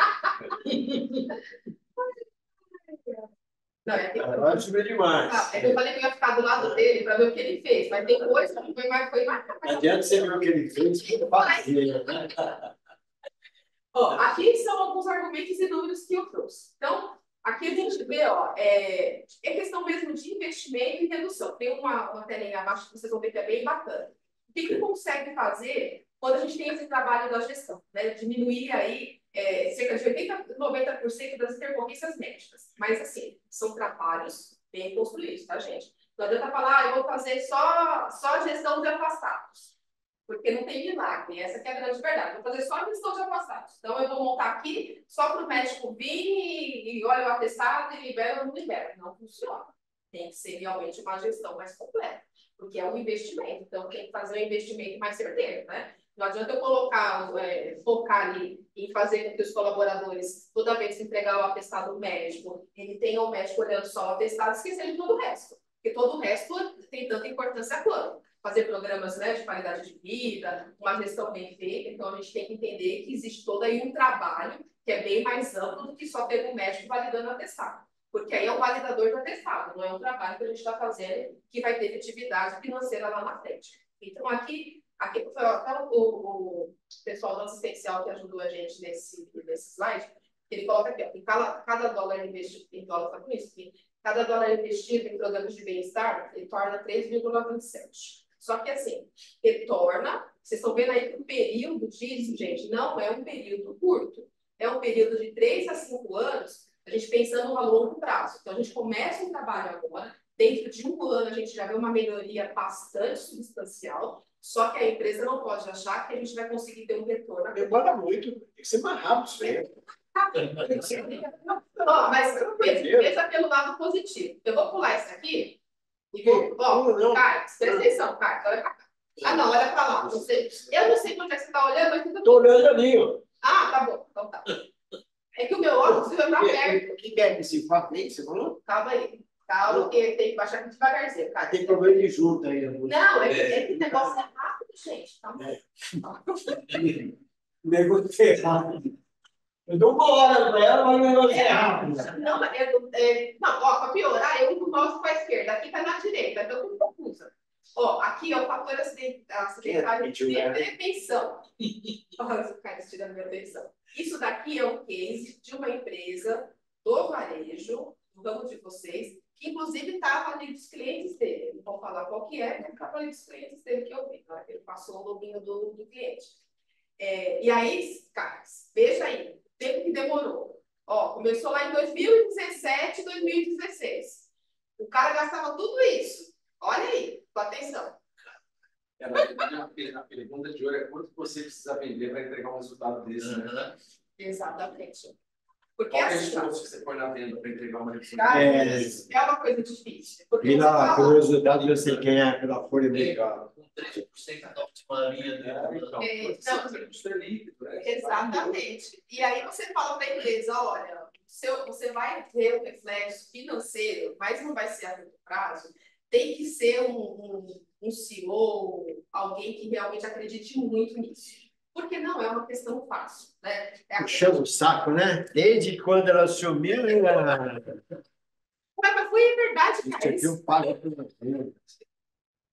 Não, é que Agora subiu demais. é que eu falei que eu ia ficar do lado dele para ver o que ele fez, mas tem coisa que foi mais. Não adianta você ver o que ele fez, que eu fazia. Ó, aqui são alguns argumentos e números que eu trouxe. Então, aqui a gente vê, ó, é questão mesmo de investimento e redução. Tem uma telinha abaixo que vocês vão ver que é bem bacana. O que consegue fazer quando a gente tem esse trabalho da gestão, né? Diminuir aí cerca de 80% a 90% das intercorrências médicas. Mas, assim, são trabalhos bem construídos, tá, gente? Não adianta falar, eu vou fazer só gestão de afastados. Porque não tem milagre, essa que é a grande verdade. Vou fazer só a gestão de afastados. Então, eu vou montar aqui só para o médico vir e olha o atestado e libera ou não libera. Não funciona. Tem que ser realmente uma gestão mais completa, porque é um investimento. Então, tem que fazer um investimento mais certeiro, né? Não adianta eu focar ali em fazer com que os colaboradores, toda vez que entregar o atestado médico, ele tenha o médico olhando só o atestado e esquecer de todo o resto. Porque todo o resto tem tanta importância quanto fazer programas, né, de qualidade de vida, uma gestão bem feita. Então, a gente tem que entender que existe todo aí um trabalho que é bem mais amplo do que só ter um médico validando o atestado. Porque aí é um validador do atestado, não é um trabalho que a gente está fazendo que vai ter efetividade financeira lá na frente. Então, aqui foi até o pessoal do assistencial que ajudou a gente nesse slide, ele coloca aqui, ó, que cada dólar investido em dólar, tá com isso? Cada dólar investido em programas de bem-estar, ele torna 3,27. Só que assim, retorna, vocês estão vendo aí que o período disso, gente, não é um período curto, é um período de 3 a 5 anos, a gente pensando a longo prazo. Então, a gente começa um trabalho agora, dentro de 1 ano a gente já vê uma melhoria bastante substancial, só que a empresa não pode achar que a gente vai conseguir ter um retorno. Demora muito, tem que ser mais rápido isso aí. Mas veja pelo lado positivo. Eu vou pular isso aqui e vou. Carlos, presta atenção, Carlos, olha pra cá. Ah, não, olha para lá. Você, eu não sei onde é que você está olhando, mas você Estou olhando ali, ó. Ah, tá bom. Então tá. É que o meu óculos fica pra perto. O que é que esse fato aí que você falou? Calma aí. Calma, porque tem que baixar aqui devagarzinho, cara. Tem problema de junta aí. Não, é que o negócio é rápido, gente. Calma aí. O negócio é rápido. Eu dou uma hora para ela, mas o negócio é rápido. Não, não, ó, para piorar, eu uso o mouse para a esquerda, aqui tá na direita, então eu tô confusa. Ó, aqui, ó, fator acidental de prevenção. Olha o cara tirando minha atenção. Isso daqui é um case de uma empresa do varejo, do ramo de vocês, que inclusive estava ali dos clientes dele. Não vou falar qual que é, mas estava ali dos clientes dele que eu vi. Na hora que ele passou o login do cliente. E aí, caras, veja aí, o tempo que demorou. Ó, começou lá em 2017, 2016. O cara gastava tudo isso. Olha aí, com atenção. Na verdade, a pergunta de hoje é quanto você precisa vender para entregar um resultado desse, né? Exatamente. Porque Qual é o assim, esforço que você põe na venda para entregar uma redução? cara, é uma coisa difícil. Porque E você lá, fala- pelo resultado, eu sei quem é, pela folha legal. Com 13% da última linha dele. Então, não, custo é líquido, né? Exatamente. E aí você fala para a empresa, olha, você vai ter um reflexo financeiro, mas não vai ser a curto prazo. Tem que ser um CEO, alguém que realmente acredite muito nisso. Porque não é uma questão fácil, né? Puxando o saco, né? Desde quando ela assumiu, ela... Mas foi verdade, Isso cara. aqui eu pago por você.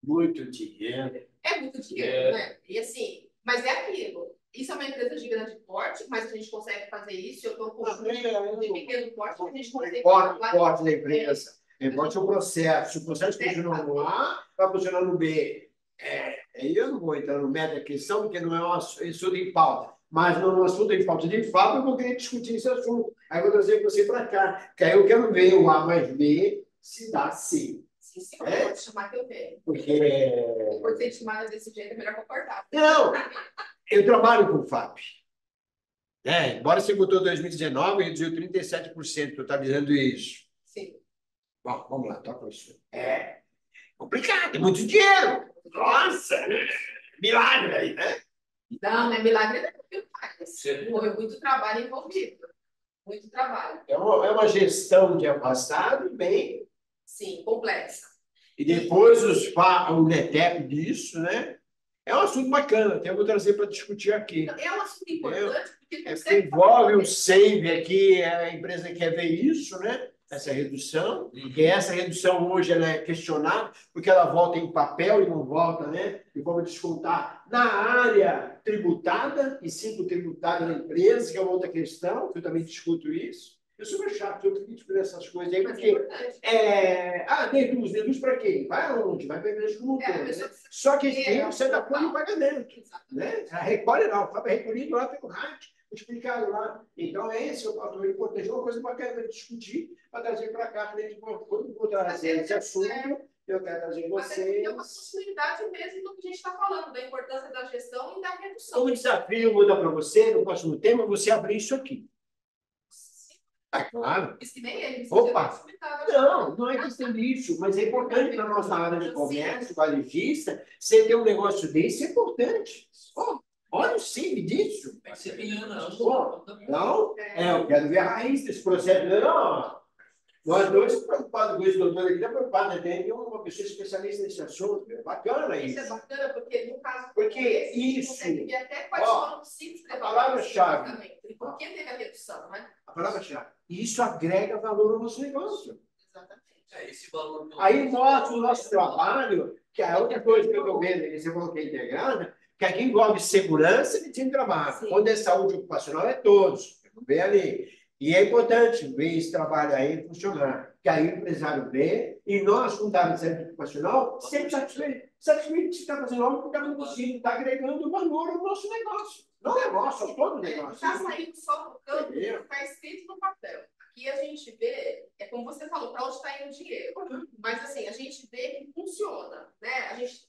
Muito dinheiro. É muito dinheiro, né? E assim, mas é aquilo. Isso é uma empresa de grande porte, mas a gente consegue fazer isso. Eu estou com de pequeno porte, mas a gente consegue Importa o porte da empresa. Importa o processo. Se o processo funciona no A, vai funcionar no B. Aí eu não vou entrar no mérito da questão, porque não é um assunto em pauta. Mas no assunto em pauta de fato, eu vou querer discutir esse assunto. Aí eu vou trazer você para cá. Que aí eu quero ver o A mais B se dá C. Sim, sim, pode chamar que eu vejo. Porque... Por ser chamada desse jeito, é melhor comportar. Não, eu trabalho com o FAP. Embora você botou 2019, reduziu 37%, totalizando isso. Sim. Bom, vamos lá, toca isso. É complicado, é muito dinheiro. Nossa, milagre aí, né? Não, não é milagre, não. Foi muito trabalho envolvido. Muito trabalho. É uma gestão que é passada bem. Sim, complexa. E depois o NETEP disso, né? É um assunto bacana, até eu vou trazer para discutir aqui. É um assunto importante, porque porque envolve o SAVE aqui, a empresa quer ver isso, né? Essa redução, e essa redução hoje ela é questionada, porque ela volta em papel e não volta, né? E vamos descontar na área tributada, e sim tributada na empresa, que é uma outra questão, que eu também discuto isso. Eu sou mais chato, eu crítico nessas coisas aí, porque... deduz para quem? Vai aonde? Vai para a empresa como um todo, né? Só que tem você da folha de pagamento, né? A recolhe não, foi recolhido lá pelo RAT, explicado lá. Então, esse é o fator importante. É uma coisa bacana para discutir, para trazer para cá, quando vou trazer esse assunto, eu quero trazer vocês. É uma possibilidade mesmo do que a gente está falando, da importância da gestão e da redução. Como desafio, eu vou dar para você, no próximo tema, você abrir isso aqui. Claro. Isso que nem ele. Opa! Não é questão disso, mas é importante para a nossa área de comércio, varejista, você ter um negócio desse é importante. Olha o CIB disso. Vai ser bem, não. Não, eu quero ver a raiz desse processo. Não, nós dois estamos preocupados com isso, doutor aqui está preocupado, tem uma pessoa especialista nesse assunto. É bacana isso. Isso é bacana, porque no caso... Porque isso... consegue ver até quais foram os ciclos a palavra-chave. E por que teve a redução, né? A palavra-chave. Isso agrega valor ao nosso negócio. Exatamente. Esse valor Aí mostra o nosso trabalho, que é a outra coisa que eu estou vendo, que você falou que é integrada, que aqui envolve segurança e time de trabalho. Sim. Quando é saúde ocupacional, é todos. Vê ali. E é importante ver esse trabalho aí funcionar. Que aí o empresário vê, e nós, com dados de saúde ocupacional, sempre satisfeitos. Satisfeito de estar fazendo algo que está conseguindo, está agregando valor ao nosso negócio. Não é nosso, é todo negócio. Está saindo só no campo, está escrito no papel. Aqui a gente vê, é como você falou, para onde está indo o dinheiro. Mas assim, a gente vê que funciona, né? A gente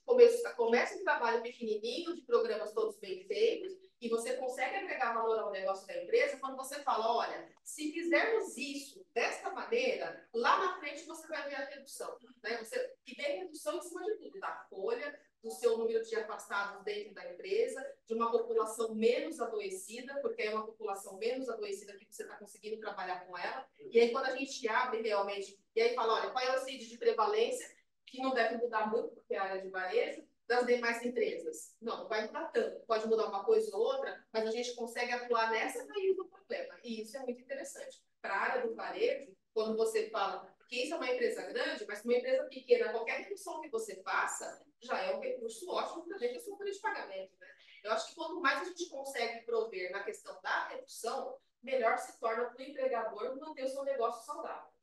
começa um trabalho pequenininho, de programas todos bem feitos, e você consegue agregar valor ao negócio da empresa quando você fala, olha, se fizermos isso desta maneira, lá na frente você vai ver a redução, né? E vem redução em cima de tudo, da folha, do seu número de afastados dentro da empresa, de uma população menos adoecida, porque é uma população menos adoecida que você está conseguindo trabalhar com ela. E aí, quando a gente abre realmente, e aí fala, olha, qual é o CID de prevalência, que não deve mudar muito, porque é a área de varejo, das demais empresas. Não vai mudar tanto. Pode mudar uma coisa ou outra, mas a gente consegue atuar nessa raiz do problema. E isso é muito interessante. Para a área do varejo, quando você fala que isso é uma empresa grande, mas uma empresa pequena, qualquer redução que você faça, já é um recurso ótimo para a gente assumir de pagamento. Né? Eu acho que quanto mais a gente consegue prover na questão da redução, melhor se torna para o empregador manter o seu negócio saudável.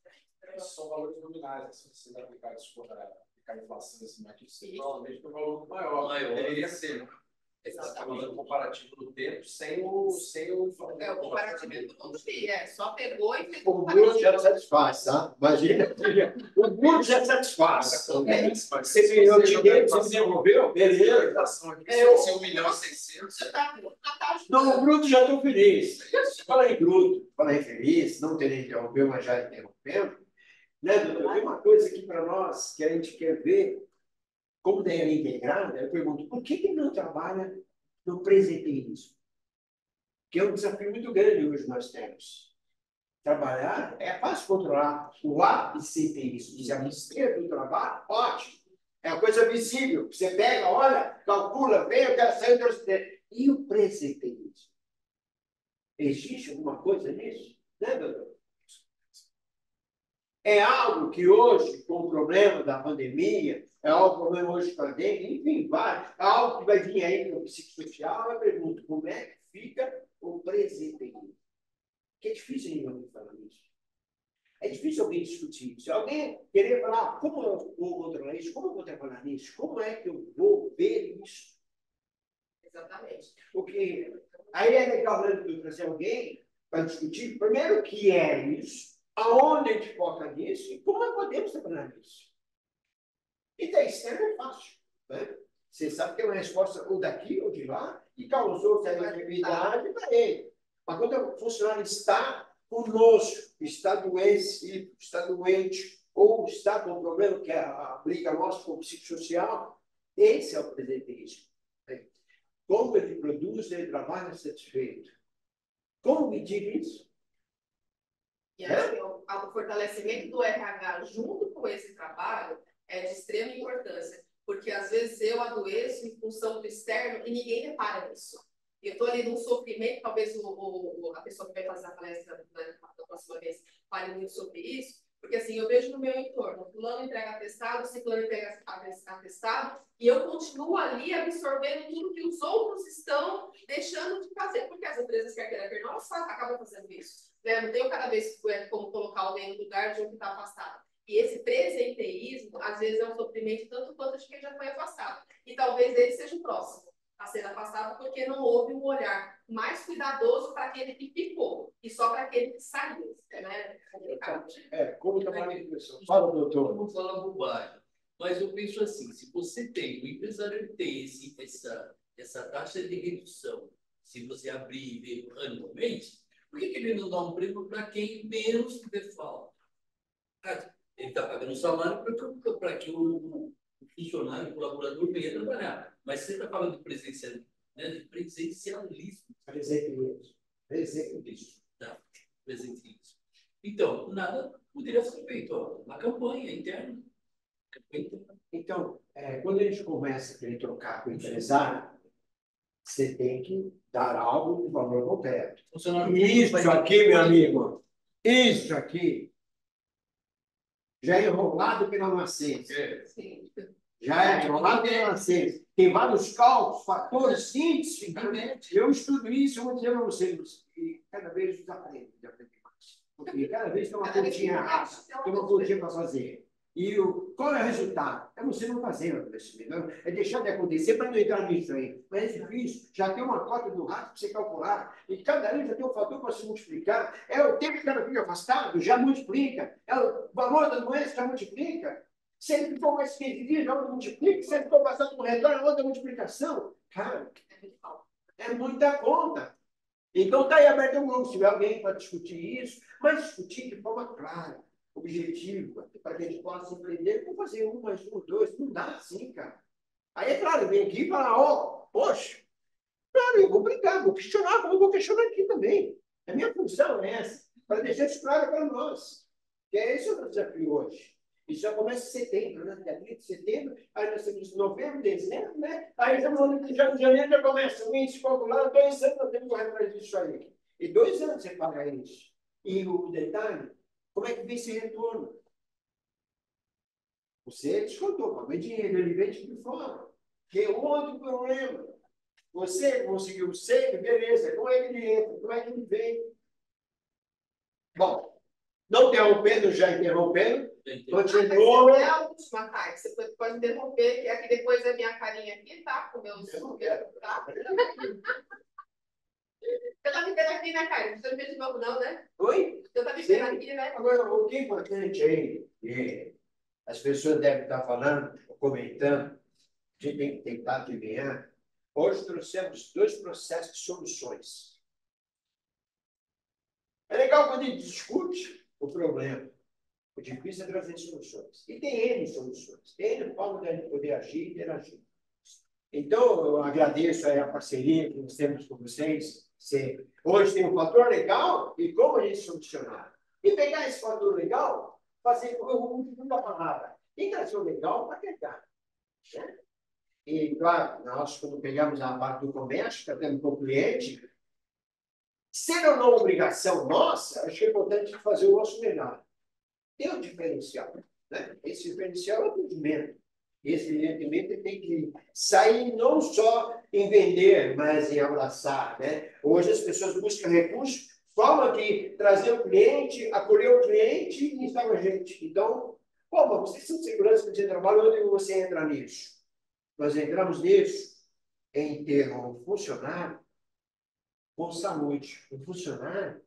São valores nominais, se você aplicar isso para a inflação em cima disso, provavelmente um valor maior. Deveria ser. Exatamente. O comparativo do tempo sem o o comparativo do FII, só pegou e fez o bruto já satisfaz, tá? Imagina, o bruto já satisfaz. Você ganhou dinheiro, você desenvolveu, beleza. Se 1.600.000. Não, o bruto já estou feliz. Fala em bruto, fala em feliz, não teria interrompido, mas já interrompendo. Né, doutor? Tem uma coisa aqui para nós que a gente quer ver. Como tem a integrada, eu pergunto, por que não trabalha no presenteísmo? Que é um desafio muito grande hoje nós temos. Trabalhar é fácil controlar o absenteísmo. Se abster do trabalho, ótimo. É uma coisa visível. Você pega, olha, calcula, vem, eu quero sair do presenteísmo. E o presenteísmo? Existe alguma coisa nisso? Né, doutor? É algo que hoje, com o problema da pandemia, é algo problema hoje com a dengue, enfim, vai. É algo que vai vir aí para o psicossocial. Eu pergunto, como é que fica o presenteísmo? Que é difícil ninguém ouvir falar nisso. É difícil alguém discutir isso. Alguém querer falar, como eu vou controlar isso? Como eu vou trabalhar nisso? Como é que eu vou ver isso? Exatamente. Porque aí é legal trazer alguém para discutir, primeiro, o que é isso, aonde a gente foca nisso e como nós podemos trabalhar nisso. E da externa é fácil. Né? Você sabe que é uma resposta ou daqui ou de lá e causou certa atividade para ele. Mas quando o funcionário está conosco, está doente, ou está com um problema que é a briga nossa com o psicossocial, esse é o presenteísmo. Como ele produz, ele trabalha satisfeito. Como medir isso? E acho que o fortalecimento do RH junto com esse trabalho é de extrema importância, porque às vezes eu adoeço em função do externo e ninguém repara nisso. Eu estou ali num sofrimento, talvez a pessoa que vai fazer a palestra da próxima vez fale muito sobre isso, porque assim, eu vejo no meu entorno, fulano entrega atestado, ciclano entrega atestado, e eu continuo ali absorvendo tudo que os outros estão deixando de fazer, porque as empresas que quer não acabam fazendo isso. Né? Não tenho cada vez como colocar alguém no lugar de um que está afastado. E esse presenteísmo, às vezes, é um sofrimento tanto quanto de quem já foi afastado. E talvez ele seja o próximo a ser afastado, porque não houve um olhar mais cuidadoso para aquele que ficou e só para aquele que saiu. Né? Como trabalhar com pessoas? Fala, doutor. Eu vou falar bobagem. Mas eu penso assim, se você tem, o empresário tem essa taxa de redução, se você abrir e ver anualmente, por que ele não dá um prêmio para quem menos tiver falta? Ele está pagando salário para que o funcionário, o colaborador venha trabalhar. Mas você está falando de presencialismo, né? De presencialismo. Presencialismo. Tá? Presencialismo. Então, nada poderia ser feito. Ó, uma campanha interna. Então, quando a gente começa a querer trocar com o empresário, você tem que dar algo de valor concreto. Isso aqui, meu amigo, isso aqui já é enrolado pela nascença. Já é enrolado pela nascença. Tem vários cálculos, fatores, índices. Eu estudo isso, eu vou dizer para vocês, e cada vez eu aprendo mais. Porque cada vez tem uma continha errada, tem uma continha para fazer. E qual é o resultado? É você não fazer o crescimento, é deixar de acontecer para não entrar nisso aí. Mas é difícil, já tem uma cota do rato para você calcular, e cada um já tem um fator para se multiplicar. É o tempo que ela fica afastado, já multiplica. É o valor da doença já multiplica. Se ele ficou mais 15 dias, já multiplica. Se ele ficou passando por redor, outra multiplicação. Cara, é muita conta. Então está aí aberto o mundo, se tiver alguém para discutir isso, mas discutir de forma clara, objetiva, para que a gente possa empreender, como fazer 1 mais 1, 2, não dá assim, cara. Aí, é claro, vem aqui e fala, ó, poxa, claro, eu vou brigar, vou questionar, como eu vou questionar aqui também. A minha função é essa, para deixar isso claro para nós. Que é esse o desafio hoje. Isso já começa em setembro, né? Dia 30 de setembro, aí nós temos novembro, dezembro, né? Aí estamos falando que já em janeiro já começa o índice popular, 2 anos nós temos que correr atrás disso aí. E 2 anos você paga isso. E o detalhe, como é que vem esse retorno? Você descontou, pagou dinheiro, ele vem de fora. Que é outro problema. Você conseguiu 100, beleza. Como é que ele entra? Como é que ele vem? Bom, não interrompendo, já interrompendo. Continua. É a última, Thay. Você pode interromper, que aqui depois é minha carinha aqui, tá? Com meus. Tá? Você tá me vendo aqui, né, Caio? Você não fez de novo, não, né? Oi? Você tá me vendo aqui, né? Agora, o que é importante aí, é, as pessoas devem estar falando, comentando, a gente tem que tentar adivinhar. Hoje trouxemos 2 processos de soluções. É legal quando a gente discute o problema. O difícil é trazer soluções. E tem N soluções. Tem N formas de a gente poder agir e interagir. Então, eu agradeço aí a parceria que nós temos com vocês. Hoje tem um fator legal e como a gente solucionar. E pegar esse fator legal, fazer o último da palavra. E trazer o legal para pegar. Né? E, claro, nós, quando pegamos a parte do comércio, tratando com o cliente, sendo ou não obrigação nossa, acho que é importante fazer o nosso melhor. Tem um diferencial. Né? Esse diferencial é o atendimento. Esse atendimento tem que sair não só em vender, mas em abraçar. Né? Hoje as pessoas buscam recursos, forma de trazer o cliente, acolher o cliente e estar com a gente. Então, pô, mas vocês são de segurança de trabalho, onde você entra nisso? Nós entramos nisso em ter um funcionário com saúde, um funcionário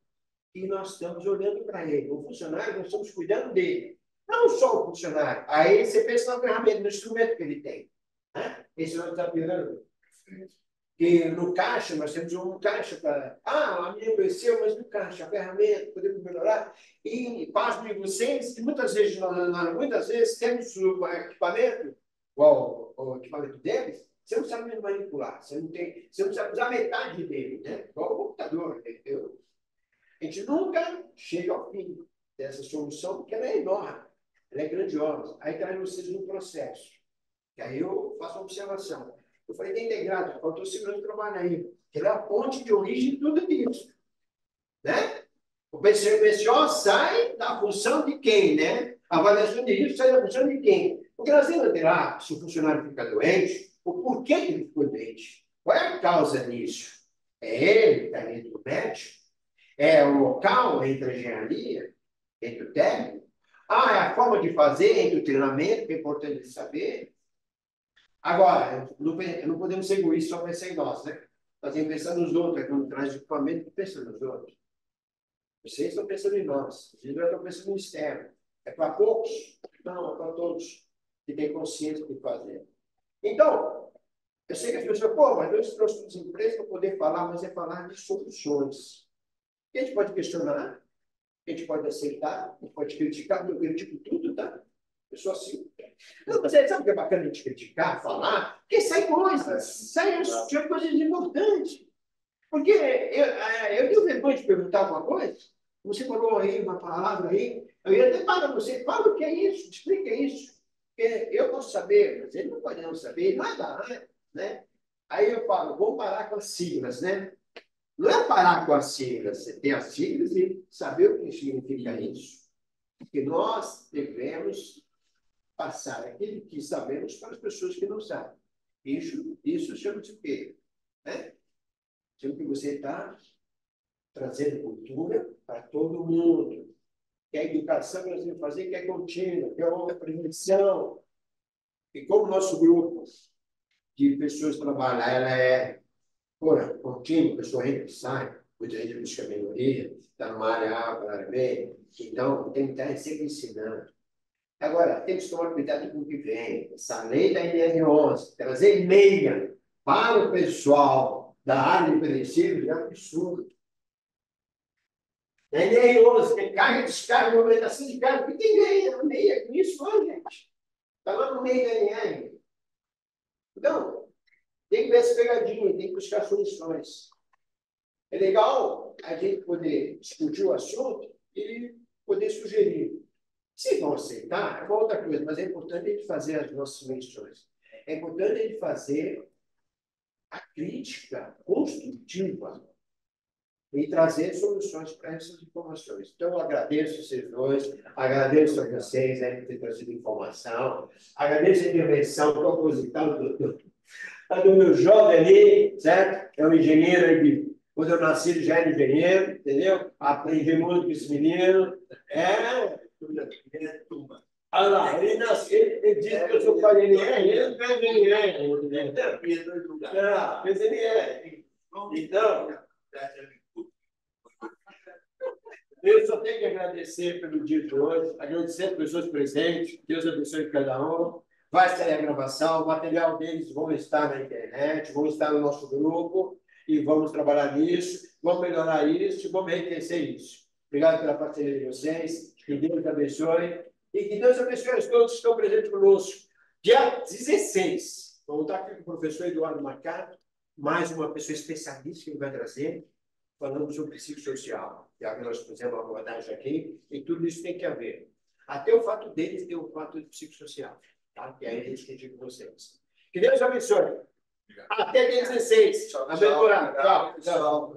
e nós estamos olhando para ele. O funcionário, nós estamos cuidando dele. Não só o funcionário. Aí você pensa na ferramenta, no instrumento que ele tem. Né? Esse é o desafio. Que no caixa, nós temos um caixa para... Ah, a minha adoeceu, mas no caixa, a ferramenta, podemos melhorar. E passo de vocês, que muitas vezes temos o equipamento, igual o equipamento deles, você não sabe manipular, você não sabe usar metade dele, né? Igual o computador, entendeu? A gente nunca chega ao fim dessa solução, porque ela é enorme, ela é grandiosa. Aí traz vocês no processo. E aí eu faço uma observação. Eu falei, tem integrado, faltou segurança do trabalho aí. Ele é a ponte de origem de tudo isso. Né? O PCO sai da função de quem, né? A avaliação de risco sai da função de quem? Porque nós temos que ter se o funcionário fica doente, o porquê que ele ficou doente. Qual é a causa disso? É ele que está dentro do médico? É o local entre a engenharia, entre o técnico? Ah, é a forma de fazer, entre o treinamento, que é importante saber. Agora, não podemos ser egoístas só pensar em nós, né? Nós temos que pensar nos outros, quando traz equipamento, pensa nos outros. Vocês estão pensando em nós, vocês já estão pensando no externo. É para poucos? Não, é para todos que têm consciência do que fazer. Então, eu sei que as pessoas, pô, mas eu trouxe as empresas para poder falar, mas é falar de soluções. A gente pode questionar, a gente pode aceitar, a gente pode criticar, eu critico tudo, tá? Eu sou assim. Não, mas sabe o que é bacana a gente criticar, falar? Porque sai coisas, sai coisas importantes. Porque eu tenho vergonha de perguntar alguma coisa, você falou aí uma palavra aí, eu ia até falar para você, fala o que é isso, explica isso. Porque eu posso saber, mas ele não pode não saber, não é da área, né? Aí eu falo, vamos parar com as siglas, né? Não é parar com as siglas, você tem as siglas e saber o que significa isso. Porque nós devemos passar aquilo que sabemos para as pessoas que não sabem. Isso chama-se o quê? Né? Chama que você está trazendo cultura para todo mundo. Que a educação que nós temos que fazer, que é contínua, que é uma prevenção. E como o nosso grupo de pessoas trabalha, ela é contínua, pessoa entra e sai, muita gente busca melhoria, está numa área A, para a área B. Então, tem que estar sempre ensinando. Agora, temos que tomar cuidado com o que vem. Essa lei da NR11, trazer meia para o pessoal da área de princípios é um absurdo. A NR11 tem carga, descarga, movimentação de carga. O que tem meia com isso, ó, gente? Está lá no meio da NR. Então, tem que ver essa pegadinha, tem que buscar soluções. É legal a gente poder discutir o assunto e poder sugerir. Se vão aceitar, é uma outra coisa, mas é importante a gente fazer as nossas sugestões. É importante a gente fazer a crítica construtiva e trazer soluções para essas informações. Então, eu agradeço vocês dois, agradeço a vocês por ter trazido informação, agradeço a intervenção proposital do meu jovem ali, certo? É um engenheiro aí que, quando eu nasci, ele já era engenheiro, entendeu? Aprendi muito com esse menino. Olha lá, ele nasceu, ele disse que eu sou pai dele, ele não fez engenheiro, entendeu? Fez engenheiro. Então, eu só tenho que agradecer pelo dia de hoje, agradecer as pessoas presentes, Deus abençoe cada um. Vai estar a gravação, o material deles vão estar na internet, vão estar no nosso grupo e vamos trabalhar nisso, vamos melhorar isso, vamos enriquecer isso. Obrigado pela parceria de vocês, que Deus abençoe e que Deus abençoe a todos que estão presentes conosco. Dia 16, vamos estar aqui com o professor Eduardo Marcato, mais uma pessoa especialista que ele vai trazer, falando sobre psicossocial, que é que nós fizemos uma abordagem aqui, e tudo isso tem que haver. Até o fato deles ter um fato de psicossocial, tá? Que aí a gente quer com vocês. Que Deus abençoe. Até dia 16. Tchau, tchau. Tchau.